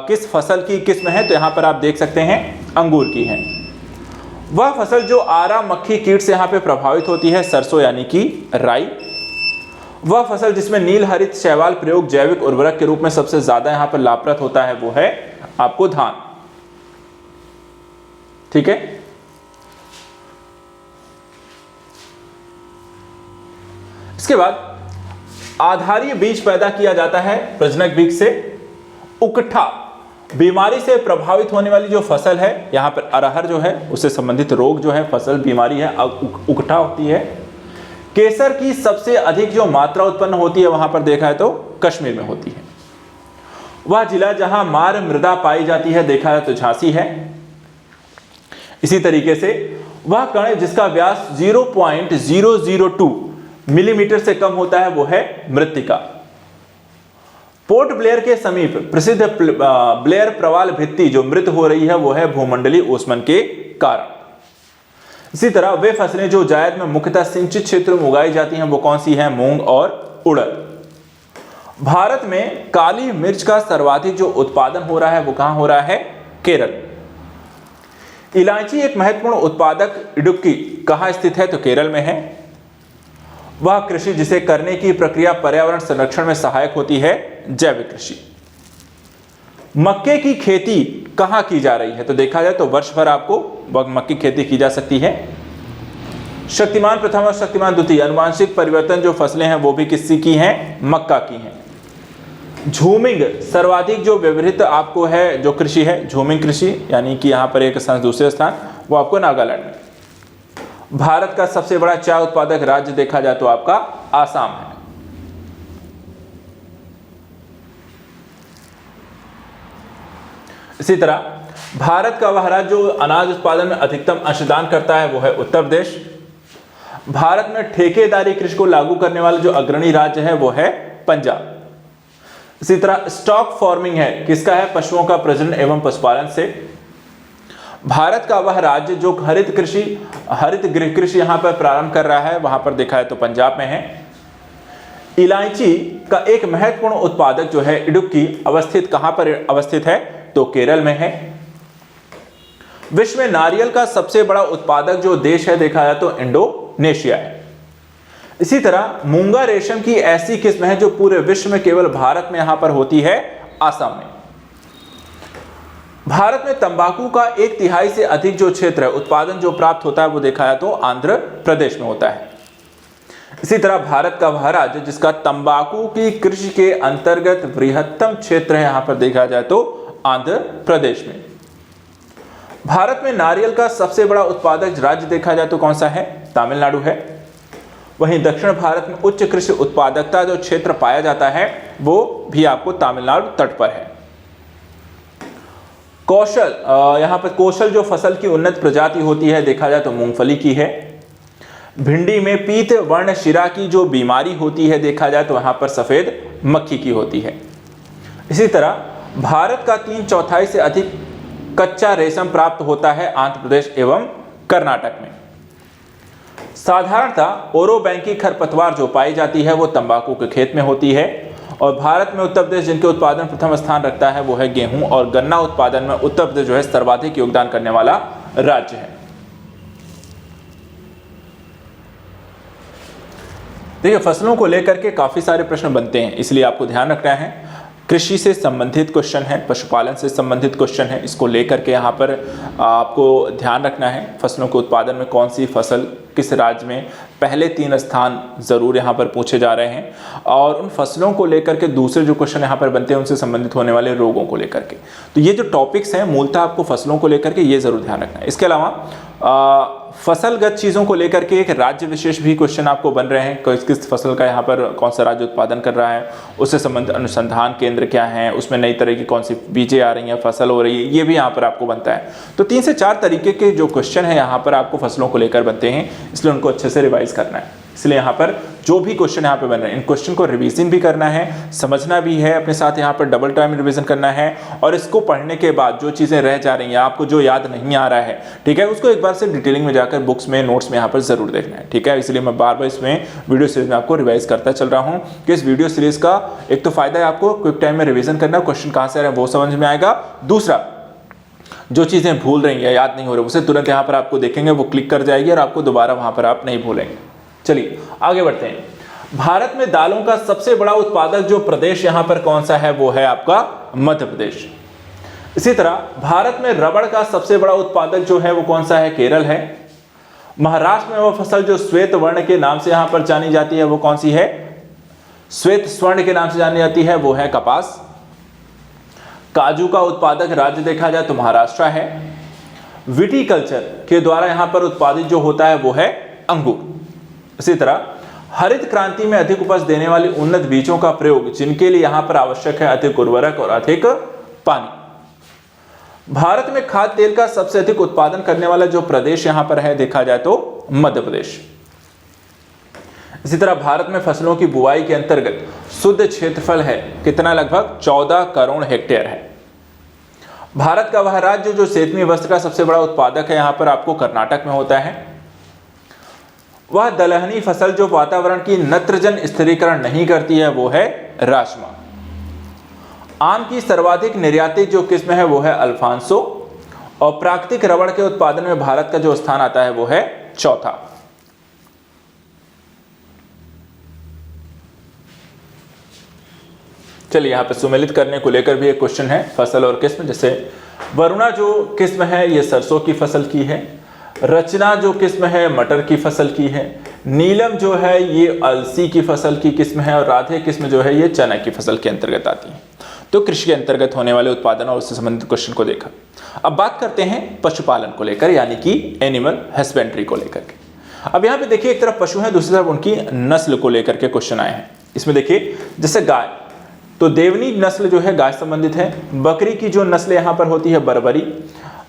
किस फसल की किस्म है? तो यहाँ पर आप देख सकते हैं अंगूर की है। वह फसल जो आरा मक्खी कीट से यहाँ पे प्रभावित होती है, सरसों यानी कि राई। वह फसल जिसमें नील हरित शैवाल प्रयोग जैविक उर्वरक के रूप में सबसे ज्यादा यहाँ पर लाभप्रद होता है वो है आपको धान। ठीक है। इसके बाद आधारीय बीज पैदा किया जाता है प्रजनक बीज से। उकठा बीमारी से प्रभावित होने वाली जो फसल है, यहां पर अरहर जो है उससे संबंधित रोग जो है फसल बीमारी है उकठा होती है। केसर की सबसे अधिक जो मात्रा उत्पन्न होती है वहां पर देखा है तो कश्मीर में होती है। वह जिला जहां मार मृदा पाई जाती है देखा है तो झांसी है। इसी तरीके से वह कण जिसका व्यास 0.002 मिलीमीटर से कम होता है वो है मृत्तिका। पोर्ट ब्लेयर के समीप प्रसिद्ध ब्लेयर प्रवाल भित्ति जो मृत हो रही है वो है भूमंडलीय ऊष्मन के कारण। इसी तरह वे फसलें जो जायद में मुख्यतः सिंचित क्षेत्रों में उगाई जाती हैं वो कौन सी हैं? मूंग और उड़द। भारत में काली मिर्च का सर्वाधिक जो उत्पादन हो रहा है वो कहां हो रहा है? केरल। इलायची एक महत्वपूर्ण उत्पादक इडुक्की कहां स्थित है? तो केरल में है। वह कृषि जिसे करने की प्रक्रिया पर्यावरण संरक्षण में सहायक होती है, जैविक कृषि। मक्के की खेती कहां की जा रही है? तो देखा जाए तो वर्ष भर आपको मक्के की खेती की जा सकती है। शक्तिमान प्रथम और शक्तिमान द्वितीय अनुवांशिक परिवर्तन जो फसलें हैं वो भी किसकी की हैं? मक्का की हैं। झूमिंग सर्वाधिक जो व्यवहृत आपको है जो कृषि है, झूमिंग कृषि यानी कि यहां पर एक स्थान दूसरे स्थान वो आपको नागालैंड में। भारत का सबसे बड़ा चाय उत्पादक राज्य देखा जाए तो आपका आसाम है। इसी तरह भारत का वह राज्य जो अनाज उत्पादन में अधिकतम अंशदान करता है वो है उत्तर प्रदेश। भारत में ठेकेदारी कृषि को लागू करने वाला जो अग्रणी राज्य है वो है पंजाब। इसी तरह स्टॉक फार्मिंग है किसका है? पशुओं का प्रजनन एवं पशुपालन से। भारत का वह राज्य जो हरित गृह कृषि यहां पर प्रारंभ कर रहा है वहां पर देखा है तो पंजाब में है। इलायची का एक महत्वपूर्ण उत्पादक जो है इडुक्की अवस्थित कहां पर अवस्थित है? तो केरल में है। विश्व में नारियल का सबसे बड़ा उत्पादक जो देश है देखा जाए तो इंडोनेशिया है। इसी तरह मूंगा रेशम की ऐसी किस्म है जो पूरे विश्व में केवल भारत में यहां पर होती है, आसाम में। भारत में तंबाकू का 1/3 से अधिक जो क्षेत्र है उत्पादन जो प्राप्त होता है वो देखा जाए तो आंध्र प्रदेश में होता है। इसी तरह भारत का वह राज्य जिसका तंबाकू की कृषि के अंतर्गत बृहत्तम क्षेत्र है यहां पर देखा जाए तो आंध्र प्रदेश में। भारत में नारियल का सबसे बड़ा उत्पादक राज्य देखा जाए तो कौन सा है? तमिलनाडु है। वहीं दक्षिण भारत में उच्च कृषि उत्पादकता जो क्षेत्र पाया जाता है वो भी आपको तमिलनाडु तट पर है। कौशल यहां पर कौशल जो फसल की उन्नत प्रजाति होती है देखा जाए तो मूंगफली की है। भिंडी में पीत वर्ण शिरा की जो बीमारी होती है देखा जाए तो वहां पर सफेद मक्खी की होती है। इसी तरह भारत का 3/4 से अधिक कच्चा रेशम प्राप्त होता है आंध्र प्रदेश एवं कर्नाटक में। साधारणतः ओरोबैंकी खरपतवार जो पाई जाती है वो तंबाकू के खेत में होती है। और भारत में उत्तर प्रदेश जिनके उत्पादन प्रथम स्थान रखता है वो है गेहूं, और गन्ना उत्पादन में उत्तर प्रदेश जो है सर्वाधिक योगदान करने वाला राज्य है। देखिए फसलों को लेकर के काफी सारे प्रश्न बनते हैं, इसलिए आपको ध्यान रखना है। कृषि से संबंधित क्वेश्चन है, पशुपालन से संबंधित क्वेश्चन है, इसको लेकर के यहाँ पर आपको ध्यान रखना है। फसलों के उत्पादन में कौन सी फसल किस राज्य में पहले 3 स्थान जरूर यहाँ पर पूछे जा रहे हैं, और उन फसलों को लेकर के दूसरे जो क्वेश्चन यहाँ पर बनते हैं उनसे संबंधित होने वाले रोगों को लेकर के। तो ये जो टॉपिक्स हैं मूलतः आपको फसलों को लेकर के ये जरूर ध्यान रखना है। इसके अलावा फसलगत चीज़ों को लेकर के एक राज्य विशेष भी क्वेश्चन आपको बन रहे हैं, किस फसल का यहाँ पर कौन सा राज्य उत्पादन कर रहा है, उससे संबंधित अनुसंधान केंद्र क्या है, उसमें नई तरह की कौन सी बीजें आ रही हैं, फसल हो रही है, ये भी यहाँ पर आपको बनता है। तो 3 से 4 तरीके के जो क्वेश्चन है यहाँ पर आपको फसलों को लेकर बनते हैं, इसलिए उनको अच्छे से रिवाइज करना है। इसलिए यहाँ पर जो भी क्वेश्चन यहाँ पे बन रहे हैं इन क्वेश्चन को रिवीजन भी करना है, समझना भी है, अपने साथ यहाँ पर डबल टाइम रिवीजन करना है, और इसको पढ़ने के बाद जो चीज़ें रह जा रही हैं, आपको जो याद नहीं आ रहा है, ठीक है, उसको एक बार से डिटेलिंग में जाकर बुक्स में नोट्स में यहाँ पर जरूर देखना है, ठीक है। इसलिए मैं बार बार इसमें वीडियो सीरीज में आपको रिवाइज करता चल रहा हूँ कि इस वीडियो सीरीज का एक तो फायदा है आपको क्विक टाइम में रिविजन करना, क्वेश्चन कहाँ से आ रहे हैं वो समझ में आएगा। दूसरा, जो चीज़ें भूल रही हैं, याद नहीं हो रही, उसे तुरंत यहाँ पर आपको देखेंगे, वो क्लिक कर जाएगी और आपको दोबारा वहाँ पर आप नहीं भूलेंगे। चलिए आगे बढ़ते हैं। भारत में दालों का सबसे बड़ा उत्पादक जो प्रदेश यहां पर कौन सा है वो है आपका मध्य प्रदेश। इसी तरह भारत में रबड़ का सबसे बड़ा उत्पादक जो है वो कौन सा है, केरल है। महाराष्ट्र में वो फसल जो श्वेत वर्ण के नाम से यहां पर जानी जाती है वो कौन सी है, श्वेत स्वर्ण के नाम से जानी जाती है, वो है कपास। काजू का उत्पादक राज्य देखा जाए तो महाराष्ट्र है। विटीकल्चर के द्वारा यहां पर उत्पादित जो होता है वो है अंगूर। इसी तरह हरित क्रांति में अधिक उपज देने वाली उन्नत बीजों का प्रयोग जिनके लिए यहां पर आवश्यक है अधिक उर्वरक और अधिक पानी। भारत में खाद्य तेल का सबसे अधिक उत्पादन करने वाला जो प्रदेश यहां पर है देखा जाए तो मध्य प्रदेश। इसी तरह भारत में फसलों की बुआई के अंतर्गत शुद्ध क्षेत्रफल है कितना, लगभग 14 करोड़ हेक्टेयर है। भारत का वह राज्य जो सेतमी वस्त्र का सबसे बड़ा उत्पादक है यहां पर आपको कर्नाटक में होता है। वह दलहनी फसल जो वातावरण की नत्रजन स्थिरीकरण नहीं करती है वो है राजमा। आम की सर्वाधिक निर्यातित जो किस्म है वो है अल्फांसो, और प्राकृतिक रबड़ के उत्पादन में भारत का जो स्थान आता है वो है चौथा। चलिए यहां पे सुमेलित करने को लेकर भी एक क्वेश्चन है, फसल और किस्म। जैसे वरुणा जो किस्म है ये सरसों की फसल की है, रचना जो किस्म है मटर की फसल की है, नीलम जो है ये अलसी की फसल की किस्म है, और राधे किस्म जो है ये चना की फसल के अंतर्गत आती है। तो कृषि के अंतर्गत होने वाले उत्पादन और उससे संबंधित क्वेश्चन को देखा। अब बात करते हैं पशुपालन को लेकर, यानी कि एनिमल हस्बेंड्री को लेकर के। अब यहाँ पे देखिए एक तरफ पशु है, दूसरी तरफ उनकी नस्ल को लेकर के क्वेश्चन आए हैं। इसमें देखिए जैसे गाय, तो देवनी नस्ल जो है गाय संबंधित है। बकरी की जो नस्ल यहाँ पर होती है बर्बरी।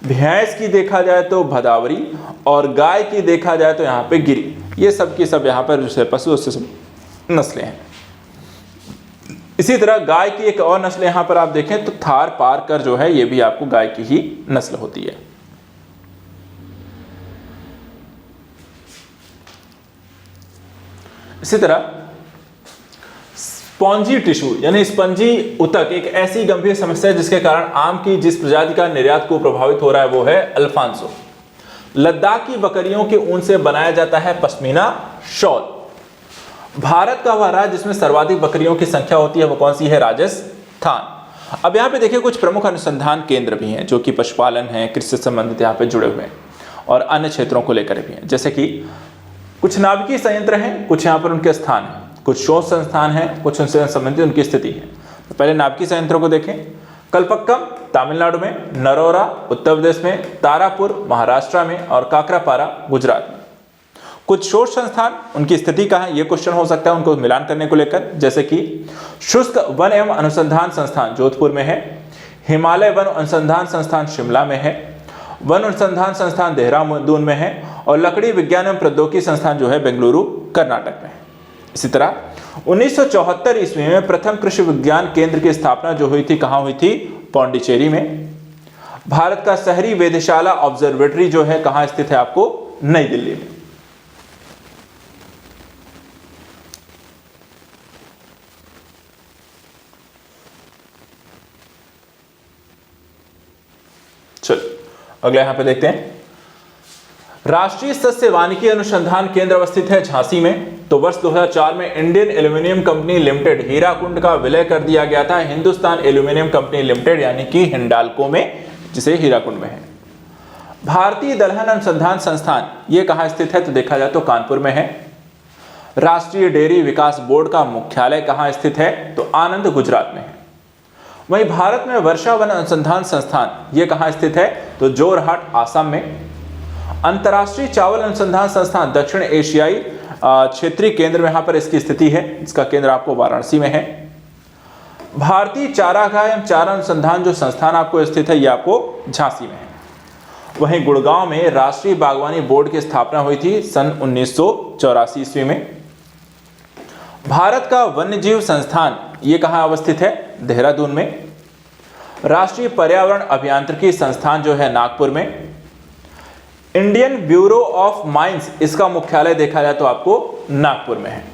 भैंस की देखा जाए तो भदावरी, और गाय की देखा जाए तो यहाँ पे गिरी। ये सब की सब यहाँ पर जो पशु उससे सब नस्लें हैं। इसी तरह गाय की एक और नस्ल यहाँ पर आप देखें तो थार पारकर जो है ये भी आपको गाय की ही नस्ल होती है। इसी तरह स्पॉन्जी टिश्यू यानी स्पंजी उतक एक ऐसी गंभीर समस्या है जिसके कारण आम की जिस प्रजाति का निर्यात को प्रभावित हो रहा है वो है अल्फांसो। लद्दाख की बकरियों के ऊन से बनाया जाता है पश्मीना शॉल। भारत का वह राज्य जिसमें सर्वाधिक बकरियों की संख्या होती है वो कौन सी है, राजस्थान। अब यहाँ पे देखिए कुछ प्रमुख अनुसंधान केंद्र भी हैं जो कि पशुपालन है, कृषि से संबंधित यहाँ पे जुड़े हुए हैं, और अन्य क्षेत्रों को लेकर भी हैं। जैसे कि कुछ नाभिकीय संयंत्र हैं, कुछ यहाँ पर उनके स्थान हैं, कुछ शोध संस्थान हैं, कुछ उनसे संबंधित उनकी स्थिति है। तो पहले नाभिकीय संयंत्रों को देखें। कल्पक्कम तमिलनाडु में, नरोरा उत्तर प्रदेश में, तारापुर महाराष्ट्र में, और काकरापारा गुजरात में। कुछ शोध संस्थान उनकी स्थिति कहाँ है ये क्वेश्चन हो सकता है उनको मिलान करने को लेकर। जैसे कि शुष्क वन एवं अनुसंधान संस्थान जोधपुर में है, हिमालय वन अनुसंधान संस्थान शिमला में है, वन अनुसंधान संस्थान देहरादून में है, और लकड़ी विज्ञान एवं प्रौद्योगिकी संस्थान जो है बेंगलुरु कर्नाटक में है। इसी तरह 1974 ईस्वी में प्रथम कृषि विज्ञान केंद्र की स्थापना जो हुई थी कहाँ हुई थी, पौंडीचेरी में। भारत का शहरी वेधशाला ऑब्जर्वेटरी जो है कहाँ स्थित है आपको, नई दिल्ली में। चलो अगला यहां पे देखते हैं। राष्ट्रीय सस्य वानिकी अनुसंधान केंद्र अवस्थित है झांसी में। तो वर्ष 2004 में Indian aluminium company limited Hirakud का विलय कर दिया गया था हिंदुस्तान एल्यूमिनियम कंपनी लिमिटेड यानी कि हिंडाल्को में, जिसे हीराकुंड में है। भारतीय दलहन अनुसंधान संस्थान ये कहां स्थित है तो देखा जाए तो कानपुर में है। राष्ट्रीय डेयरी विकास बोर्ड का मुख्यालय कहाँ स्थित है? तो आनंद, गुजरात में है। वहीं भारत में वर्षा वन अनुसंधान संस्थान ये कहाँ स्थित है? तो जोरहाट, आसाम में। अंतर्राष्ट्रीय चावल अनुसंधान संस्थान दक्षिण एशियाई क्षेत्रीय केंद्र में यहाँ पर इसकी स्थिति है। इसका केंद्र आपको वाराणसी में है। भारतीय चारागाह एवं चारा अनुसंधान जो संस्थान आपको स्थित है, ये आपको झांसी में है। वहीं गुड़गांव में राष्ट्रीय बागवानी बोर्ड की स्थापना हुई थी सन 1984 ईस्वी में। भारत का वन्यजीव संस्थान ये कहाँ अवस्थित है? देहरादून में। राष्ट्रीय पर्यावरण अभियांत्रिकी संस्थान जो है नागपुर में। इंडियन ब्यूरो ऑफ माइंस इसका मुख्यालय देखा जाए तो आपको नागपुर में है।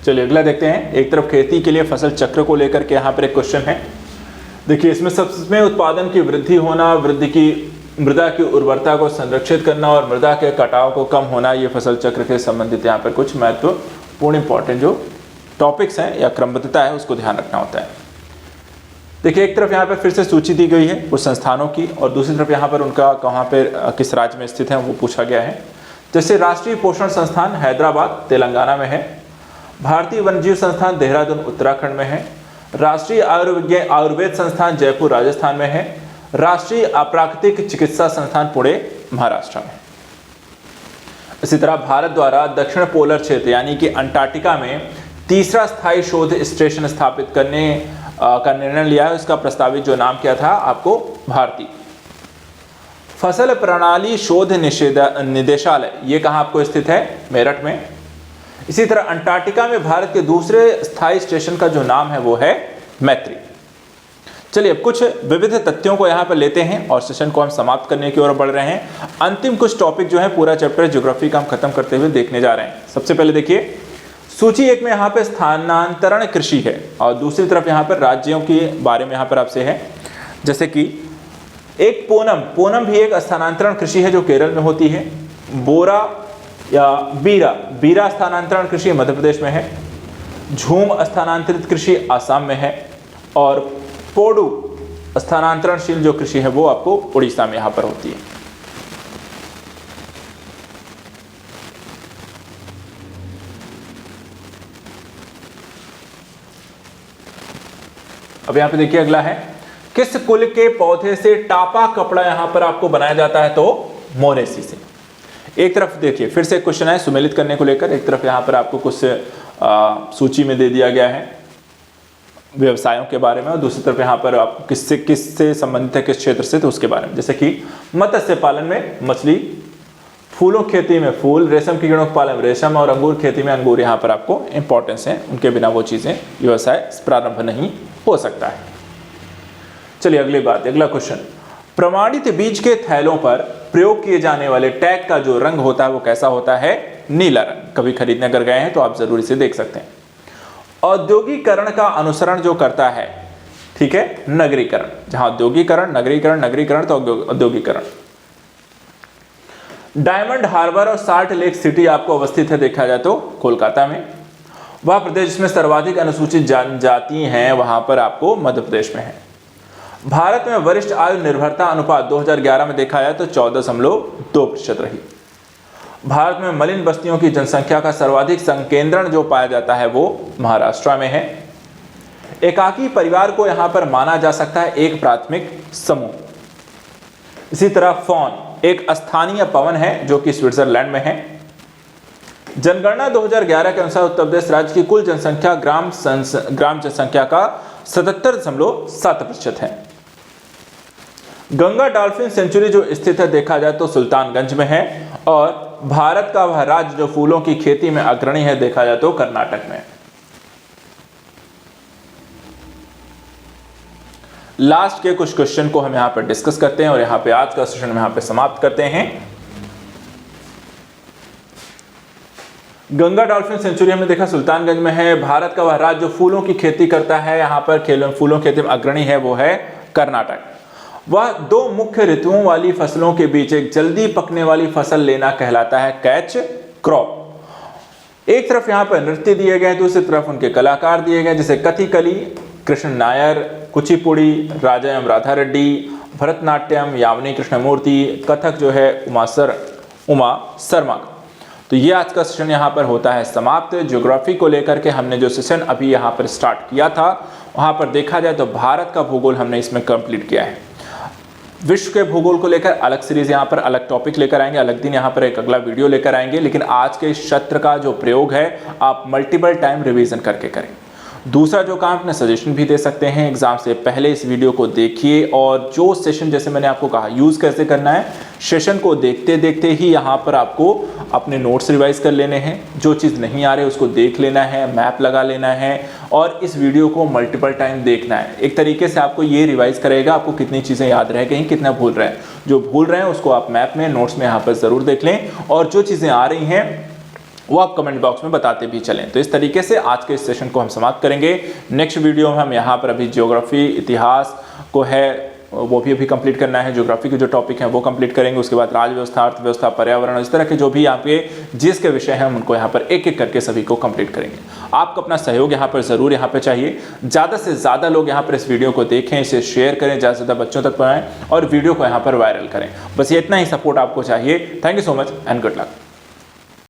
चलिए अगला देखते हैं। एक तरफ खेती के लिए फसल चक्र को लेकर के यहाँ पर एक क्वेश्चन है। देखिए इसमें सबसे उत्पादन की वृद्धि होना, मृदा की उर्वरता को संरक्षित करना और मृदा के कटाव को कम होना, ये फसल चक्र के संबंधित यहाँ पर कुछ महत्वपूर्ण इंपॉर्टेंट जो टॉपिक्स हैं या क्रमबद्धता है उसको ध्यान रखना होता है। देखिए एक तरफ यहाँ पर फिर से सूची दी गई है कुछ संस्थानों की, और दूसरी तरफ यहाँ पर उनका कहाँ पर किस राज्य में स्थित है वो पूछा गया है। जैसे राष्ट्रीय पोषण संस्थान हैदराबाद, तेलंगाना में है। भारतीय वन्यजीव संस्थान देहरादून, उत्तराखंड में है। राष्ट्रीय आयुर्वेद संस्थान जयपुर, राजस्थान में है। राष्ट्रीय अप्राकृतिक चिकित्सा संस्थान पुणे, महाराष्ट्र में। इसी तरह भारत द्वारा दक्षिण पोलर क्षेत्र यानी कि अंटार्कटिका में तीसरा स्थायी शोध स्टेशन स्थापित करने का निर्णय लिया है। इसका प्रस्तावित जो नाम क्या था आपको? भारती। फसल प्रणाली शोध निदेशालय ये कहाँ आपको स्थित है? मेरठ में। इसी तरह अंटार्कटिका में भारत के दूसरे स्थायी स्टेशन का जो नाम है वो है मैत्री। चलिए अब कुछ विविध तथ्यों को यहाँ पर लेते हैं और सेशन को हम समाप्त करने की ओर बढ़ रहे हैं। अंतिम कुछ टॉपिक जो है पूरा चैप्टर ज्योग्राफी का हम खत्म करते हुए देखने जा रहे हैं। सबसे पहले देखिए सूची 1 में यहाँ पे स्थानांतरण कृषि है और दूसरी तरफ यहाँ पर राज्यों के बारे में यहाँ पर आपसे है। जैसे कि एक पूनम भी एक स्थानांतरण कृषि है जो केरल में होती है। बोरा या बीरा स्थानांतरण कृषि मध्य प्रदेश में है। झूम स्थानांतरित कृषि आसाम में है। और पोडू स्थानांतरणशील जो कृषि है वो आपको उड़ीसा में यहां पर होती है। अब यहां पे देखिए अगला है, किस कुल के पौधे से टापा कपड़ा यहां पर आपको बनाया जाता है? तो मोरेसी से। एक तरफ देखिए फिर से क्वेश्चन है सुमेलित करने को लेकर, एक तरफ यहां पर आपको कुछ सूची में दे दिया गया है व्यवसायों के बारे में, और दूसरी तरफ यहाँ पर आप किससे संबंधित है, किस क्षेत्र से, तो उसके बारे में। जैसे कि मत्स्य पालन में मछली, फूलों खेती में फूल, रेशम की कीड़ों के पालन में रेशम और अंगूर खेती में अंगूर यहाँ पर आपको इंपॉर्टेंस है। उनके बिना वो चीज़ें व्यवसाय प्रारंभ नहीं हो सकता है। चलिए अगली बात, अगला क्वेश्चन, प्रमाणित बीज के थैलों पर प्रयोग किए जाने वाले टैग का जो रंग होता है वो कैसा होता है? नीला रंग। कभी खरीदने अगर गए हैं तो आप जरूर इसे देख सकते हैं। औद्योगिकरण का अनुसरण जो करता है, ठीक है, नगरीकरण। जहां औद्योगिकरण, नगरीकरण तो औद्योगिकरण। डायमंड हार्बर और साल्ट लेक सिटी आपको अवस्थित है देखा जाए तो कोलकाता में। वह प्रदेश जिसमें सर्वाधिक अनुसूचित जनजाति हैं वहां पर आपको मध्य प्रदेश में है। भारत में वरिष्ठ आयु निर्भरता अनुपात 2011 में देखा जाए तो 14.2% रही। भारत में मलिन बस्तियों की जनसंख्या का सर्वाधिक संकेंद्रण जो पाया जाता है वो महाराष्ट्र में है। एकाकी परिवार को यहां पर माना जा सकता है एक प्राथमिक समूह। इसी तरह फॉन एक स्थानीय पवन है जो कि स्विट्जरलैंड में है। जनगणना 2011 के अनुसार उत्तर प्रदेश राज्य की कुल जनसंख्या ग्राम जनसंख्या का 77.7% है। गंगा डॉल्फिन सेंचुरी जो स्थित है देखा जाए तो सुल्तानगंज में है। और भारत का वह राज्य जो फूलों की खेती में अग्रणी है देखा जाए तो कर्नाटक में। लास्ट के कुछ क्वेश्चन को हम यहां पर डिस्कस करते हैं और यहां पे आज का सेशन यहां पे समाप्त करते हैं। गंगा डॉल्फिन सेंचुरी हमने देखा सुल्तानगंज में है। भारत का वह राज्य जो फूलों की खेती करता है, यहां पर फूलों की खेती में अग्रणी है वो है कर्नाटक। वह दो मुख्य ऋतुओं वाली फसलों के बीच एक जल्दी पकने वाली फसल लेना कहलाता है कैच क्रॉप। एक तरफ यहां पर नृत्य दिए गए, दूसरी तरफ उनके कलाकार दिए गए, जैसे कथकली कृष्ण नायर, कुचिपुड़ी राजा एवं राधा रेड्डी, भरतनाट्यम यामिनी कृष्णमूर्ति, कथक जो है उमा शर्मा का। तो ये आज का सेशन यहाँ पर होता है समाप्त। ज्योग्राफी को लेकर के हमने जो सेशन अभी यहाँ पर स्टार्ट किया था, वहाँ पर देखा जाए तो भारत का भूगोल हमने इसमें कंप्लीट किया है। विश्व के भूगोल को लेकर अलग सीरीज यहाँ पर अलग टॉपिक लेकर आएंगे, अलग दिन यहाँ पर एक अगला वीडियो लेकर आएंगे, लेकिन आज के इस सत्र का जो प्रयोग है आप मल्टीपल टाइम रिवीजन करके करें। दूसरा जो काम, अपने सजेशन भी दे सकते हैं एग्जाम से पहले। इस वीडियो को देखिए और जो सेशन, जैसे मैंने आपको कहा, यूज़ कैसे करना है, सेशन को देखते देखते ही यहाँ पर आपको अपने नोट्स रिवाइज कर लेने हैं। जो चीज़ नहीं आ रही उसको देख लेना है, मैप लगा लेना है और इस वीडियो को मल्टीपल टाइम देखना है। एक तरीके से आपको ये रिवाइज करेगा आपको कितनी चीज़ें याद रह गई, कितना भूल रहे हैं। जो भूल रहे हैं उसको आप मैप में, नोट्स में यहाँ पर ज़रूर देख लें और जो चीज़ें आ रही हैं वो आप कमेंट बॉक्स में बताते भी चलें। तो इस तरीके से आज के इस सेशन को हम समाप्त करेंगे। नेक्स्ट वीडियो में हम यहाँ पर अभी ज्योग्राफी, इतिहास को है वो भी अभी कंप्लीट करना है। ज्योग्राफी के जो टॉपिक हैं वो कंप्लीट करेंगे। उसके बाद राज व्यवस्था, अर्थव्यवस्था, पर्यावरण, इस तरह के जो भी आपके जिस के विषय हैं हम उनको यहाँ पर एक एक करके सभी को कंप्लीट करेंगे। आपको अपना सहयोग यहाँ पर ज़रूर यहाँ पर चाहिए। ज़्यादा से ज़्यादा लोग यहाँ पर इस वीडियो को देखें, इसे शेयर करें, ज़्यादा से ज़्यादा बच्चों तक पहुँचाएं और वीडियो को यहाँ पर वायरल करें। बस ये इतना ही सपोर्ट आपको चाहिए। Thank you so much and good luck.